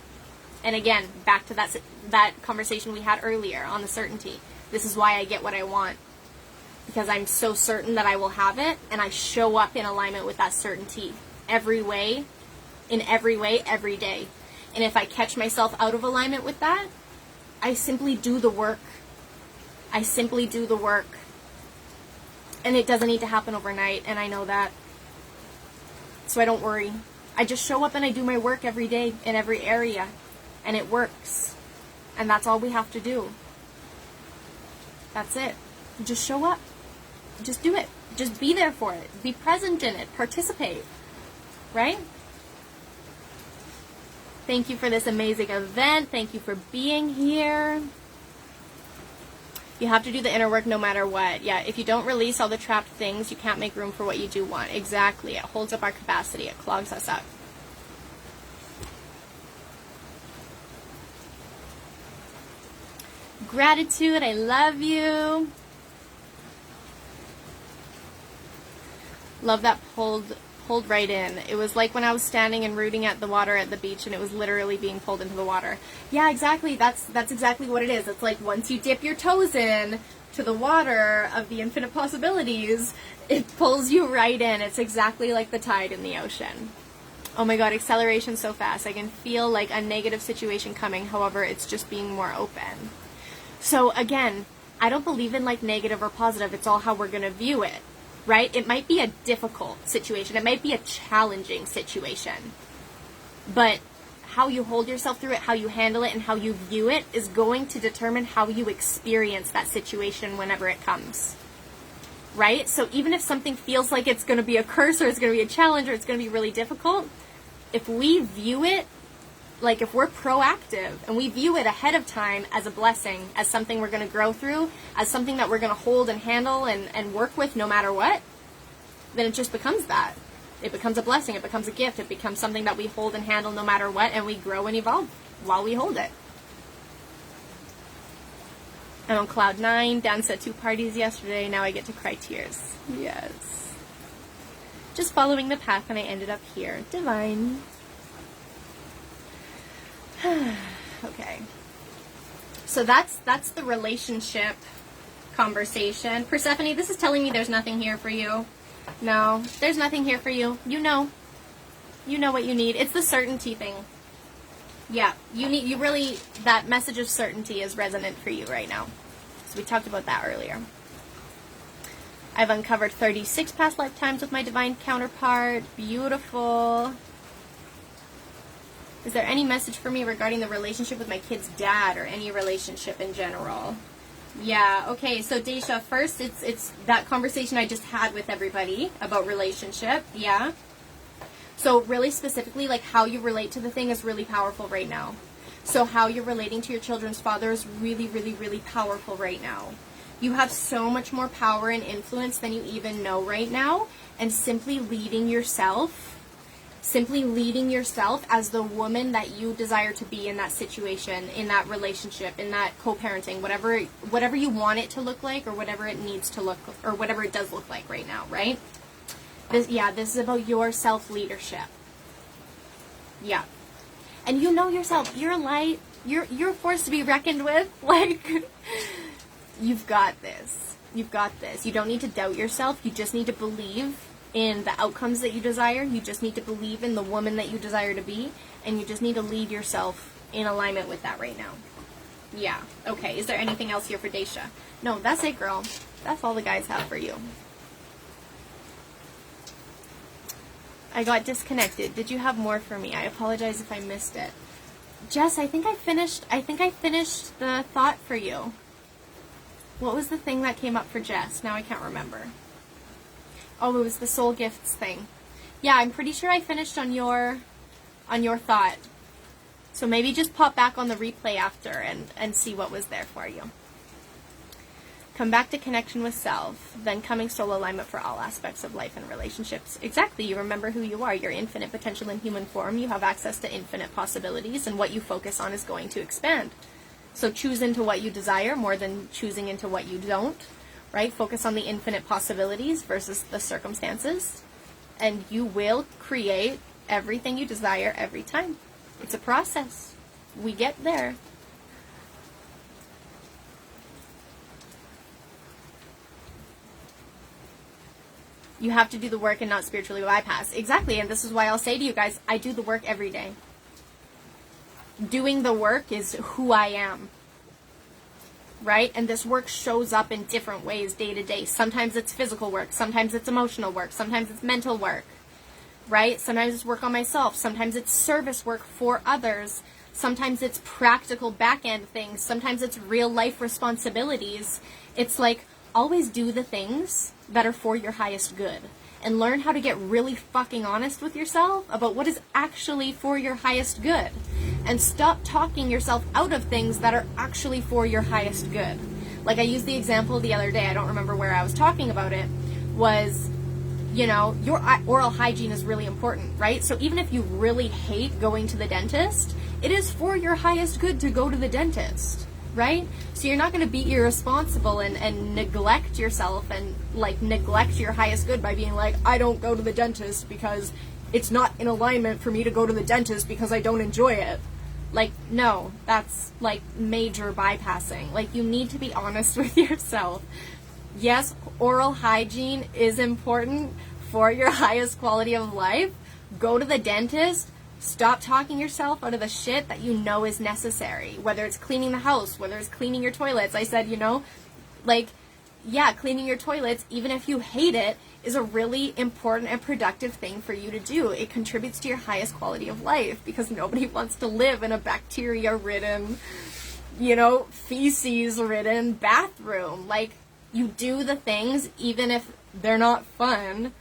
And again, back to that conversation we had earlier on the certainty. This is why I get what I want. Because I'm so certain that I will have it, and I show up in alignment with that certainty every way, every day. And if I catch myself out of alignment with that, I simply do the work. And it doesn't need to happen overnight, and I know that. So I don't worry. I just show up and I do my work every day in every area, and it works. And that's all we have to do. That's it. Just show up. Just do it. Just be there for it. Be present in it. Participate. Right? Thank you for this amazing event. Thank you for being here. You have to do the inner work no matter what. Yeah, if you don't release all the trapped things, you can't make room for what you do want. Exactly. It holds up our capacity. It clogs us up. Gratitude. I love you. Love that pulled right in. It was like when I was standing and rooting at the water at the beach, and it was literally being pulled into the water. Yeah, exactly. That's exactly what it is. It's like once you dip your toes in to the water of the infinite possibilities, it pulls you right in. It's exactly like the tide in the ocean. Oh my God, acceleration so fast. I can feel like a negative situation coming. However, it's just being more open. So again, I don't believe in like negative or positive. It's all how we're going to view it. Right? It might be a difficult situation. It might be a challenging situation. But how you hold yourself through it, how you handle it, and how you view it is going to determine how you experience that situation whenever it comes. Right? So even if something feels like it's going to be a curse or it's going to be a challenge or it's going to be really difficult, if we view it, like if we're proactive and we view it ahead of time as a blessing, as something we're going to grow through, as something that we're going to hold and handle and work with no matter what, then it just becomes that. It becomes a blessing. It becomes a gift. It becomes something that we hold and handle no matter what, and we grow and evolve while we hold it. I'm on cloud 9. Danced at 2 parties yesterday. Now I get to cry tears. Yes. Just following the path, and I ended up here. Divine. Okay. So that's the relationship conversation. Persephone, this is telling me there's nothing here for you. No, there's nothing here for you. You know what you need. It's the certainty thing. Yeah, you really, that message of certainty is resonant for you right now. So we talked about that earlier. I've uncovered 36 past lifetimes with my divine counterpart. Beautiful. Is there any message for me regarding the relationship with my kid's dad or any relationship in general? Yeah, okay, so Daisha, first it's that conversation I just had with everybody about relationship, yeah? So really specifically, like how you relate to the thing is really powerful right now. So how you're relating to your children's father is really, really, really powerful right now. You have so much more power and influence than you even know right now, and simply leading yourself as the woman that you desire to be in that situation, in that relationship, in that co-parenting, whatever you want it to look like, or whatever it needs to look, or whatever it does look like right now, right? This is about your self-leadership. Yeah. And you know yourself. You're light. You're a force to be reckoned with. Like, you've got this. You've got this. You don't need to doubt yourself. You just need to believe in the outcomes that you desire. You just need to believe in the woman that you desire to be. And you just need to lead yourself in alignment with that right now. Yeah. Okay. Is there anything else here for Daisha? No, that's it, girl. That's all the guys have for you. I got disconnected. Did you have more for me? I apologize if I missed it. Jess, I think I finished the thought for you. What was the thing that came up for Jess? Now I can't remember. Oh, it was the soul gifts thing. Yeah, I'm pretty sure I finished on your thought. So maybe just pop back on the replay after and see what was there for you. Come back to connection with self, then coming soul alignment for all aspects of life and relationships. Exactly, you remember who you are. Your infinite potential in human form. You have access to infinite possibilities, and what you focus on is going to expand. So choose into what you desire more than choosing into what you don't, right? Focus on the infinite possibilities versus the circumstances, and you will create everything you desire every time. It's a process. We get there. You have to do the work and not spiritually bypass. Exactly, and this is why I'll say to you guys, I do the work every day. Doing the work is who I am. Right? And this work shows up in different ways day to day. Sometimes it's physical work. Sometimes it's emotional work. Sometimes it's mental work. Right? Sometimes it's work on myself. Sometimes it's service work for others. Sometimes it's practical back-end things. Sometimes it's real life responsibilities. It's like, always do the things that are for your highest good. And learn how to get really fucking honest with yourself about what is actually for your highest good. And stop talking yourself out of things that are actually for your highest good. Like I used the example the other day, I don't remember where I was talking about it, was, you know, your oral hygiene is really important, right? So even if you really hate going to the dentist, it is for your highest good to go to the dentist. Right? So you're not going to be irresponsible and neglect yourself and like neglect your highest good by being like, I don't go to the dentist because it's not in alignment for me to go to the dentist because I don't enjoy it. Like, no, that's like major bypassing. Like, you need to be honest with yourself. Yes, oral hygiene is important for your highest quality of life. Go to the dentist. Stop talking yourself out of the shit that you know is necessary. Whether it's cleaning the house, whether it's cleaning your toilets. I said, you know, like, yeah, cleaning your toilets, even if you hate it, is a really important and productive thing for you to do. It contributes to your highest quality of life because nobody wants to live in a bacteria-ridden, you know, feces-ridden bathroom. Like, you do the things even if they're not fun,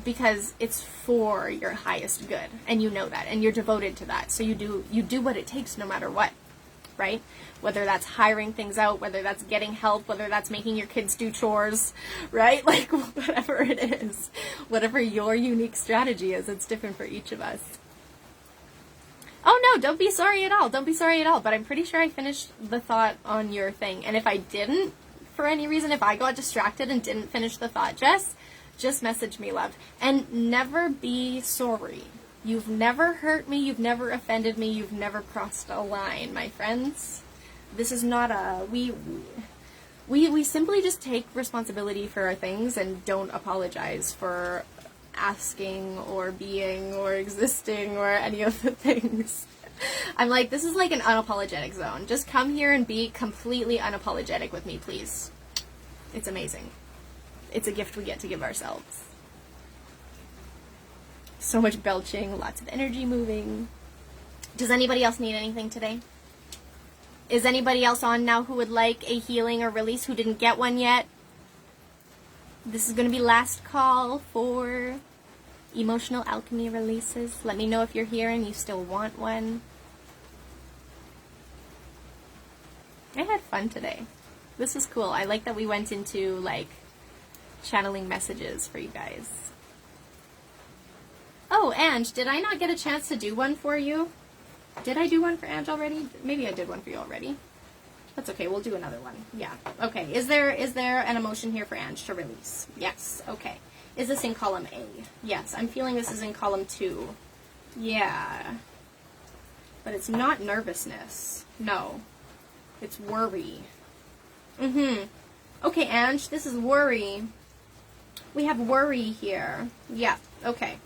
because it's for your highest good, and you know that, and you're devoted to that. So you do what it takes no matter what, right? Whether that's hiring things out, whether that's getting help, whether that's making your kids do chores, right? Like, whatever it is, whatever your unique strategy is, it's different for each of us. Oh no, don't be sorry at all. Don't be sorry at all. But I'm pretty sure I finished the thought on your thing. And if I didn't, for any reason, if I got distracted and didn't finish the thought, Jess, just message me, love. And never be sorry. You've never hurt me. You've never offended me. You've never crossed a line, my friends. This is not a... We simply just take responsibility for our things and don't apologize for asking or being or existing or any of the things. I'm like, this is like an unapologetic zone. Just come here and be completely unapologetic with me, please. It's amazing. It's a gift we get to give ourselves. So much belching, lots of energy moving. Does anybody else need anything today? Is anybody else on now who would like a healing or release who didn't get one yet? This is going to be last call for emotional alchemy releases. Let me know if you're here and you still want one. I had fun today. This is cool. I like that we went into like channeling messages for you guys. Oh, Ange, did I not get a chance to do one for you? Did I do one for Ange already? Maybe I did one for you already. That's okay. We'll do another one. Yeah. Okay. Is there an emotion here for Ange to release? Yes. Okay. Is this in column A? Yes. I'm feeling this is in column 2. Yeah. But it's not nervousness. No. It's worry. Okay, Ange, this is worry. We have worry here. Yeah. Okay.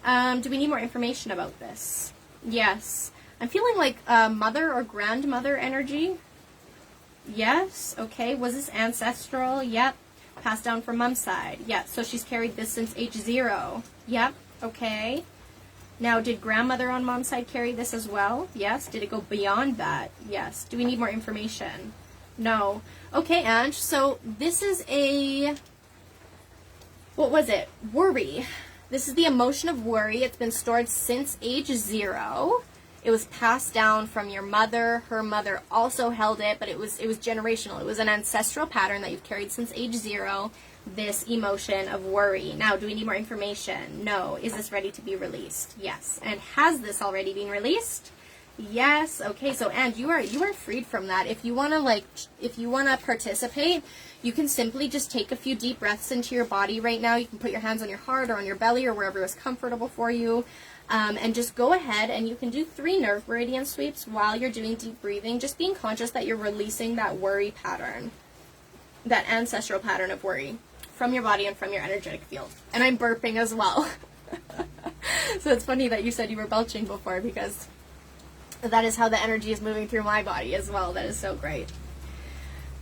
Do we need more information about this? Yes. I'm feeling like mother or grandmother energy. Yes. Okay. Was this ancestral? Yep. Passed down from mom's side. Yeah. So she's carried this since age 0. Yep. Okay. Now, did grandmother on mom's side carry this as well? Yes. Did it go beyond that? Yes. Do we need more information? No. Okay, Ange. So this is a... What was it? Worry. This is the emotion of worry. It's been stored since age 0. It was passed down from your mother. Her mother also held it, but it was generational. It was an ancestral pattern that you've carried since age 0, this emotion of worry. Now, do we need more information? No. Is this ready to be released? Yes. And has this already been released? Yes. Okay, so and you are freed from that. If you want to participate, you can simply just take a few deep breaths into your body right now. You can put your hands on your heart or on your belly or wherever is comfortable for you. And just go ahead and you can do 3 nerve meridian sweeps while you're doing deep breathing, just being conscious that you're releasing that worry pattern, that ancestral pattern of worry from your body and from your energetic field. And I'm burping as well. So it's funny that you said you were belching before, because that is how the energy is moving through my body as well. That is so great.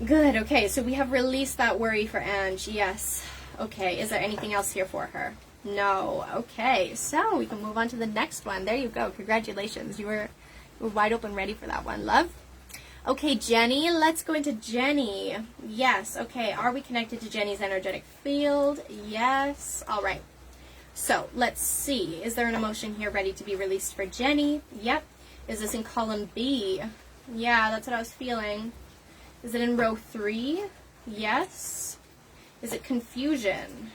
Good. Okay, so we have released that worry for Ange. Yes. Okay, is there anything else here for her? No. Okay, so we can move on to the next one. There you go. Congratulations. You were wide open ready for that one, love. Okay, Jenny. Let's go into Jenny. Yes. Okay, are we connected to Jenny's energetic field? Yes. All right. So let's see. Is there an emotion here ready to be released for Jenny? Yep. Is this in column B? Yeah, that's what I was feeling. Is it in row 3? Yes. Is it confusion?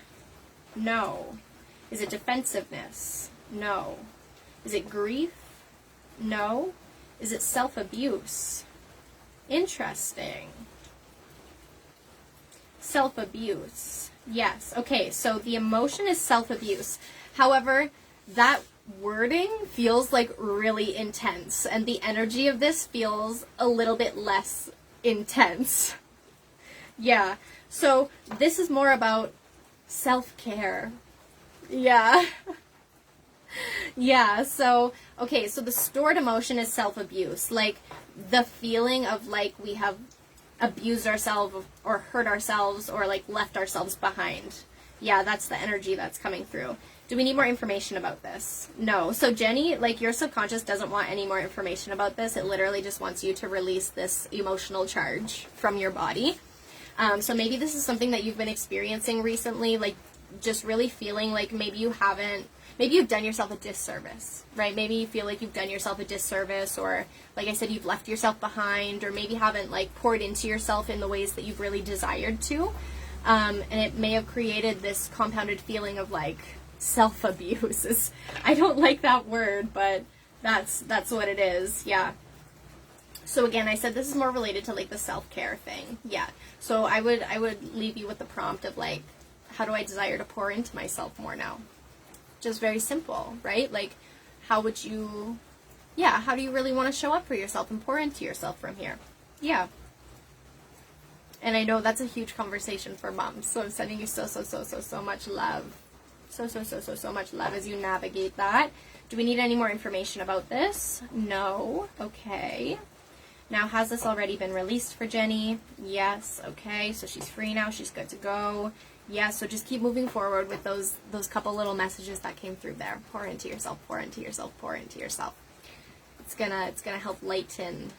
No. Is it defensiveness? No. Is it grief? No. Is it self-abuse? Interesting. Self-abuse. Yes. Okay, so the emotion is self-abuse. However, that wording feels like really intense, and the energy of this feels a little bit less intense. Yeah, so this is more about self-care. Yeah. Yeah, so, okay, so the stored emotion is self-abuse. Like, the feeling of, like, we have abused ourselves or hurt ourselves or, like, left ourselves behind. Yeah, that's the energy that's coming through. Do we need more information about this? No. So Jenny, like, your subconscious doesn't want any more information about this. It literally just wants you to release this emotional charge from your body. So maybe this is something that you've been experiencing recently, like just really feeling like maybe you've done yourself a disservice, right? Maybe you feel like you've done yourself a disservice, or like I said, you've left yourself behind, or maybe haven't like poured into yourself in the ways that you've really desired to. And it may have created this compounded feeling of like self-abuse. I don't like that word, but that's what it is. Yeah. So again, I said this is more related to like the self-care thing. Yeah. So I would leave you with the prompt of like, how do I desire to pour into myself more now? Just very simple, right? Like, how do you really want to show up for yourself and pour into yourself from here? Yeah. And I know that's a huge conversation for moms, so I'm sending you so much love. So much love as you navigate that. Do we need any more information about this? No. Okay. Now, has this already been released for Jenny? Yes. Okay. So she's free now. She's good to go. Yes. So just keep moving forward with those couple little messages that came through there. Pour into yourself. Pour into yourself. Pour into yourself. It's gonna help lighten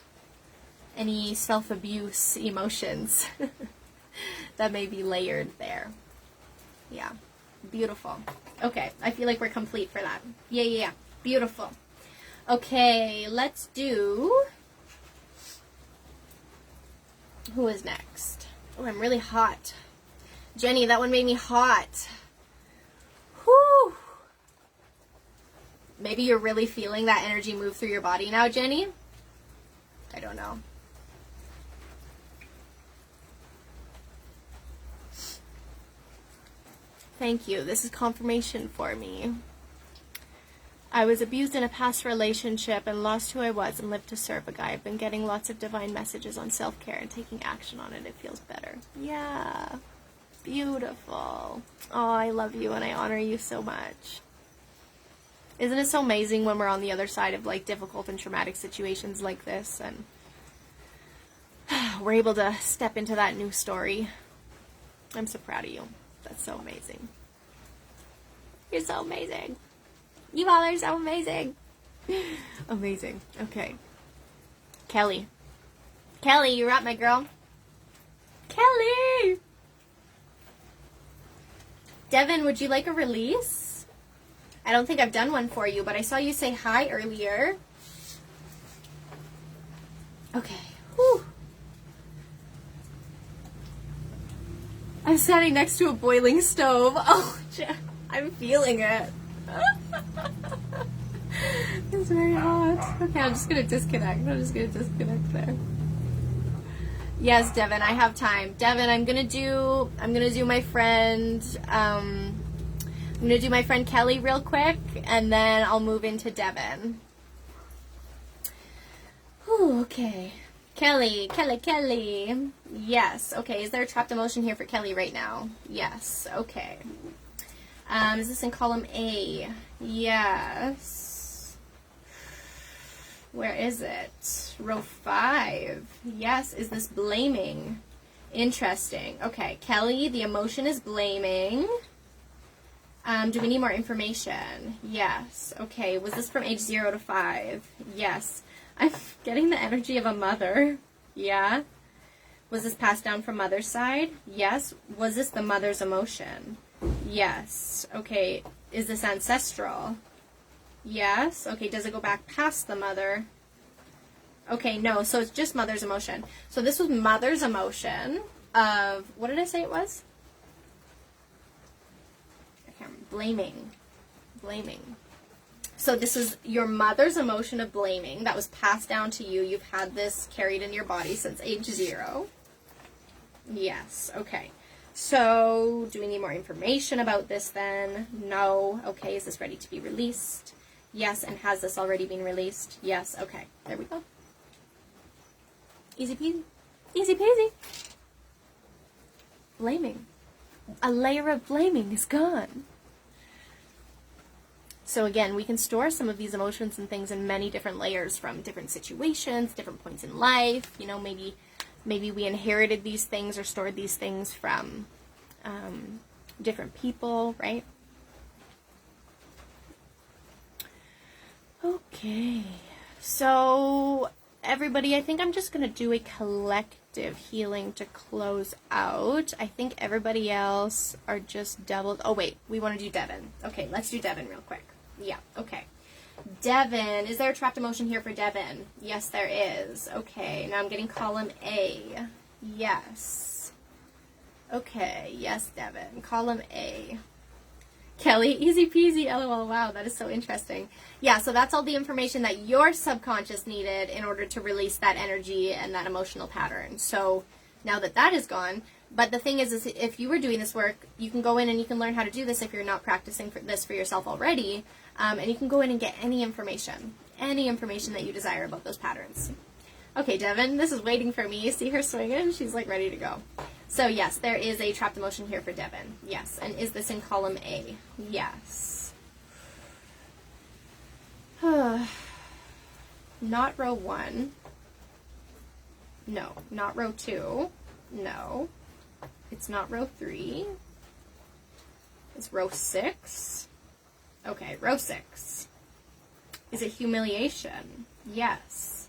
any self-abuse emotions that may be layered there. Yeah. Beautiful. Okay, I feel like we're complete for that. Yeah. Beautiful. Okay, let's do... Who is next? Oh, I'm really hot. Jenny, that one made me hot. Whew. Maybe you're really feeling that energy move through your body now, Jenny? I don't know. Thank you. This is confirmation for me. I was abused in a past relationship and lost who I was and lived to serve a guy. I've been getting lots of divine messages on self-care and taking action on it. It feels better. Yeah. Beautiful. Oh, I love you and I honor you so much. Isn't it so amazing when we're on the other side of like difficult and traumatic situations like this and we're able to step into that new story? I'm so proud of you. That's so amazing. You're so amazing. You all are so amazing. Amazing. Okay. Kelly. Kelly, you're up, my girl. Kelly! Devin, would you like a release? I don't think I've done one for you, but I saw you say hi earlier. Okay. Whew. I'm standing next to a boiling stove. Oh, I'm feeling it. It's very hot. Okay, I'm just gonna disconnect. There. Yes, Devin, I have time. Devin, I'm gonna do my friend Kelly real quick, and then I'll move into Devin. Whew, okay. Kelly. Yes. Okay, is there a trapped emotion here for Kelly right now? Yes. Okay. Is this in column A? Yes. Where is it? Row 5. Yes. Is this blaming? Interesting. Okay, Kelly, the emotion is blaming. Do we need more information? Yes. Okay, was this from age 0 to 5? Yes. I'm getting the energy of a mother. Yeah. Was this passed down from mother's side? Yes. Was this the mother's emotion? Yes. Okay. Is this ancestral? Yes. Okay. Does it go back past the mother? Okay. No. So it's just mother's emotion. So this was mother's emotion of, what did I say it was? I can't remember. Blaming. So this is your mother's emotion of blaming that was passed down to you. You've had this carried in your body since age 0. Yes. Okay. So do we need more information about this then? No. Okay. Is this ready to be released? Yes. And has this already been released? Yes. Okay. There we go. Easy peasy. Easy peasy. Blaming. A layer of blaming is gone. So again, we can store some of these emotions and things in many different layers from different situations, different points in life. You know, maybe we inherited these things or stored these things from different people, right? Okay. So everybody, I think I'm just going to do a collective healing to close out. I think everybody else are just doubled. Oh, wait. We want to do Devin. Okay, let's do Devin real quick. Yeah, okay. Devin, is there a trapped emotion here for Devin? Yes, there is. Okay, now I'm getting column A. Yes. Okay, yes, Devin. Column A. Kelly, easy peasy, LOL. Wow, that is so interesting. Yeah, so that's all the information that your subconscious needed in order to release that energy and that emotional pattern. So now that that is gone, but the thing is if you were doing this work, you can go in and you can learn how to do this if you're not practicing this for yourself already, and you can go in and get any information that you desire about those patterns. Okay, Devin, this is waiting for me. See her swinging? She's like ready to go. So yes, there is a trapped emotion here for Devin. Yes. And is this in column A? Yes. Not row 1. No. Not row 2. No. It's not row 3. It's row 6. Okay, row 6. Is it humiliation? Yes.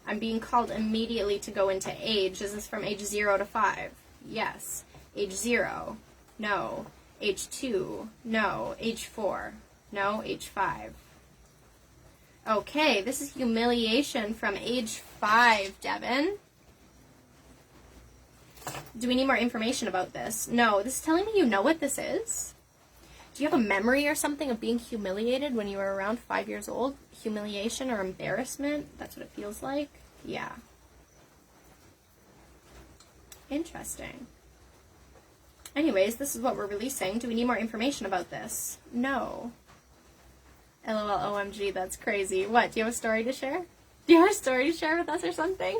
I'm being called immediately to go into age. Is this from age 0 to 5? Yes. Age 0? No. Age 2? No. Age 4? No. Age 5? Okay, this is humiliation from age 5, Devin. Do we need more information about this? No. This is telling me you know what this is. Do you have a memory or something of being humiliated when you were around 5 years old? Humiliation or embarrassment? That's what it feels like? Yeah. Interesting. Anyways, this is what we're releasing. Do we need more information about this? No. LOL, OMG, that's crazy. What, do you have a story to share? Do you have a story to share with us or something?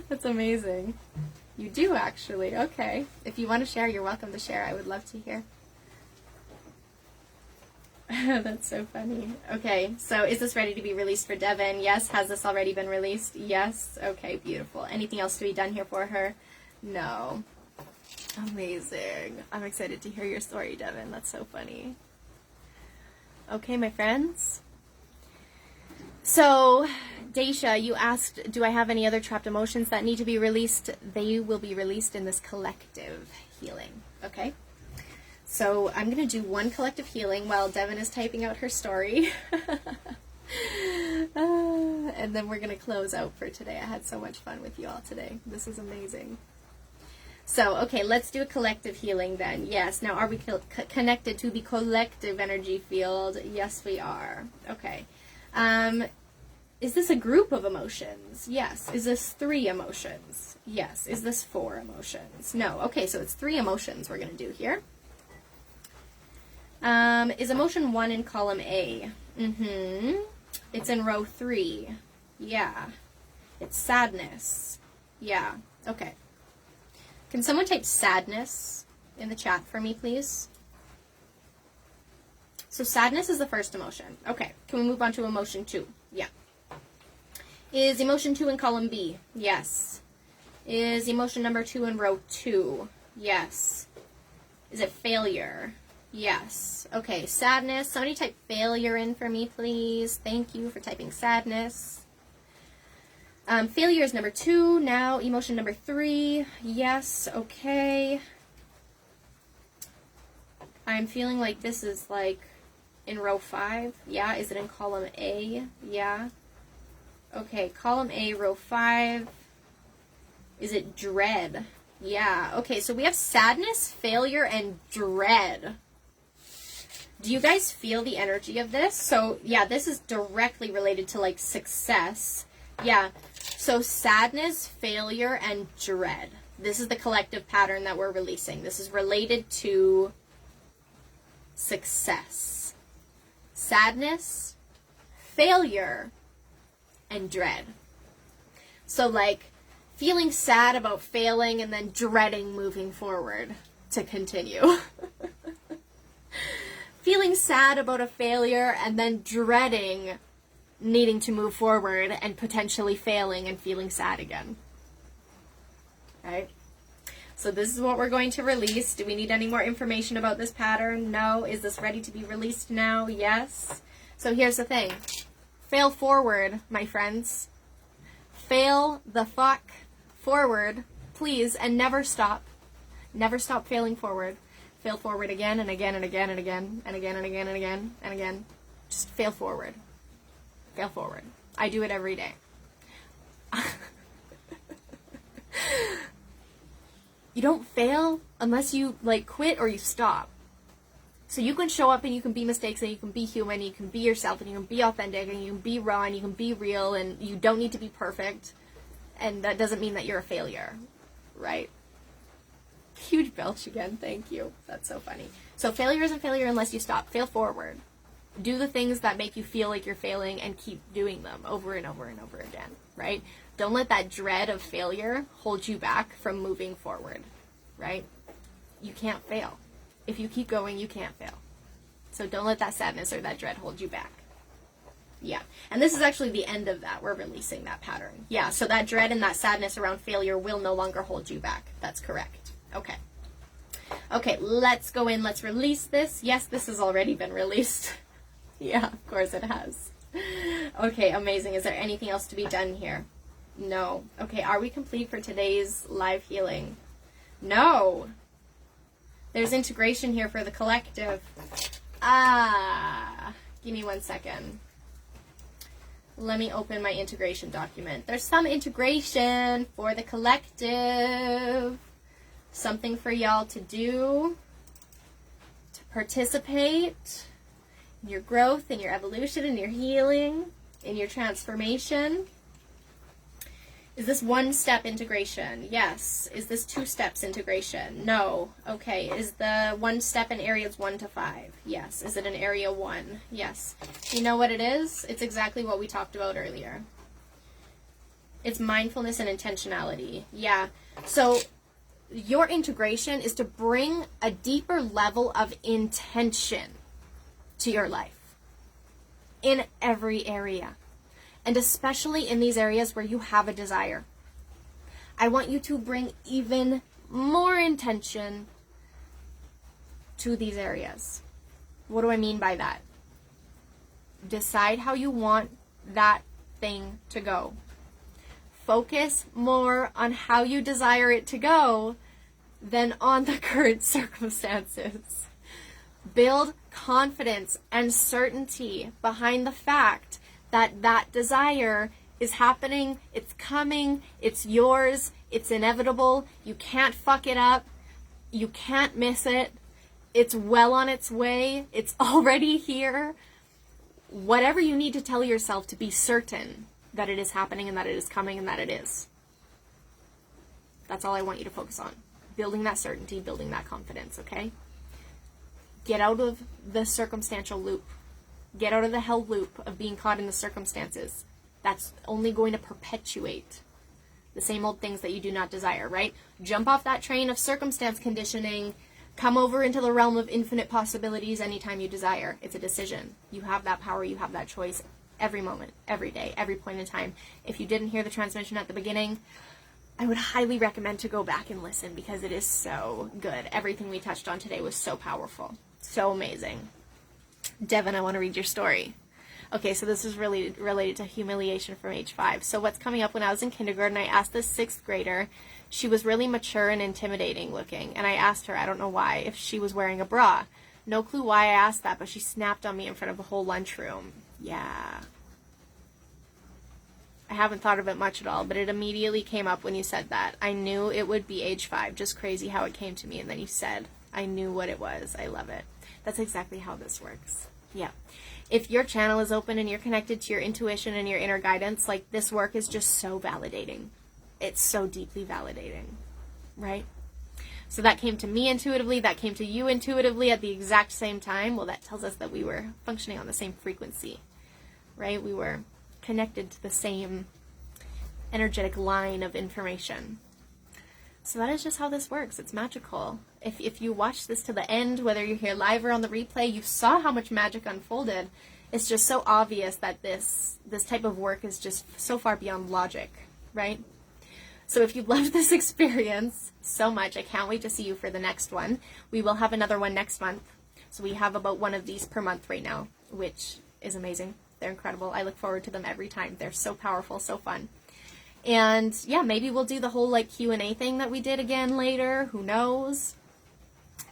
That's amazing. You do, actually. Okay. If you want to share, you're welcome to share. I would love to hear. That's so funny. Okay, so is this ready to be released for Devin? Yes. Has this already been released? Yes. Okay, beautiful. Anything else to be done here for her? No. Amazing. I'm excited to hear your story, Devin. That's so funny. Okay, my friends. So, Daisha, you asked, do I have any other trapped emotions that need to be released? They will be released in this collective healing, okay? So, I'm going to do one collective healing while Devin is typing out her story. And then we're going to close out for today. I had so much fun with you all today. This is amazing. So, okay, let's do a collective healing then. Yes, now are we connected to the collective energy field? Yes, we are. Okay. Is this a group of emotions? Yes. Is this 3 emotions? Yes. Is this 4 emotions? No. Okay, so it's 3 emotions we're going to do here. Is emotion 1 in column A? It's in row 3. Yeah. It's sadness. Yeah. Okay. Can someone type sadness in the chat for me, please? So sadness is the first emotion. Okay. Can we move on to emotion 2? Yeah. Is emotion 2 in column B? Yes. Is emotion number 2 in row 2? Yes. Is it failure? Yes. Okay, sadness. Somebody type failure in for me, please. Thank you for typing sadness. Failure is number 2. Now emotion number 3. Yes. Okay. I'm feeling like this is like in row 5. Yeah. Is it in column A? Yeah. Okay, column A, row 5. Is it dread? Yeah. Okay, so we have sadness, failure, and dread. Do you guys feel the energy of this? So, yeah, this is directly related to, like, success. Yeah. So, sadness, failure, and dread. This is the collective pattern that we're releasing. This is related to success. Sadness, failure, and dread. So like feeling sad about failing and then dreading moving forward to continue. Feeling sad about a failure and then dreading needing to move forward and potentially failing and feeling sad again. Right? So this is what we're going to release. Do we need any more information about this pattern? No. Is this ready to be released now? Yes. So here's the thing. Fail forward, my friends. Fail the fuck forward, please, and never stop. Never stop failing forward. Fail forward again and again and again and again and again and again and again and again. Just fail forward. Fail forward. I do it every day. You don't fail unless you, like, quit or you stop. So you can show up and you can be mistakes and you can be human, and you can be yourself and you can be authentic and you can be raw and you can be real and you don't need to be perfect. And that doesn't mean that you're a failure, right? Huge belch again, thank you. That's so funny. So failure isn't failure unless you stop. Fail forward. Do the things that make you feel like you're failing and keep doing them over and over and over again, right? Don't let that dread of failure hold you back from moving forward, right? You can't fail. If you keep going, you can't fail. So don't let that sadness or that dread hold you back. Yeah. And this is actually the end of that. We're releasing that pattern. Yeah. So that dread and that sadness around failure will no longer hold you back. That's correct. Okay. Okay. Let's go in. Let's release this. Yes, this has already been released. Yeah, of course it has. Okay. Amazing. Is there anything else to be done here? No. Okay. Are we complete for today's live healing? No. There's integration here for the collective. Give me 1 second. Let me open my integration document. There's some integration for the collective. Something for y'all to do, to participate in your growth, in your evolution, in your healing, in your transformation. Is this 1-step integration? Yes. Is this 2 steps integration? No. Okay. Is the 1 step in areas 1 to 5? Yes. Is it in area 1? Yes. You know what it is? It's exactly what we talked about earlier. It's mindfulness and intentionality. Yeah. So your integration is to bring a deeper level of intention to your life in every area. And especially in these areas where you have a desire. I want you to bring even more intention to these areas. What do I mean by that? Decide how you want that thing to go. Focus more on how you desire it to go than on the current circumstances. Build confidence and certainty behind the fact that that desire is happening, it's coming, it's yours, it's inevitable, you can't fuck it up, you can't miss it, it's well on its way, it's already here. Whatever you need to tell yourself to be certain that it is happening and that it is coming and that it is. That's all I want you to focus on. Building that certainty, building that confidence, okay? Get out of the circumstantial loop. Get out of the hell loop of being caught in the circumstances. That's only going to perpetuate the same old things that you do not desire, right? Jump off that train of circumstance conditioning. Come over into the realm of infinite possibilities anytime you desire. It's a decision. You have that power. You have that choice every moment, every day, every point in time. If you didn't hear the transmission at the beginning, I would highly recommend to go back and listen because it is so good. Everything we touched on today was so powerful. So amazing. Devin, I want to read your story. Okay, so this is really related to humiliation from age 5. So what's coming up, when I was in kindergarten, I asked this 6th grader, she was really mature and intimidating looking, and I asked her, I don't know why, if she was wearing a bra. No clue why I asked that, but she snapped on me in front of the whole lunchroom. Yeah. I haven't thought of it much at all, but it immediately came up when you said that. I knew it would be age 5, just crazy how it came to me, and then you said, I knew what it was. I love it. That's exactly how this works. Yeah. If your channel is open and you're connected to your intuition and your inner guidance, like, this work is just so validating. It's so deeply validating, right? So that came to me intuitively, that came to you intuitively at the exact same time. Well, that tells us that we were functioning on the same frequency, right? We were connected to the same energetic line of information. So that is just how this works. It's magical. If you watch this to the end, whether you're here live or on the replay, you saw how much magic unfolded. It's just so obvious that this type of work is just so far beyond logic, right? So if you've loved this experience so much, I can't wait to see you for the next one. We will have another one next month. So we have about one of these per month right now, which is amazing. They're incredible. I look forward to them every time. They're so powerful, so fun. And yeah, maybe we'll do the whole like Q&A thing that we did again later. Who knows?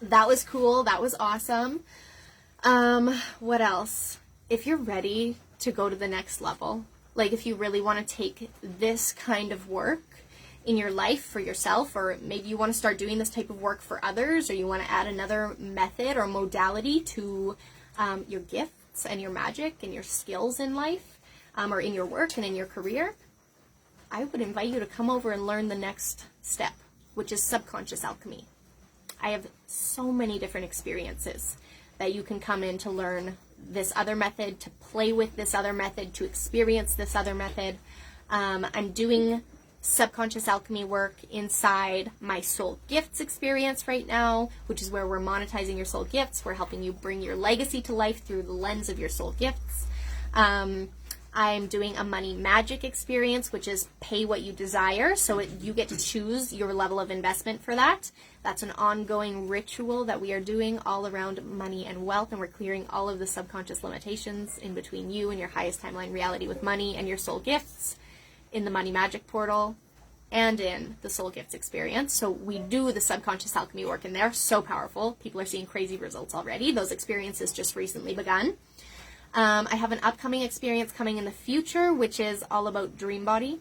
That was cool. That was awesome. What else? If you're ready to go to the next level, like if you really want to take this kind of work in your life for yourself, or maybe you want to start doing this type of work for others, or you want to add another method or modality to your gifts and your magic and your skills in life, or in your work and in your career, I would invite you to come over and learn the next step, which is subconscious alchemy. I have so many different experiences that you can come in to learn this other method, to play with this other method, to experience this other method. I'm doing subconscious alchemy work inside my soul gifts experience right now, which is where we're monetizing your soul gifts. We're helping you bring your legacy to life through the lens of your soul gifts. I'm doing a money magic experience, which is pay what you desire. So you get to choose your level of investment for that. That's an ongoing ritual that we are doing all around money and wealth, and we're clearing all of the subconscious limitations in between you and your highest timeline reality with money and your soul gifts in the money magic portal and in the soul gifts experience. So we do the subconscious alchemy work in there. So powerful. People are seeing crazy results already. Those experiences just recently begun. I have an upcoming experience coming in the future, which is all about dream body.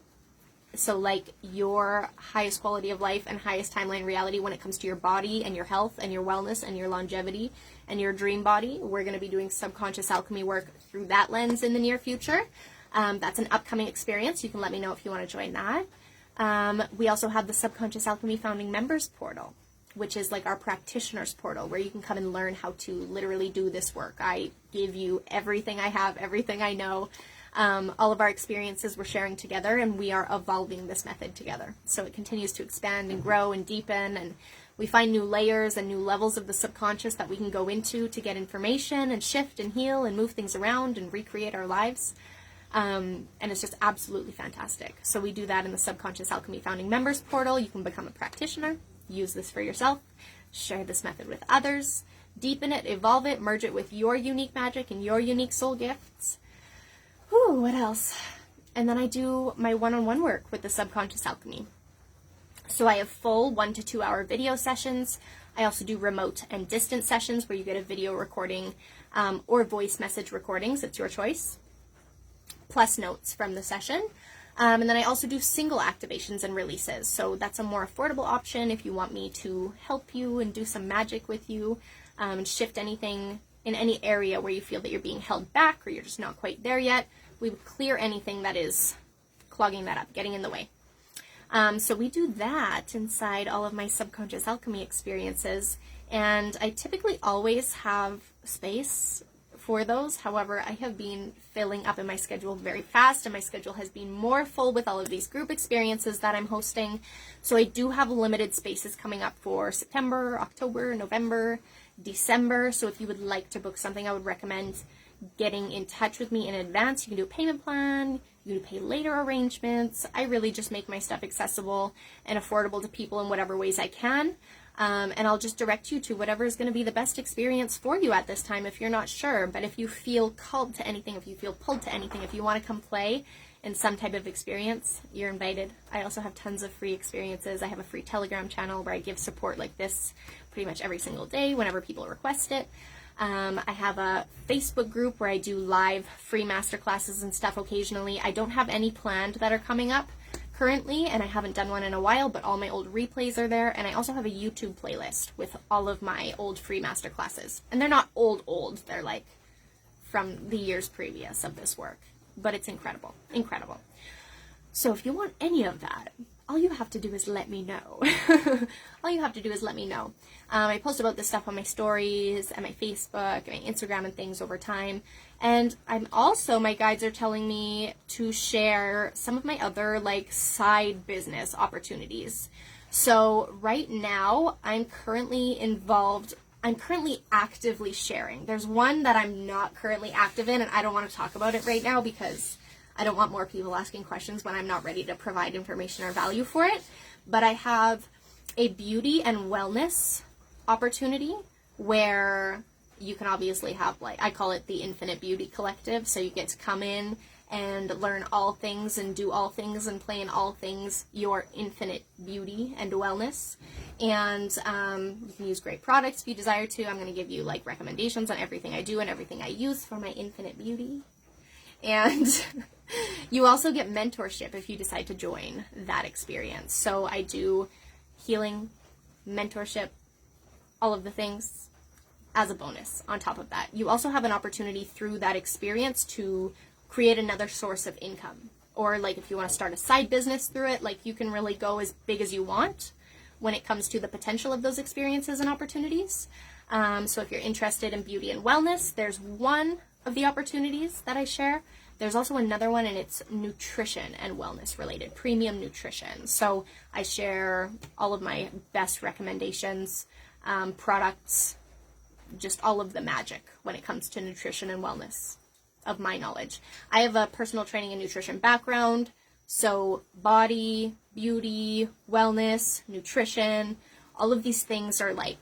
So like your highest quality of life and highest timeline reality when it comes to your body and your health and your wellness and your longevity and your dream body. We're going to be doing subconscious alchemy work through that lens in the near future. That's an upcoming experience. You can let me know if you want to join that. We also have the Subconscious Alchemy Founding Members Portal, which is like our practitioners portal where you can come and learn how to literally do this work. I give you everything I have, everything I know, all of our experiences we're sharing together, and we are evolving this method together. So it continues to expand and grow and deepen, and we find new layers and new levels of the subconscious that we can go into to get information and shift and heal and move things around and recreate our lives. And it's just absolutely fantastic. So we do that in the Subconscious Alchemy Founding Members Portal. You can become a practitioner, use this for yourself, share this method with others, deepen it, evolve it, merge it with your unique magic and your unique soul gifts. Whew, what else? And then I do my one-on-one work with the Subconscious Alchemy. So I have full 1 to 2 hour video sessions. I also do remote and distant sessions where you get a video recording or voice message recordings. It's your choice, plus notes from the session. And then I also do single activations and releases. So that's a more affordable option if you want me to help you and do some magic with you and shift anything in any area where you feel that you're being held back or you're just not quite there yet. We would clear anything that is clogging that up, getting in the way. So we do that inside all of my subconscious alchemy experiences. And I typically always have space for those. However, I have been filling up in my schedule very fast, and my schedule has been more full with all of these group experiences that I'm hosting. So I do have limited spaces coming up for September, October, November, December. So if you would like to book something, I would recommend getting in touch with me in advance. You can do a payment plan, you can pay later arrangements. I really just make my stuff accessible and affordable to people in whatever ways I can. And I'll just direct you to whatever is going to be the best experience for you at this time if you're not sure. But if you feel called to anything, if you feel pulled to anything, if you want to come play in some type of experience, you're invited. I also have tons of free experiences. I have a free Telegram channel where I give support like this pretty much every single day whenever people request it. I have a Facebook group where I do live free masterclasses and stuff occasionally. I don't have any planned that are coming up currently, and I haven't done one in a while, but all my old replays are there. And I also have a YouTube playlist with all of my old free masterclasses. And they're not old, they're like from the years previous of this work. But it's incredible, incredible. So if you want any of that, all you have to do is let me know. All you have to do is let me know. I post about this stuff on my stories and my Facebook and my Instagram and things over time. And I'm also, my guides are telling me to share some of my other like side business opportunities. So right now I'm currently actively sharing. There's one that I'm not currently active in, and I don't want to talk about it right now because I don't want more people asking questions when I'm not ready to provide information or value for it. But I have a beauty and wellness opportunity where you can obviously have, like, I call it the Infinite Beauty Collective. So you get to come in and learn all things and do all things and play in all things your infinite beauty and wellness. And you can use great products if you desire to. I'm going to give you like recommendations on everything I do and everything I use for my infinite beauty. And you also get mentorship if you decide to join that experience. So I do healing, mentorship, all of the things as a bonus on top of that. You also have an opportunity through that experience to create another source of income. Or like if you want to start a side business through it, like you can really go as big as you want when it comes to the potential of those experiences and opportunities. So if you're interested in beauty and wellness, there's one of the opportunities that I share. There's also another one, and it's nutrition and wellness related, premium nutrition. So I share all of my best recommendations, products, just all of the magic when it comes to nutrition and wellness of my knowledge. I have a personal training and nutrition background, so body, beauty, wellness, nutrition, all of these things are like,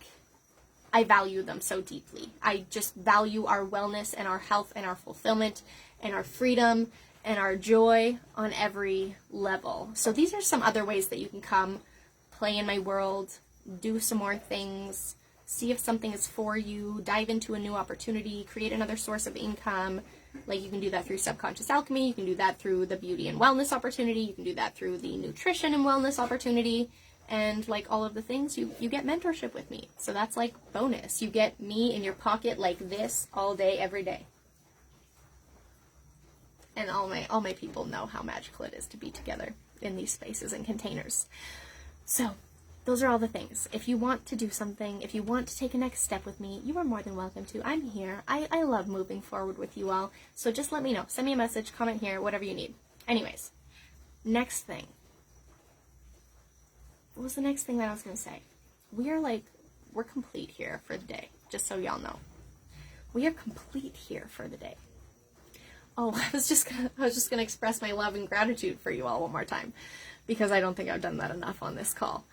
I value them so deeply. I just value our wellness and our health and our fulfillment and our freedom and our joy on every level. So these are some other ways that you can come, play in my world, do some more things, see if something is for you, dive into a new opportunity, create another source of income. Like you can do that through Subconscious Alchemy, you can do that through the beauty and wellness opportunity, you can do that through the nutrition and wellness opportunity, and like all of the things, you get mentorship with me. So that's like bonus. You get me in your pocket like this all day, every day. And all my people know how magical it is to be together in these spaces and containers. So those are all the things. If you want to do something, if you want to take a next step with me, you are more than welcome to. I'm here. I love moving forward with you all. So just let me know. Send me a message, comment here, whatever you need. Anyways, next thing. What was the next thing that I was going to say? We're complete here for the day, just so y'all know. We are complete here for the day. Oh, I was just gonna express my love and gratitude for you all one more time, because I don't think I've done that enough on this call.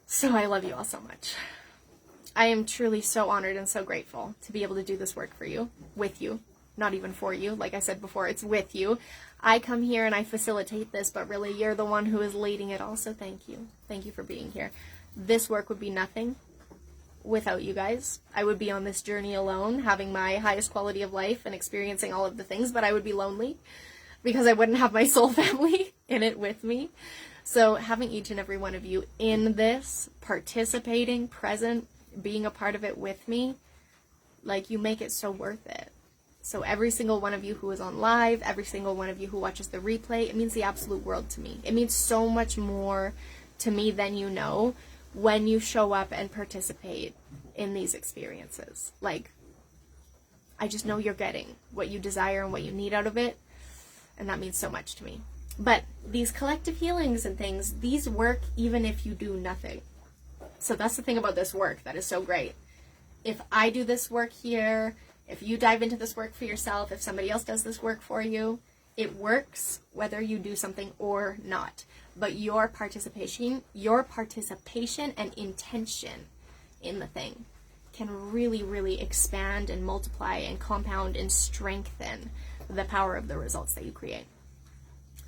So I love you all so much. I am truly so honored and so grateful to be able to do this work for you, with you, not even for you. Like I said before, it's with you. I come here and I facilitate this, but really you're the one who is leading it all, so thank you. Thank you for being here. This work would be nothing without you guys. I would be on this journey alone, having my highest quality of life and experiencing all of the things, but I would be lonely because I wouldn't have my soul family in it with me. So having each and every one of you in this, participating, present, being a part of it with me, like, you make it so worth it. So every single one of you who is on live, every single one of you who watches the replay, it means the absolute world to me. It means so much more to me than you know when you show up and participate in these experiences. Like, I just know you're getting what you desire and what you need out of it, and that means so much to me. But these collective healings and things, these work even if you do nothing. So that's the thing about this work that is so great. If I do this work here, if you dive into this work for yourself, if somebody else does this work for you, it works whether you do something or not. But your participation and intention in the thing can really, really expand and multiply and compound and strengthen the power of the results that you create.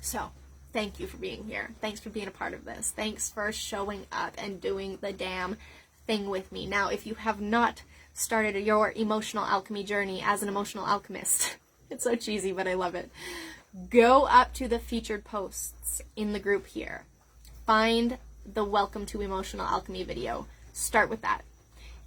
So, thank you for being here. Thanks for being a part of this. Thanks for showing up and doing the damn thing with me. Now, if you have not started your emotional alchemy journey as an emotional alchemist, it's so cheesy, but I love it. Go up to the featured posts in the group here. Find the Welcome to Emotional Alchemy video. Start with that.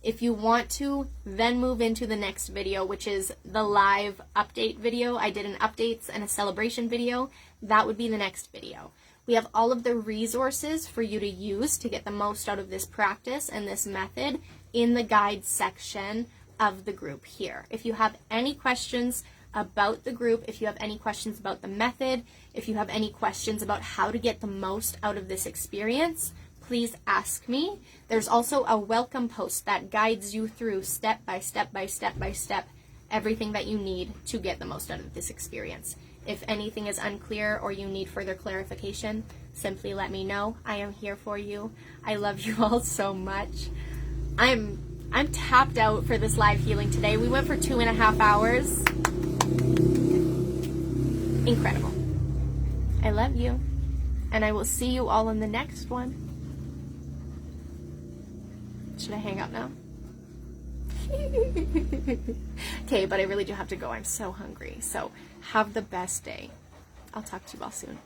If you want to, then move into the next video, which is the live update video. I did an updates and a celebration video. That would be the next video. We have all of the resources for you to use to get the most out of this practice and this method in the guide section of the group here. If you have any questions about the group, if you have any questions about the method, if you have any questions about how to get the most out of this experience, please ask me. There's also a welcome post that guides you through step by step by step by step everything that you need to get the most out of this experience. If anything is unclear or you need further clarification, simply let me know. I am here for you. I love you all so much. I'm tapped out for this live healing today. We went for 2.5 hours. Incredible. I love you. And I will see you all in the next one. Should I hang up now? Okay, but I really do have to go. I'm so hungry. So have the best day. I'll talk to you all soon.